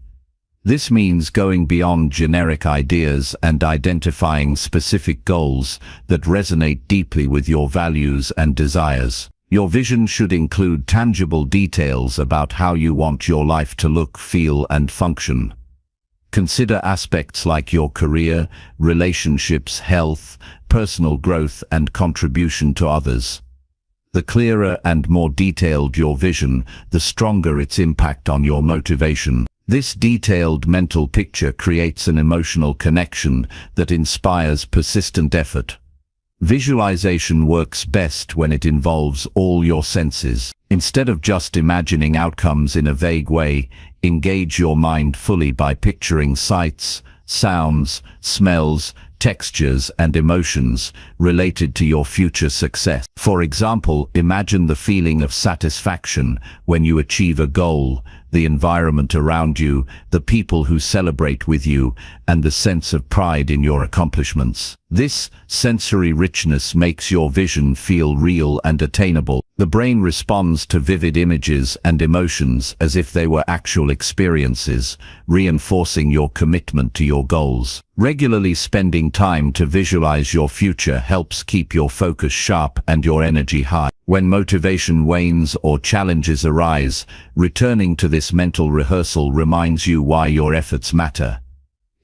This means going beyond generic ideas and identifying specific goals that resonate deeply with your values and desires. Your vision should include tangible details about how you want your life to look, feel, and function. Consider aspects like your career, relationships, health, personal growth, and contribution to others. The clearer and more detailed your vision, the stronger its impact on your motivation. This detailed mental picture creates an emotional connection that inspires persistent effort. Visualization works best when it involves all your senses. Instead of just imagining outcomes in a vague way, engage your mind fully by picturing sights, sounds, smells, textures, and emotions related to your future success. For example, imagine the feeling of satisfaction when you achieve a goal, the environment around you, the people who celebrate with you, and the sense of pride in your accomplishments. This sensory richness makes your vision feel real and attainable. The brain responds to vivid images and emotions as if they were actual experiences, reinforcing your commitment to your goals. Regularly spending time to visualize your future helps keep your focus sharp and your energy high. When motivation wanes or challenges arise, returning to this mental rehearsal reminds you why your efforts matter.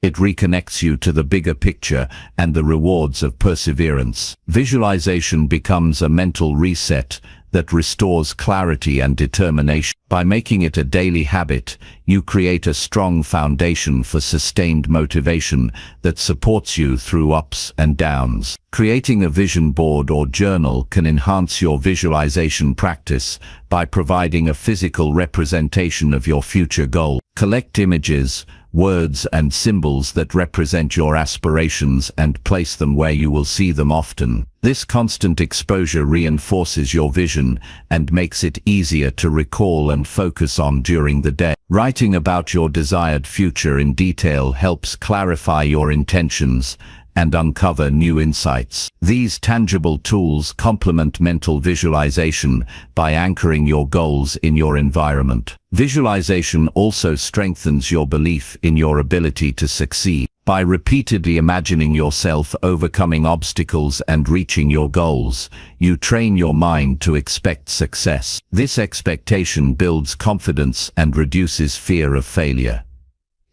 It reconnects you to the bigger picture and the rewards of perseverance. Visualization becomes a mental reset that restores clarity and determination. By making it a daily habit, you create a strong foundation for sustained motivation that supports you through ups and downs. Creating a vision board or journal can enhance your visualization practice by providing a physical representation of your future goal. Collect images, words and symbols that represent your aspirations and place them where you will see them often. This constant exposure reinforces your vision and makes it easier to recall and focus on during the day. Writing about your desired future in detail helps clarify your intentions and uncover new insights. These tangible tools complement mental visualization by anchoring your goals in your environment. Visualization also strengthens your belief in your ability to succeed. By repeatedly imagining yourself overcoming obstacles and reaching your goals, you train your mind to expect success. This expectation builds confidence and reduces fear of failure.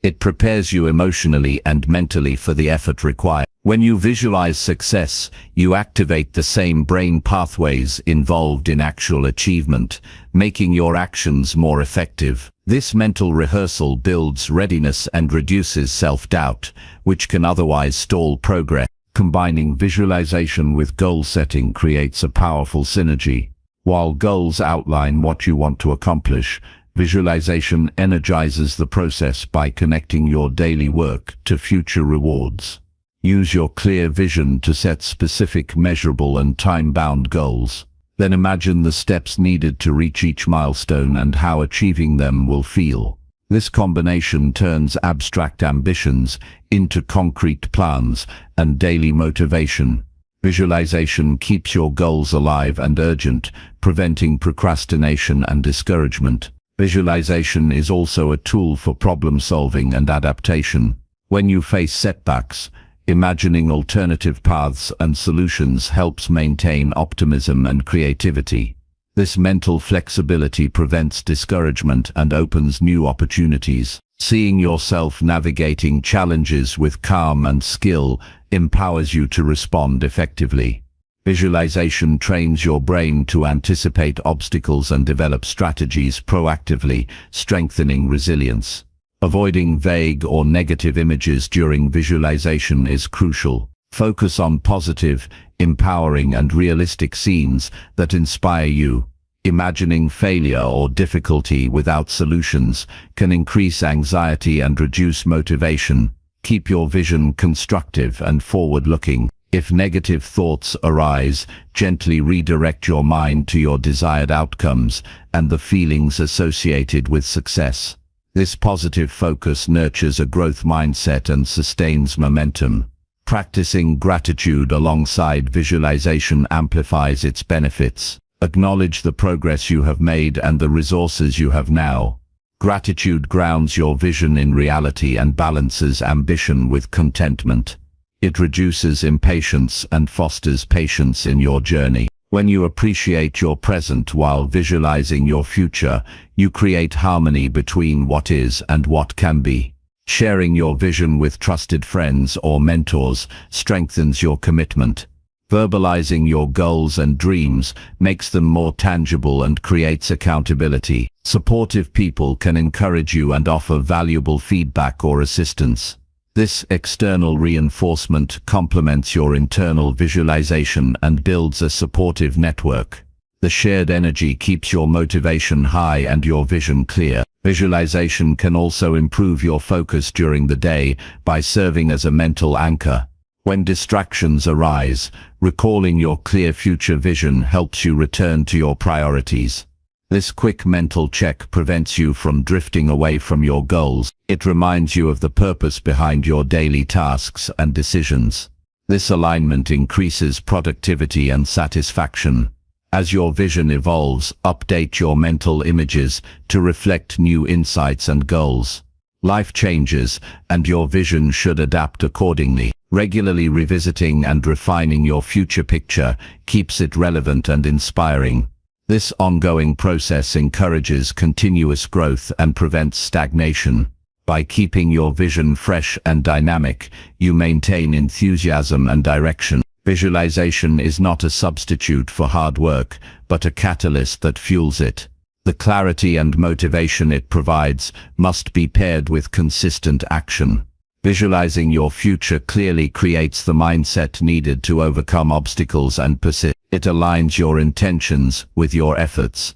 It prepares you emotionally and mentally for the effort required. When you visualize success, you activate the same brain pathways involved in actual achievement, making your actions more effective. This mental rehearsal builds readiness and reduces self-doubt, which can otherwise stall progress. Combining visualization with goal setting creates a powerful synergy. While goals outline what you want to accomplish, visualization energizes the process by connecting your daily work to future rewards. Use your clear vision to set specific, measurable and time-bound goals. Then imagine the steps needed to reach each milestone and how achieving them will feel. This combination turns abstract ambitions into concrete plans and daily motivation. Visualization keeps your goals alive and urgent, preventing procrastination and discouragement. Visualization is also a tool for problem-solving and adaptation. When you face setbacks, imagining alternative paths and solutions helps maintain optimism and creativity. This mental flexibility prevents discouragement and opens new opportunities. Seeing yourself navigating challenges with calm and skill empowers you to respond effectively. Visualization trains your brain to anticipate obstacles and develop strategies proactively, strengthening resilience. Avoiding vague or negative images during visualization is crucial. Focus on positive, empowering and realistic scenes that inspire you. Imagining failure or difficulty without solutions can increase anxiety and reduce motivation. Keep your vision constructive and forward-looking. If negative thoughts arise, gently redirect your mind to your desired outcomes and the feelings associated with success. This positive focus nurtures a growth mindset and sustains momentum. Practicing gratitude alongside visualization amplifies its benefits. Acknowledge the progress you have made and the resources you have now. Gratitude grounds your vision in reality and balances ambition with contentment. It reduces impatience and fosters patience in your journey. When you appreciate your present while visualizing your future, you create harmony between what is and what can be. Sharing your vision with trusted friends or mentors strengthens your commitment. Verbalizing your goals and dreams makes them more tangible and creates accountability. Supportive people can encourage you and offer valuable feedback or assistance. This external reinforcement complements your internal visualization and builds a supportive network. The shared energy keeps your motivation high and your vision clear. Visualization can also improve your focus during the day by serving as a mental anchor. When distractions arise, recalling your clear future vision helps you return to your priorities. This quick mental check prevents you from drifting away from your goals. It reminds you of the purpose behind your daily tasks and decisions. This alignment increases productivity and satisfaction. As your vision evolves, update your mental images to reflect new insights and goals. Life changes, and your vision should adapt accordingly. Regularly revisiting and refining your future picture keeps it relevant and inspiring. This ongoing process encourages continuous growth and prevents stagnation. By keeping your vision fresh and dynamic, you maintain enthusiasm and direction. Visualization is not a substitute for hard work, but a catalyst that fuels it. The clarity and motivation it provides must be paired with consistent action. Visualizing your future clearly creates the mindset needed to overcome obstacles and persist. It aligns your intentions with your efforts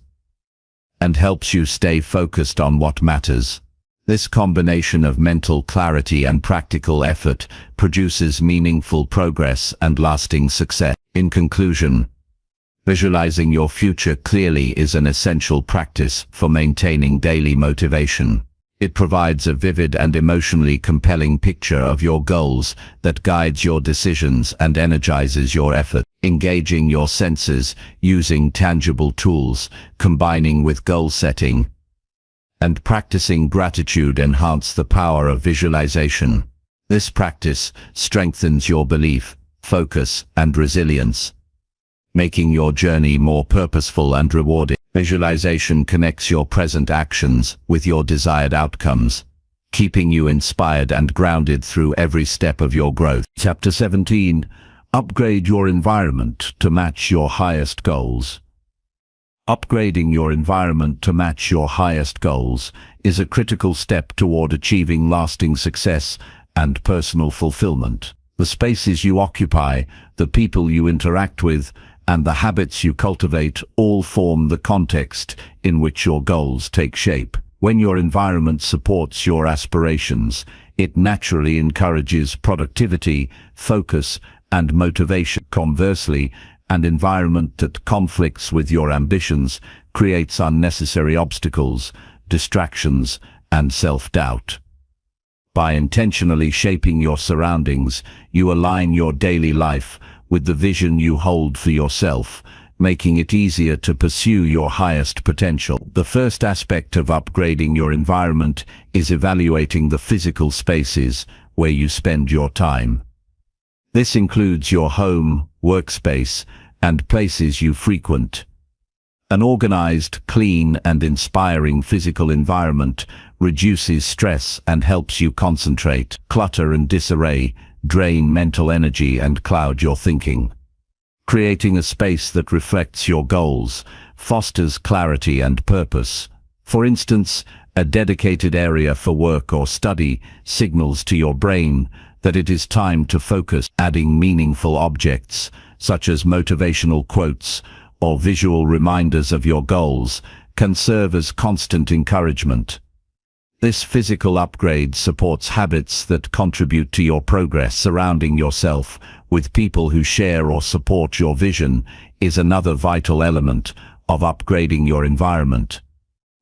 and helps you stay focused on what matters. This combination of mental clarity and practical effort produces meaningful progress and lasting success. In conclusion, visualizing your future clearly is an essential practice for maintaining daily motivation. It provides a vivid and emotionally compelling picture of your goals that guides your decisions and energizes your effort. Engaging your senses using tangible tools, combining with goal setting, and practicing gratitude enhance the power of visualization. This practice strengthens your belief, focus, and resilience, making your journey more purposeful and rewarding. Visualization connects your present actions with your desired outcomes, keeping you inspired and grounded through every step of your growth. Chapter 17. Upgrade your environment to match your highest goals. Upgrading your environment to match your highest goals is a critical step toward achieving lasting success and personal fulfillment. The spaces you occupy, the people you interact with, and the habits you cultivate all form the context in which your goals take shape. When your environment supports your aspirations, it naturally encourages productivity, focus, and motivation. Conversely, an environment that conflicts with your ambitions creates unnecessary obstacles, distractions, and self-doubt. By intentionally shaping your surroundings, you align your daily life with the vision you hold for yourself, making it easier to pursue your highest potential. The first aspect of upgrading your environment is evaluating the physical spaces where you spend your time. This includes your home, workspace, and places you frequent. An organized, clean, and inspiring physical environment reduces stress and helps you concentrate. Clutter and disarray drain mental energy and cloud your thinking. Creating a space that reflects your goals fosters clarity and purpose. For instance, a dedicated area for work or study signals to your brain that it is time to focus. Adding meaningful objects, such as motivational quotes or visual reminders of your goals, can serve as constant encouragement. This physical upgrade supports habits that contribute to your progress. Surrounding yourself with people who share or support your vision is another vital element of upgrading your environment.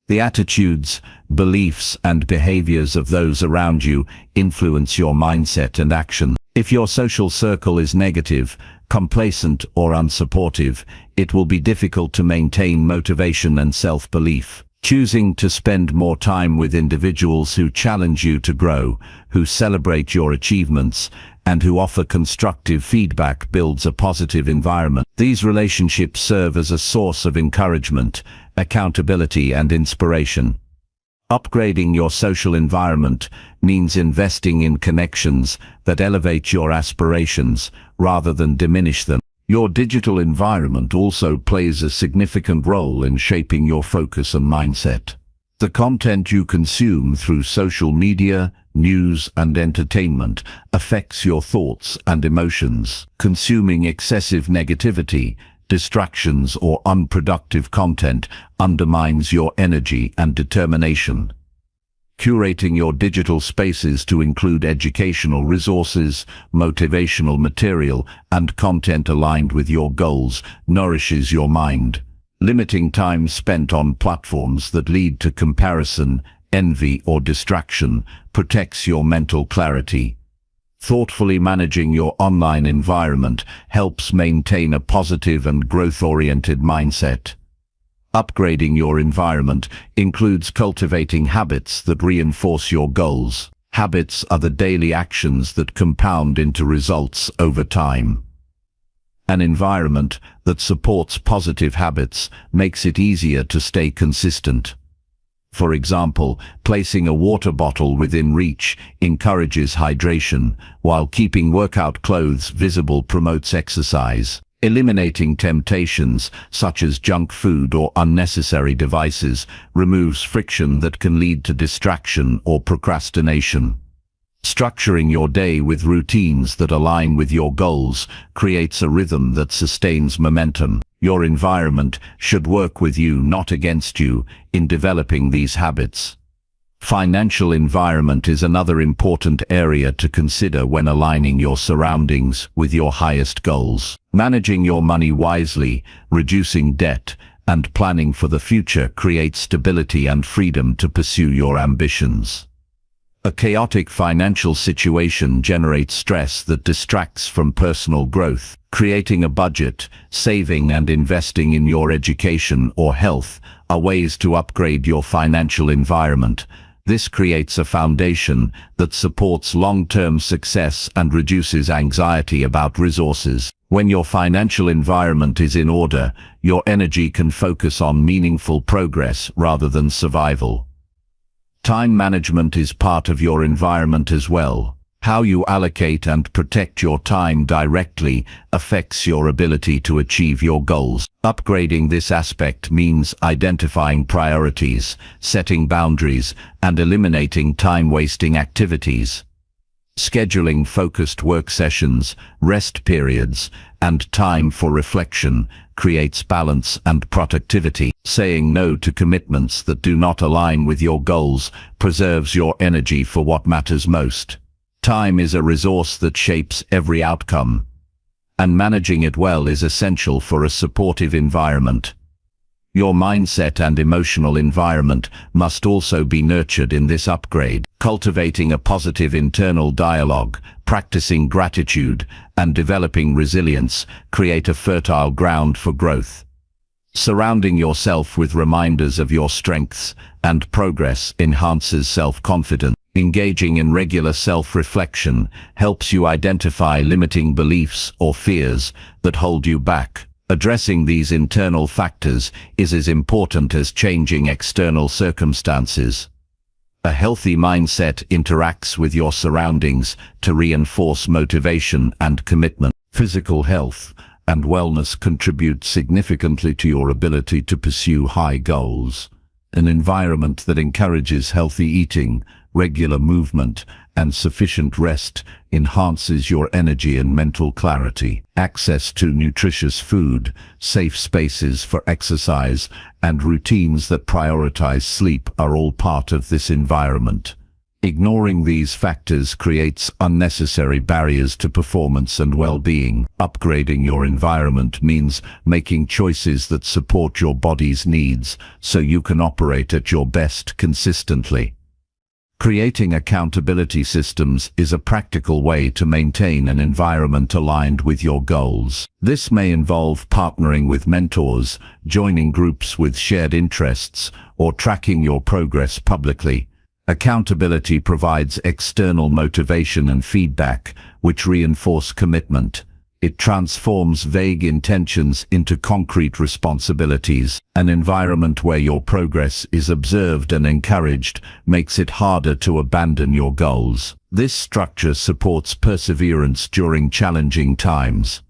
The attitudes, beliefs, and behaviors of those around you influence your mindset and action. If your social circle is negative, complacent, or unsupportive, it will be difficult to maintain motivation and self-belief. Choosing to spend more time with individuals who challenge you to grow, who celebrate your achievements, and who offer constructive feedback builds a positive environment. These relationships serve as a source of encouragement, accountability, and inspiration. Upgrading your social environment means investing in connections that elevate your aspirations rather than diminish them. Your digital environment also plays a significant role in shaping your focus and mindset. The content you consume through social media, news, and entertainment affects your thoughts and emotions. Consuming excessive negativity, distractions, or unproductive content undermines your energy and determination. Curating your digital spaces to include educational resources, motivational material, and content aligned with your goals nourishes your mind. Limiting time spent on platforms that lead to comparison, envy, or distraction protects your mental clarity. Thoughtfully managing your online environment helps maintain a positive and growth-oriented mindset. Upgrading your environment includes cultivating habits that reinforce your goals. Habits are the daily actions that compound into results over time. An environment that supports positive habits makes it easier to stay consistent. For example, placing a water bottle within reach encourages hydration, while keeping workout clothes visible promotes exercise. Eliminating temptations, such as junk food or unnecessary devices, removes friction that can lead to distraction or procrastination. Structuring your day with routines that align with your goals creates a rhythm that sustains momentum. Your environment should work with you, not against you, in developing these habits. Financial environment is another important area to consider when aligning your surroundings with your highest goals. Managing your money wisely, reducing debt, and planning for the future creates stability and freedom to pursue your ambitions. A chaotic financial situation generates stress that distracts from personal growth. Creating a budget, saving and investing in your education or health are ways to upgrade your financial environment. This creates a foundation that supports long-term success and reduces anxiety about resources. When your financial environment is in order, your energy can focus on meaningful progress rather than survival. Time management is part of your environment as well. How you allocate and protect your time directly affects your ability to achieve your goals. Upgrading this aspect means identifying priorities, setting boundaries, and eliminating time-wasting activities. Scheduling focused work sessions, rest periods, and time for reflection creates balance and productivity. Saying no to commitments that do not align with your goals preserves your energy for what matters most. Time is a resource that shapes every outcome, and managing it well is essential for a supportive environment. Your mindset and emotional environment must also be nurtured in this upgrade. Cultivating a positive internal dialogue, practicing gratitude, and developing resilience create a fertile ground for growth. Surrounding yourself with reminders of your strengths and progress enhances self-confidence. Engaging in regular self-reflection helps you identify limiting beliefs or fears that hold you back. Addressing these internal factors is as important as changing external circumstances. A healthy mindset interacts with your surroundings to reinforce motivation and commitment. Physical health and wellness contribute significantly to your ability to pursue high goals. An environment that encourages healthy eating, regular movement, and sufficient rest enhances your energy and mental clarity. Access to nutritious food, safe spaces for exercise, and routines that prioritize sleep are all part of this environment. Ignoring these factors creates unnecessary barriers to performance and well-being. Upgrading your environment means making choices that support your body's needs so you can operate at your best consistently. Creating accountability systems is a practical way to maintain an environment aligned with your goals. This may involve partnering with mentors, joining groups with shared interests, or tracking your progress publicly. Accountability provides external motivation and feedback, which reinforce commitment. It transforms vague intentions into concrete responsibilities. An environment where your progress is observed and encouraged makes it harder to abandon your goals. This structure supports perseverance during challenging times.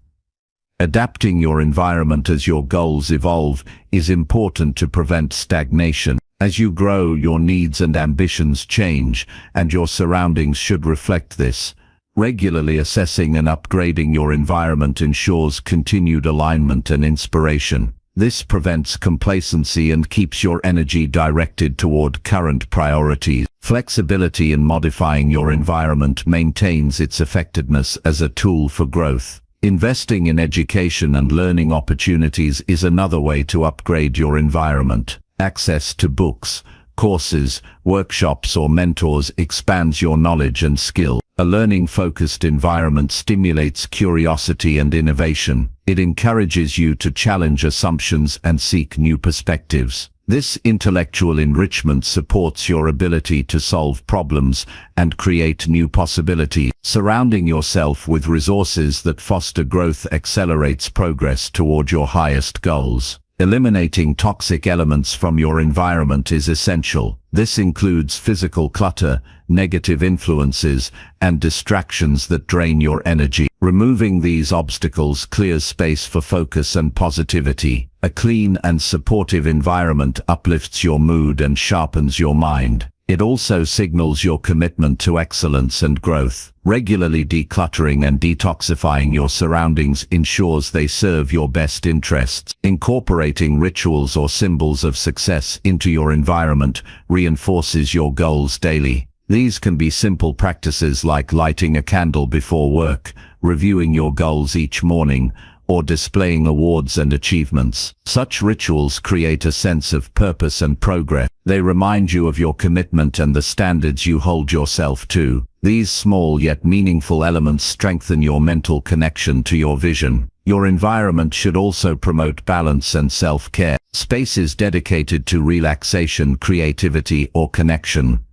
Adapting your environment as your goals evolve is important to prevent stagnation. As you grow, your needs and ambitions change, and your surroundings should reflect this. Regularly assessing and upgrading your environment ensures continued alignment and inspiration. This prevents complacency and keeps your energy directed toward current priorities. Flexibility in modifying your environment maintains its effectiveness as a tool for growth. Investing in education and learning opportunities is another way to upgrade your environment. Access to books, courses, workshops, or mentors expands your knowledge and skill. A learning-focused environment stimulates curiosity and innovation. It encourages you to challenge assumptions and seek new perspectives. This intellectual enrichment supports your ability to solve problems and create new possibilities. Surrounding yourself with resources that foster growth accelerates progress toward your highest goals. Eliminating toxic elements from your environment is essential. This includes physical clutter, negative influences, and distractions that drain your energy. Removing these obstacles clears space for focus and positivity. A clean and supportive environment uplifts your mood and sharpens your mind. It also signals your commitment to excellence and growth. Regularly decluttering and detoxifying your surroundings ensures they serve your best interests. Incorporating rituals or symbols of success into your environment reinforces your goals daily. These can be simple practices like lighting a candle before work, reviewing your goals each morning, or displaying awards and achievements. Such rituals create a sense of purpose and progress. They remind you of your commitment and the standards you hold yourself to. These small yet meaningful elements strengthen your mental connection to your vision. Your environment should also promote balance and self-care. Spaces dedicated to relaxation, creativity, or connection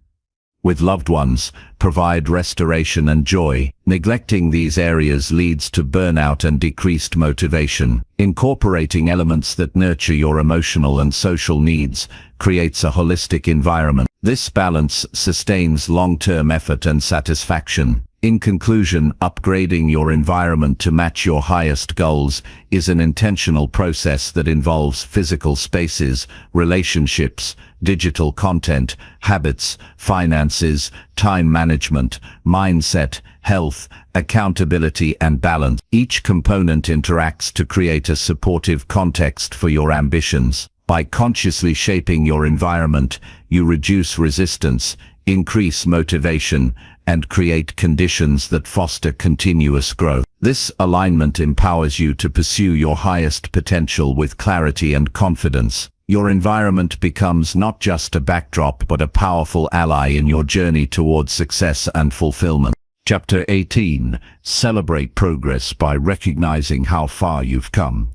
with loved ones provide restoration and joy. Neglecting these areas leads to burnout and decreased motivation. Incorporating elements that nurture your emotional and social needs creates a holistic environment. This balance sustains long-term effort and satisfaction. In conclusion, upgrading your environment to match your highest goals is an intentional process that involves physical spaces, relationships, digital content, habits, finances, time management, mindset, health, accountability, and balance. Each component interacts to create a supportive context for your ambitions. By consciously shaping your environment, you reduce resistance, increase motivation, and create conditions that foster continuous growth. This alignment empowers you to pursue your highest potential with clarity and confidence. Your environment becomes not just a backdrop but a powerful ally in your journey towards success and fulfillment. Chapter 18. Celebrate progress by recognizing how far you've come.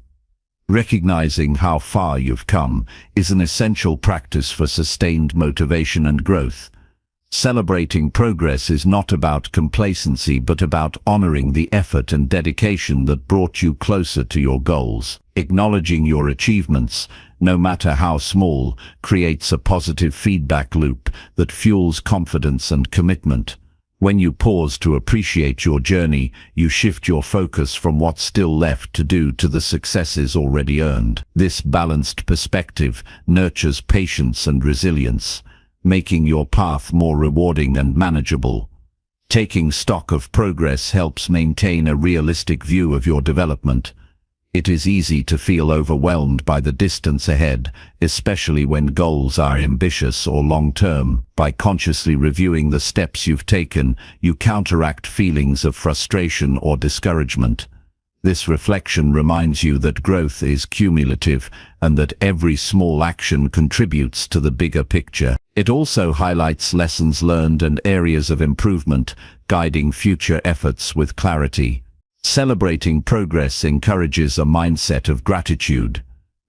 Recognizing how far you've come is an essential practice for sustained motivation and growth. Celebrating progress is not about complacency but about honoring the effort and dedication that brought you closer to your goals. Acknowledging your achievements, no matter how small, creates a positive feedback loop that fuels confidence and commitment. When you pause to appreciate your journey, you shift your focus from what's still left to do to the successes already earned. This balanced perspective nurtures patience and resilience, making your path more rewarding and manageable. Taking stock of progress helps maintain a realistic view of your development. It is easy to feel overwhelmed by the distance ahead, especially when goals are ambitious or long-term. By consciously reviewing the steps you've taken, you counteract feelings of frustration or discouragement. This reflection reminds you that growth is cumulative and that every small action contributes to the bigger picture. It also highlights lessons learned and areas of improvement, guiding future efforts with clarity. Celebrating progress encourages a mindset of gratitude.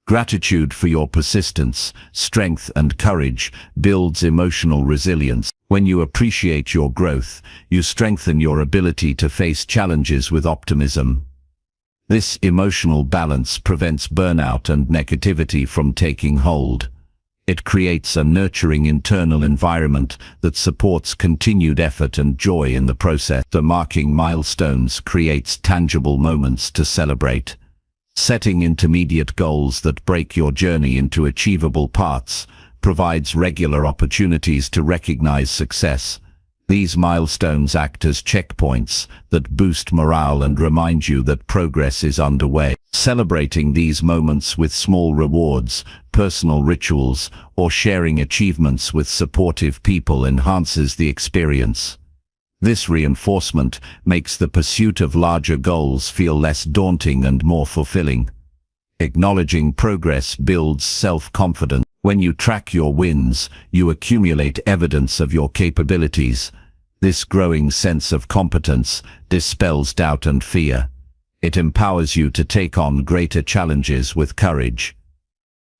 Gratitude for your persistence, strength, and courage builds emotional resilience. When you appreciate your growth, you strengthen your ability to face challenges with optimism. This emotional balance prevents burnout and negativity from taking hold. It creates a nurturing internal environment that supports continued effort and joy in the process. The marking milestones creates tangible moments to celebrate. Setting intermediate goals that break your journey into achievable parts provides regular opportunities to recognize success. These milestones act as checkpoints that boost morale and remind you that progress is underway. Celebrating these moments with small rewards, personal rituals, or sharing achievements with supportive people enhances the experience. This reinforcement makes the pursuit of larger goals feel less daunting and more fulfilling. Acknowledging progress builds self-confidence. When you track your wins, you accumulate evidence of your capabilities. This growing sense of competence dispels doubt and fear. It empowers you to take on greater challenges with courage.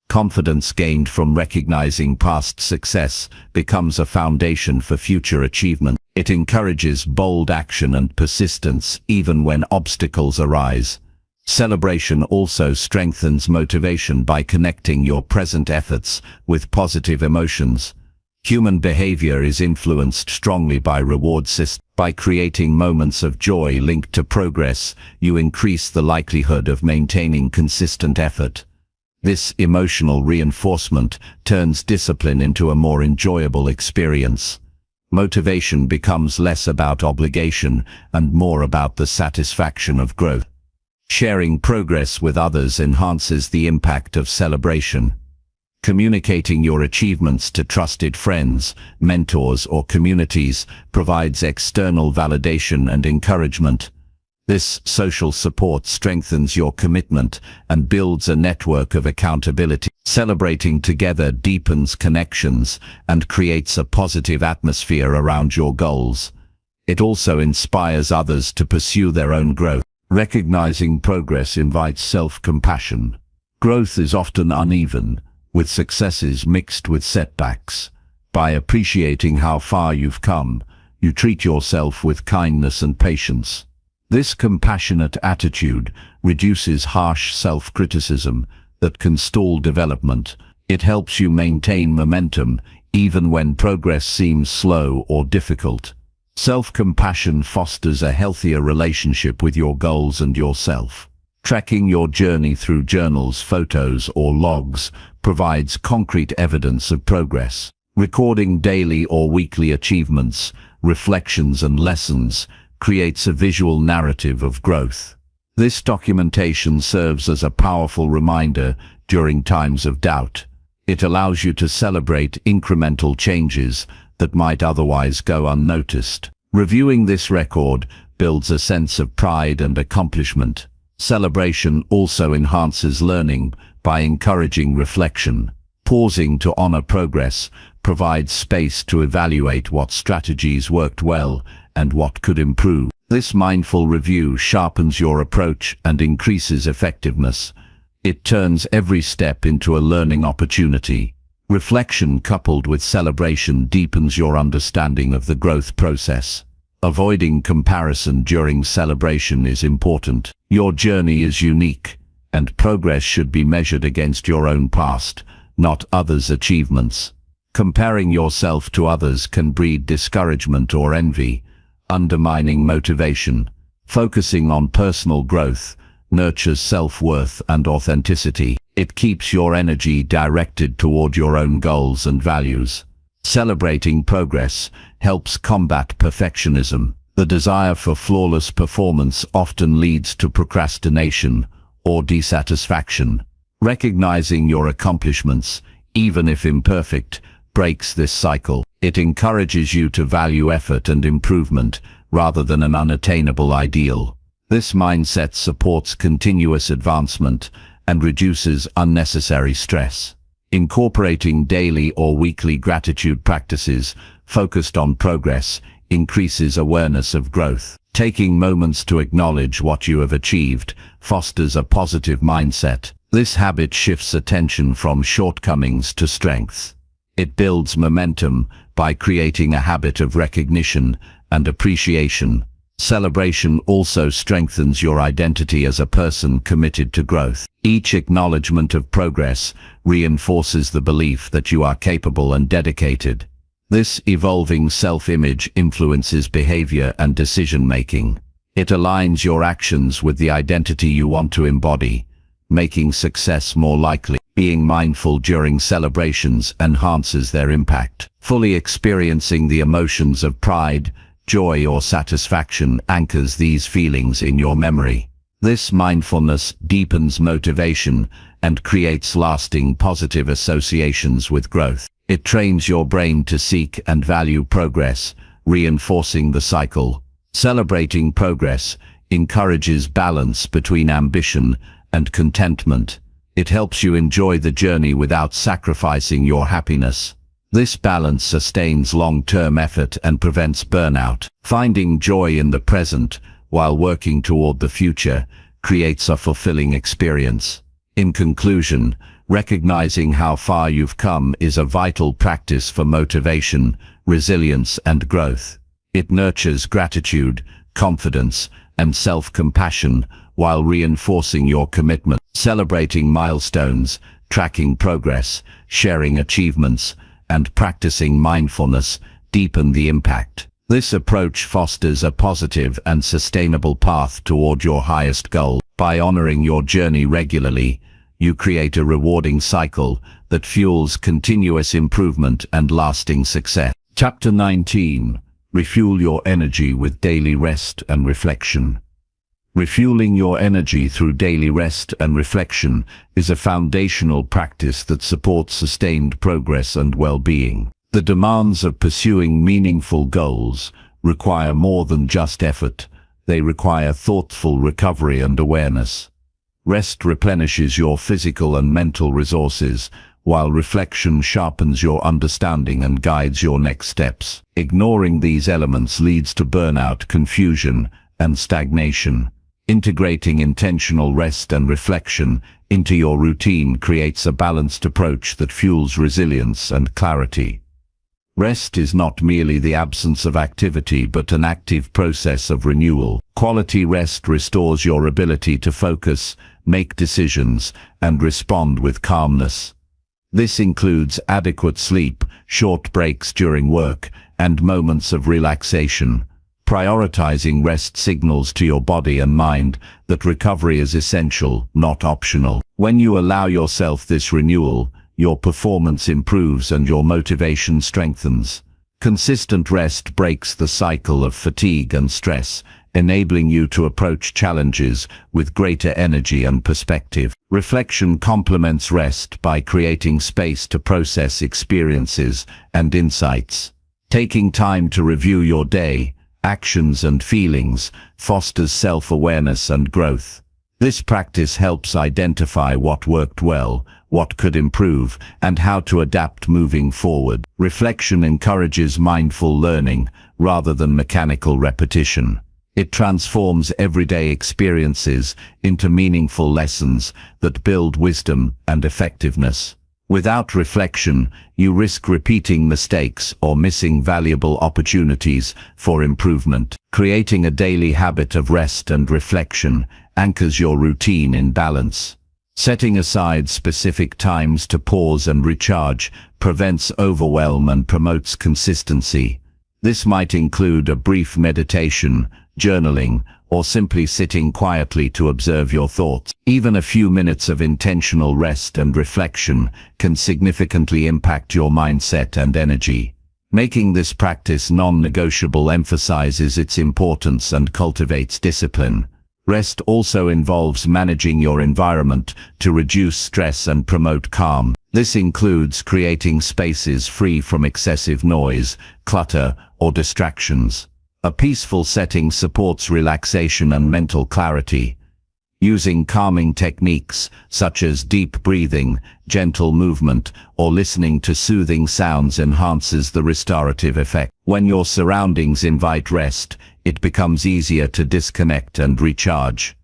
Confidence gained from recognizing past success becomes a foundation for future achievement. It encourages bold action and persistence even when obstacles arise. Celebration also strengthens motivation by connecting your present efforts with positive emotions. Human behavior is influenced strongly by reward systems. By creating moments of joy linked to progress, you increase the likelihood of maintaining consistent effort. This emotional reinforcement turns discipline into a more enjoyable experience. Motivation becomes less about obligation and more about the satisfaction of growth. Sharing progress with others enhances the impact of celebration. Communicating your achievements to trusted friends, mentors, or communities provides external validation and encouragement. This social support strengthens your commitment and builds a network of accountability. Celebrating together deepens connections and creates a positive atmosphere around your goals. It also inspires others to pursue their own growth. Recognizing progress invites self-compassion. Growth is often uneven, with successes mixed with setbacks. By appreciating how far you've come, you treat yourself with kindness and patience. This compassionate attitude reduces harsh self-criticism that can stall development. It helps you maintain momentum even when progress seems slow or difficult. Self-compassion fosters a healthier relationship with your goals and yourself. Tracking your journey through journals, photos, or logs provides concrete evidence of progress. Recording daily or weekly achievements, reflections, and lessons creates a visual narrative of growth. This documentation serves as a powerful reminder during times of doubt. It allows you to celebrate incremental changes that might otherwise go unnoticed. Reviewing this record builds a sense of pride and accomplishment. Celebration also enhances learning by encouraging reflection. Pausing to honor progress provides space to evaluate what strategies worked well and what could improve. This mindful review sharpens your approach and increases effectiveness. It turns every step into a learning opportunity. Reflection coupled with celebration deepens your understanding of the growth process. Avoiding comparison during celebration is important. Your journey is unique, and progress should be measured against your own past, not others' achievements. Comparing yourself to others can breed discouragement or envy, undermining motivation. Focusing on personal growth nurtures self-worth and authenticity. It keeps your energy directed toward your own goals and values. Celebrating progress helps combat perfectionism. The desire for flawless performance often leads to procrastination or dissatisfaction. Recognizing your accomplishments, even if imperfect, breaks this cycle. It encourages you to value effort and improvement rather than an unattainable ideal. This mindset supports continuous advancement and reduces unnecessary stress. Incorporating daily or weekly gratitude practices focused on progress increases awareness of growth. Taking moments to acknowledge what you have achieved fosters a positive mindset. This habit shifts attention from shortcomings to strengths. It builds momentum by creating a habit of recognition and appreciation. Celebration also strengthens your identity as a person committed to growth. Each acknowledgement of progress reinforces the belief that you are capable and dedicated. This evolving self-image influences behavior and decision-making. It aligns your actions with the identity you want to embody, making success more likely. Being mindful during celebrations enhances their impact. Fully experiencing the emotions of pride, joy, or satisfaction anchors these feelings in your memory. This mindfulness deepens motivation and creates lasting positive associations with growth. It trains your brain to seek and value progress, reinforcing the cycle. Celebrating progress encourages balance between ambition and contentment. It helps you enjoy the journey without sacrificing your happiness. This balance sustains long-term effort and prevents burnout. Finding joy in the present while working toward the future creates a fulfilling experience. In conclusion, recognizing how far you've come is a vital practice for motivation, resilience, and growth. It nurtures gratitude, confidence, and self-compassion while reinforcing your commitment. Celebrating milestones, tracking progress, sharing achievements, and practicing mindfulness deepen the impact. This approach fosters a positive and sustainable path toward your highest goal. By honoring your journey regularly, you create a rewarding cycle that fuels continuous improvement and lasting success. Chapter 19. Refuel your energy with daily rest and reflection. Refueling your energy through daily rest and reflection is a foundational practice that supports sustained progress and well-being. The demands of pursuing meaningful goals require more than just effort. They require thoughtful recovery and awareness. Rest replenishes your physical and mental resources, while reflection sharpens your understanding and guides your next steps. Ignoring these elements leads to burnout, confusion, and stagnation. Integrating intentional rest and reflection into your routine creates a balanced approach that fuels resilience and clarity. Rest is not merely the absence of activity but an active process of renewal. Quality rest restores your ability to focus, make decisions, and respond with calmness. This includes adequate sleep, short breaks during work, and moments of relaxation. Prioritizing rest signals to your body and mind that recovery is essential, not optional. When you allow yourself this renewal, your performance improves and your motivation strengthens. Consistent rest breaks the cycle of fatigue and stress, enabling you to approach challenges with greater energy and perspective. Reflection complements rest by creating space to process experiences and insights. Taking time to review your day, actions and feelings fosters self-awareness and growth. This practice helps identify what worked well, what could improve, and how to adapt moving forward. Reflection encourages mindful learning rather than mechanical repetition. It transforms everyday experiences into meaningful lessons that build wisdom and effectiveness. Without reflection, you risk repeating mistakes or missing valuable opportunities for improvement. Creating a daily habit of rest and reflection anchors your routine in balance. Setting aside specific times to pause and recharge prevents overwhelm and promotes consistency. This might include a brief meditation, journaling, or simply sitting quietly to observe your thoughts. Even a few minutes of intentional rest and reflection can significantly impact your mindset and energy. Making this practice non-negotiable emphasizes its importance and cultivates discipline. Rest also involves managing your environment to reduce stress and promote calm. This includes creating spaces free from excessive noise, clutter, or distractions. A peaceful setting supports relaxation and mental clarity. Using calming techniques such as deep breathing, gentle movement, or listening to soothing sounds enhances the restorative effect. When your surroundings invite rest, it becomes easier to disconnect and recharge.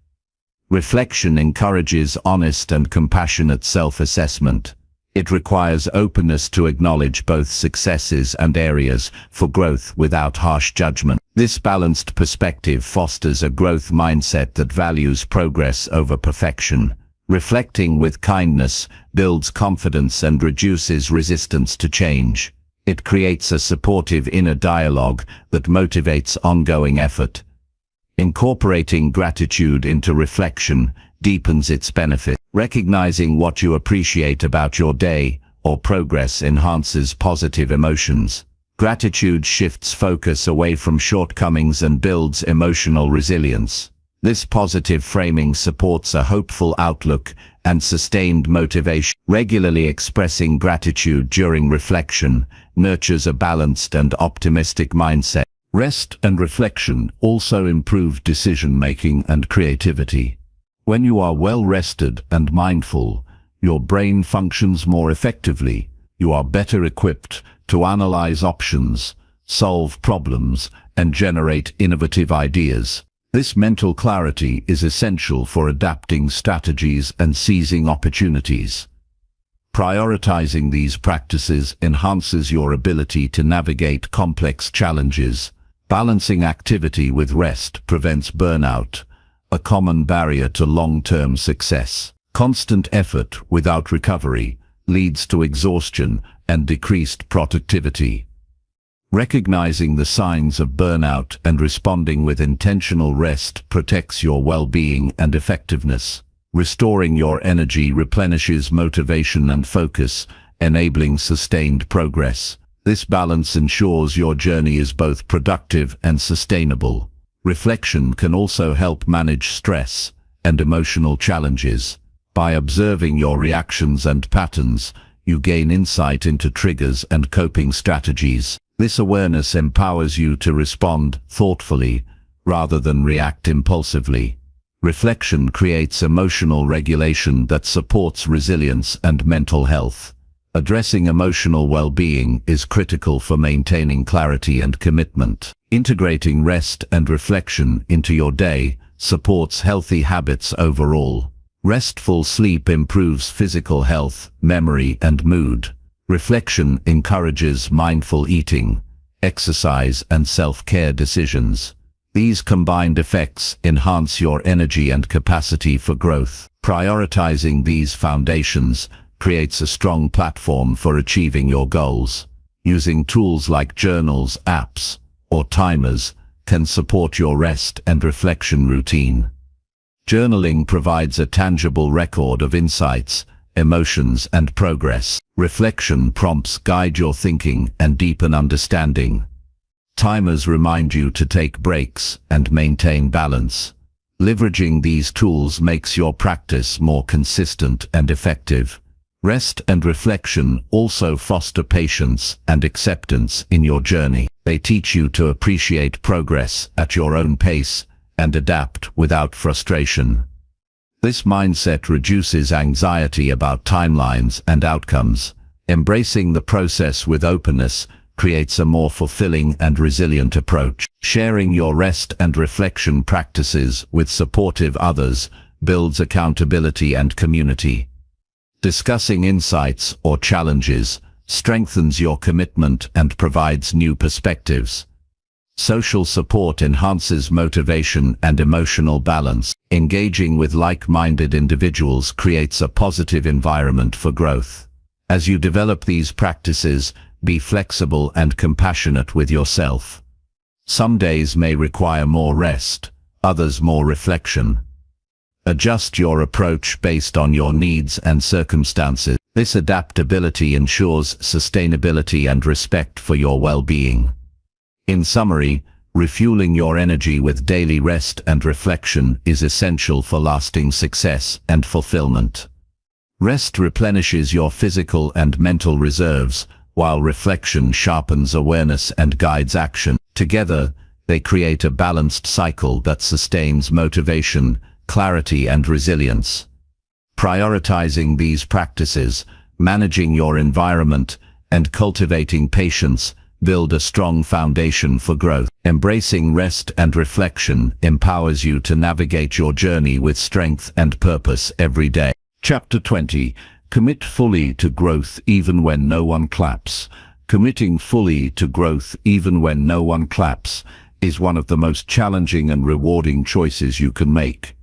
Reflection encourages honest and compassionate self-assessment. It requires openness to acknowledge both successes and areas for growth without harsh judgment. This balanced perspective fosters a growth mindset that values progress over perfection. Reflecting with kindness builds confidence and reduces resistance to change. It creates a supportive inner dialogue that motivates ongoing effort. Incorporating gratitude into reflection deepens its benefit. Recognizing what you appreciate about your day or progress enhances positive emotions. Gratitude shifts focus away from shortcomings and builds emotional resilience. This positive framing supports a hopeful outlook and sustained motivation. Regularly expressing gratitude during reflection nurtures a balanced and optimistic mindset. Rest and reflection also improve decision-making and creativity. When you are well rested and mindful, your brain functions more effectively. You are better equipped to analyze options, solve problems, and generate innovative ideas. This mental clarity is essential for adapting strategies and seizing opportunities. Prioritizing these practices enhances your ability to navigate complex challenges. Balancing activity with rest prevents burnout, a common barrier to long-term success. Constant effort without recovery leads to exhaustion and decreased productivity. Recognizing the signs of burnout and responding with intentional rest protects your well-being and effectiveness. Restoring your energy replenishes motivation and focus, enabling sustained progress. This balance ensures your journey is both productive and sustainable. Reflection can also help manage stress and emotional challenges. By observing your reactions and patterns, you gain insight into triggers and coping strategies. This awareness empowers you to respond thoughtfully rather than react impulsively. Reflection creates emotional regulation that supports resilience and mental health. Addressing emotional well-being is critical for maintaining clarity and commitment. Integrating rest and reflection into your day supports healthy habits overall. Restful sleep improves physical health, memory, and mood. Reflection encourages mindful eating, exercise, and self-care decisions. These combined effects enhance your energy and capacity for growth. Prioritizing these foundations creates a strong platform for achieving your goals. Using tools like journals, apps, or timers can support your rest and reflection routine. Journaling provides a tangible record of insights, emotions, and progress. Reflection prompts guide your thinking and deepen understanding. Timers remind you to take breaks and maintain balance. Leveraging these tools makes your practice more consistent and effective. Rest and reflection also foster patience and acceptance in your journey. They teach you to appreciate progress at your own pace and adapt without frustration. This mindset reduces anxiety about timelines and outcomes. Embracing the process with openness creates a more fulfilling and resilient approach. Sharing your rest and reflection practices with supportive others builds accountability and community. Discussing insights or challenges strengthens your commitment and provides new perspectives. Social support enhances motivation and emotional balance. Engaging with like-minded individuals creates a positive environment for growth. As you develop these practices, be flexible and compassionate with yourself. Some days may require more rest, others more reflection. Adjust your approach based on your needs and circumstances. This adaptability ensures sustainability and respect for your well-being. In summary, refueling your energy with daily rest and reflection is essential for lasting success and fulfillment. Rest replenishes your physical and mental reserves, while reflection sharpens awareness and guides action. Together, they create a balanced cycle that sustains motivation, clarity, and resilience. Prioritizing these practices, managing your environment, and cultivating patience build a strong foundation for growth. Embracing rest and reflection empowers you to navigate your journey with strength and purpose every day. Chapter 20. Commit fully to growth even when no one claps. Committing fully to growth even when no one claps is one of the most challenging and rewarding choices you can make.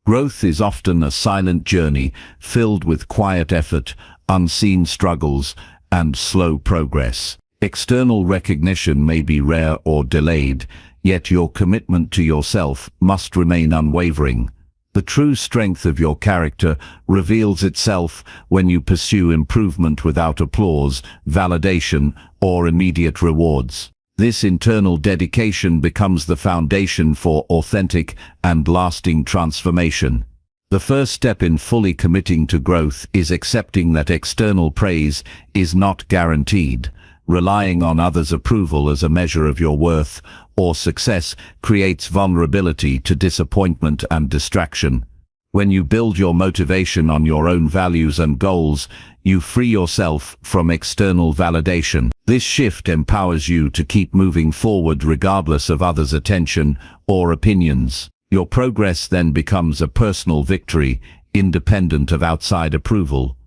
Growth is often a silent journey filled with quiet effort, unseen struggles, and slow progress. External recognition may be rare or delayed, yet your commitment to yourself must remain unwavering. The true strength of your character reveals itself when you pursue improvement without applause, validation, or immediate rewards. This internal dedication becomes the foundation for authentic and lasting transformation. The first step in fully committing to growth is accepting that external praise is not guaranteed. Relying on others' approval as a measure of your worth or success creates vulnerability to disappointment and distraction. When you build your motivation on your own values and goals, you free yourself from external validation. This shift empowers you to keep moving forward regardless of others' attention or opinions. Your progress then becomes a personal victory, independent of outside approval.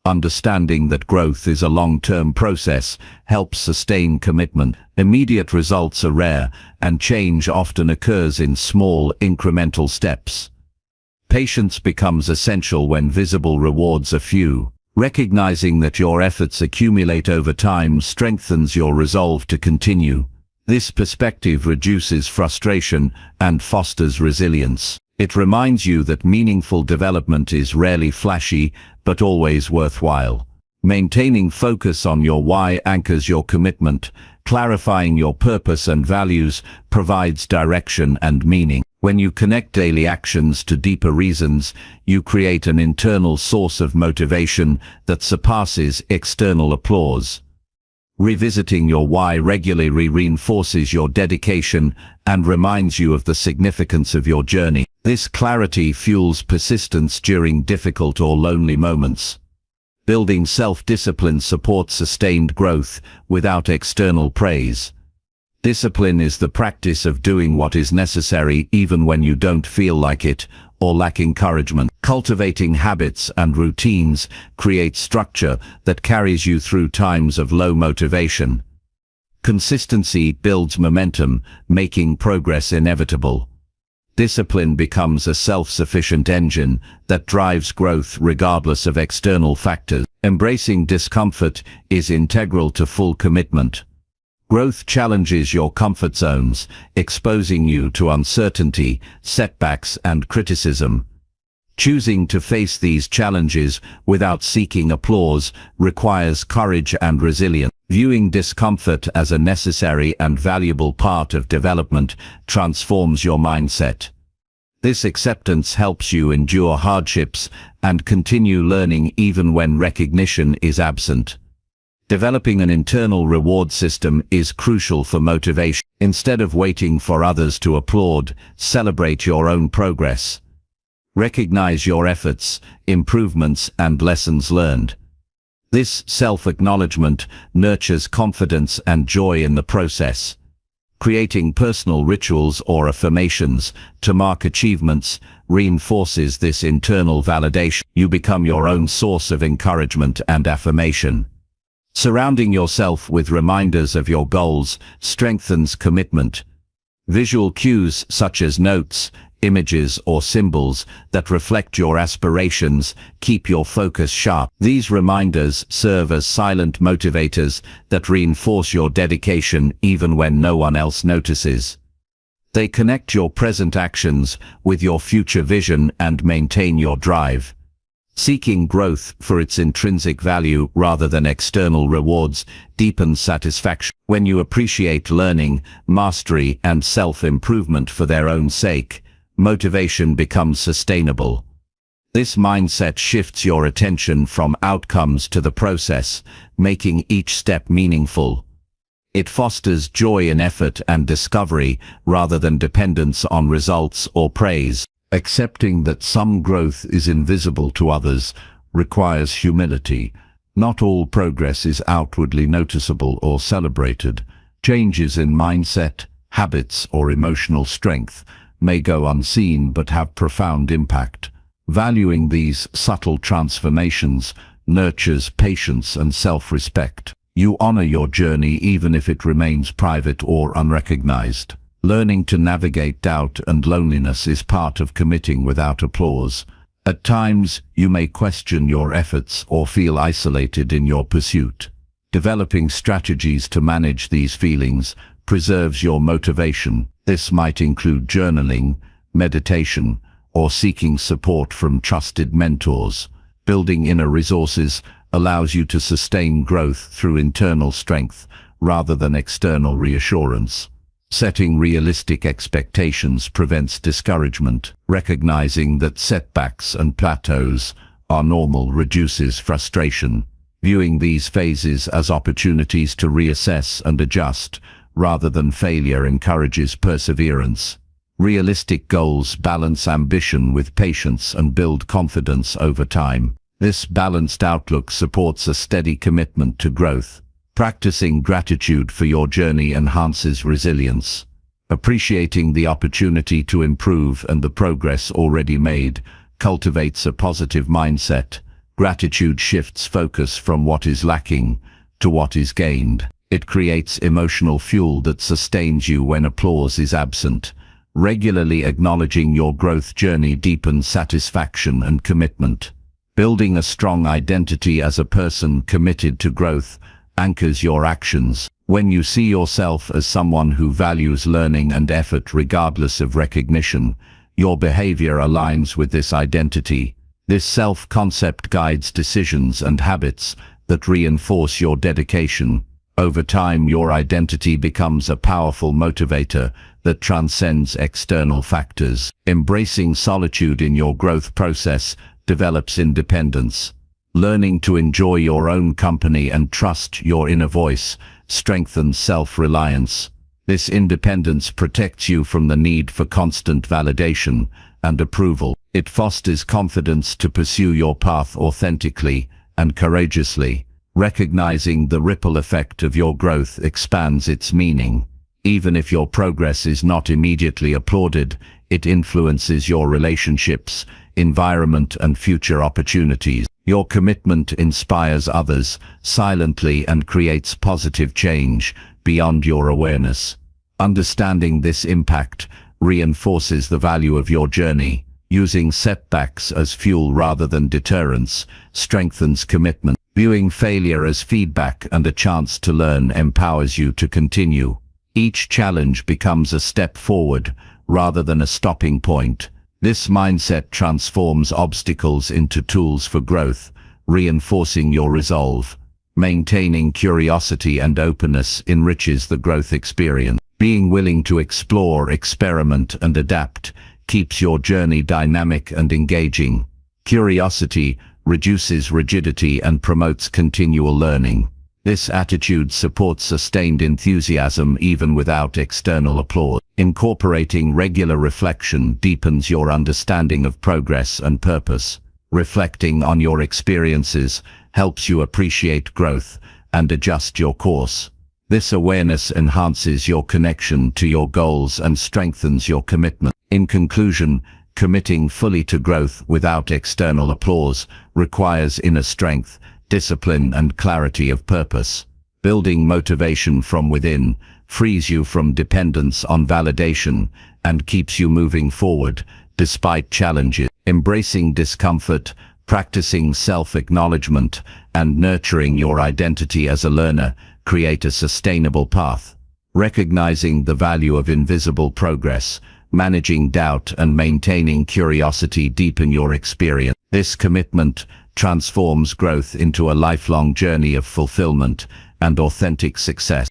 Understanding that growth is a long-term process helps sustain commitment. Immediate results are rare, and change often occurs in small, incremental steps. Patience becomes essential when visible rewards are few. Recognizing that your efforts accumulate over time strengthens your resolve to continue. This perspective reduces frustration and fosters resilience. It reminds you that meaningful development is rarely flashy, but always worthwhile. Maintaining focus on your why anchors your commitment. Clarifying your purpose and values provides direction and meaning. When you connect daily actions to deeper reasons, you create an internal source of motivation that surpasses external applause. Revisiting your why regularly reinforces your dedication and reminds you of the significance of your journey. This clarity fuels persistence during difficult or lonely moments. Building self-discipline supports sustained growth without external praise. Discipline is the practice of doing what is necessary even when you don't feel like it or lack encouragement. Cultivating habits and routines create structure that carries you through times of low motivation. Consistency builds momentum, making progress inevitable. Discipline becomes a self-sufficient engine that drives growth regardless of external factors. Embracing discomfort is integral to full commitment. Growth challenges your comfort zones, exposing you to uncertainty, setbacks, and criticism. Choosing to face these challenges without seeking applause requires courage and resilience. Viewing discomfort as a necessary and valuable part of development transforms your mindset. This acceptance helps you endure hardships and continue learning even when recognition is absent. Developing an internal reward system is crucial for motivation. Instead of waiting for others to applaud, celebrate your own progress. Recognize your efforts, improvements, and lessons learned. This self-acknowledgement nurtures confidence and joy in the process. Creating personal rituals or affirmations to mark achievements reinforces this internal validation. You become your own source of encouragement and affirmation. Surrounding yourself with reminders of your goals strengthens commitment. Visual cues such as notes, images, or symbols that reflect your aspirations keep your focus sharp. These reminders serve as silent motivators that reinforce your dedication even when no one else notices. They connect your present actions with your future vision and maintain your drive. Seeking growth for its intrinsic value rather than external rewards deepens satisfaction. When you appreciate learning, mastery, and self-improvement for their own sake, motivation becomes sustainable. This mindset shifts your attention from outcomes to the process, making each step meaningful. It fosters joy in effort and discovery rather than dependence on results or praise. Accepting that some growth is invisible to others requires humility. Not all progress is outwardly noticeable or celebrated. Changes in mindset, habits, or emotional strength may go unseen but have profound impact. Valuing these subtle transformations nurtures patience and self-respect. You honor your journey even if it remains private or unrecognized. Learning to navigate doubt and loneliness is part of committing without applause. At times, you may question your efforts or feel isolated in your pursuit. Developing strategies to manage these feelings preserves your motivation. This might include journaling, meditation, or seeking support from trusted mentors. Building inner resources allows you to sustain growth through internal strength rather than external reassurance. Setting realistic expectations prevents discouragement. Recognizing that setbacks and plateaus are normal reduces frustration. Viewing these phases as opportunities to reassess and adjust rather than failure encourages perseverance. Realistic goals balance ambition with patience and build confidence over time. This balanced outlook supports a steady commitment to growth. Practicing gratitude for your journey enhances resilience. Appreciating the opportunity to improve and the progress already made cultivates a positive mindset, Gratitude shifts focus from what is lacking to what is gained. It creates emotional fuel that sustains you when applause is absent. Regularly acknowledging your growth journey deepens satisfaction and commitment. Building a strong identity as a person committed to growth anchors your actions. When you see yourself as someone who values learning and effort regardless of recognition, your behavior aligns with this identity. This self-concept guides decisions and habits that reinforce your dedication. Over time, your identity becomes a powerful motivator that transcends external factors. Embracing solitude in your growth process develops independence. Learning to enjoy your own company and trust your inner voice strengthens self-reliance. This independence protects you from the need for constant validation and approval. It fosters confidence to pursue your path authentically and courageously. Recognizing the ripple effect of your growth expands its meaning. Even if your progress is not immediately applauded, it influences your relationships, environment, and future opportunities. Your commitment inspires others silently and creates positive change beyond your awareness. Understanding this impact reinforces the value of your journey. Using setbacks as fuel rather than deterrence strengthens commitment. Viewing failure as feedback and a chance to learn empowers you to continue. Each challenge becomes a step forward rather than a stopping point. This mindset transforms obstacles into tools for growth, reinforcing your resolve. Maintaining curiosity and openness enriches the growth experience. Being willing to explore, experiment, and adapt keeps your journey dynamic and engaging. Curiosity reduces rigidity and promotes continual learning. This attitude supports sustained enthusiasm even without external applause. Incorporating regular reflection deepens your understanding of progress and purpose. Reflecting on your experiences helps you appreciate growth and adjust your course. This awareness enhances your connection to your goals and strengthens your commitment. In conclusion, committing fully to growth without external applause requires inner strength, discipline, and clarity of purpose. Building motivation from within frees you from dependence on validation and keeps you moving forward despite challenges. Embracing discomfort, practicing self-acknowledgement, and nurturing your identity as a learner create a sustainable path. Recognizing the value of invisible progress, managing doubt, and maintaining curiosity deepen your experience. This commitment transforms growth into a lifelong journey of fulfillment and authentic success.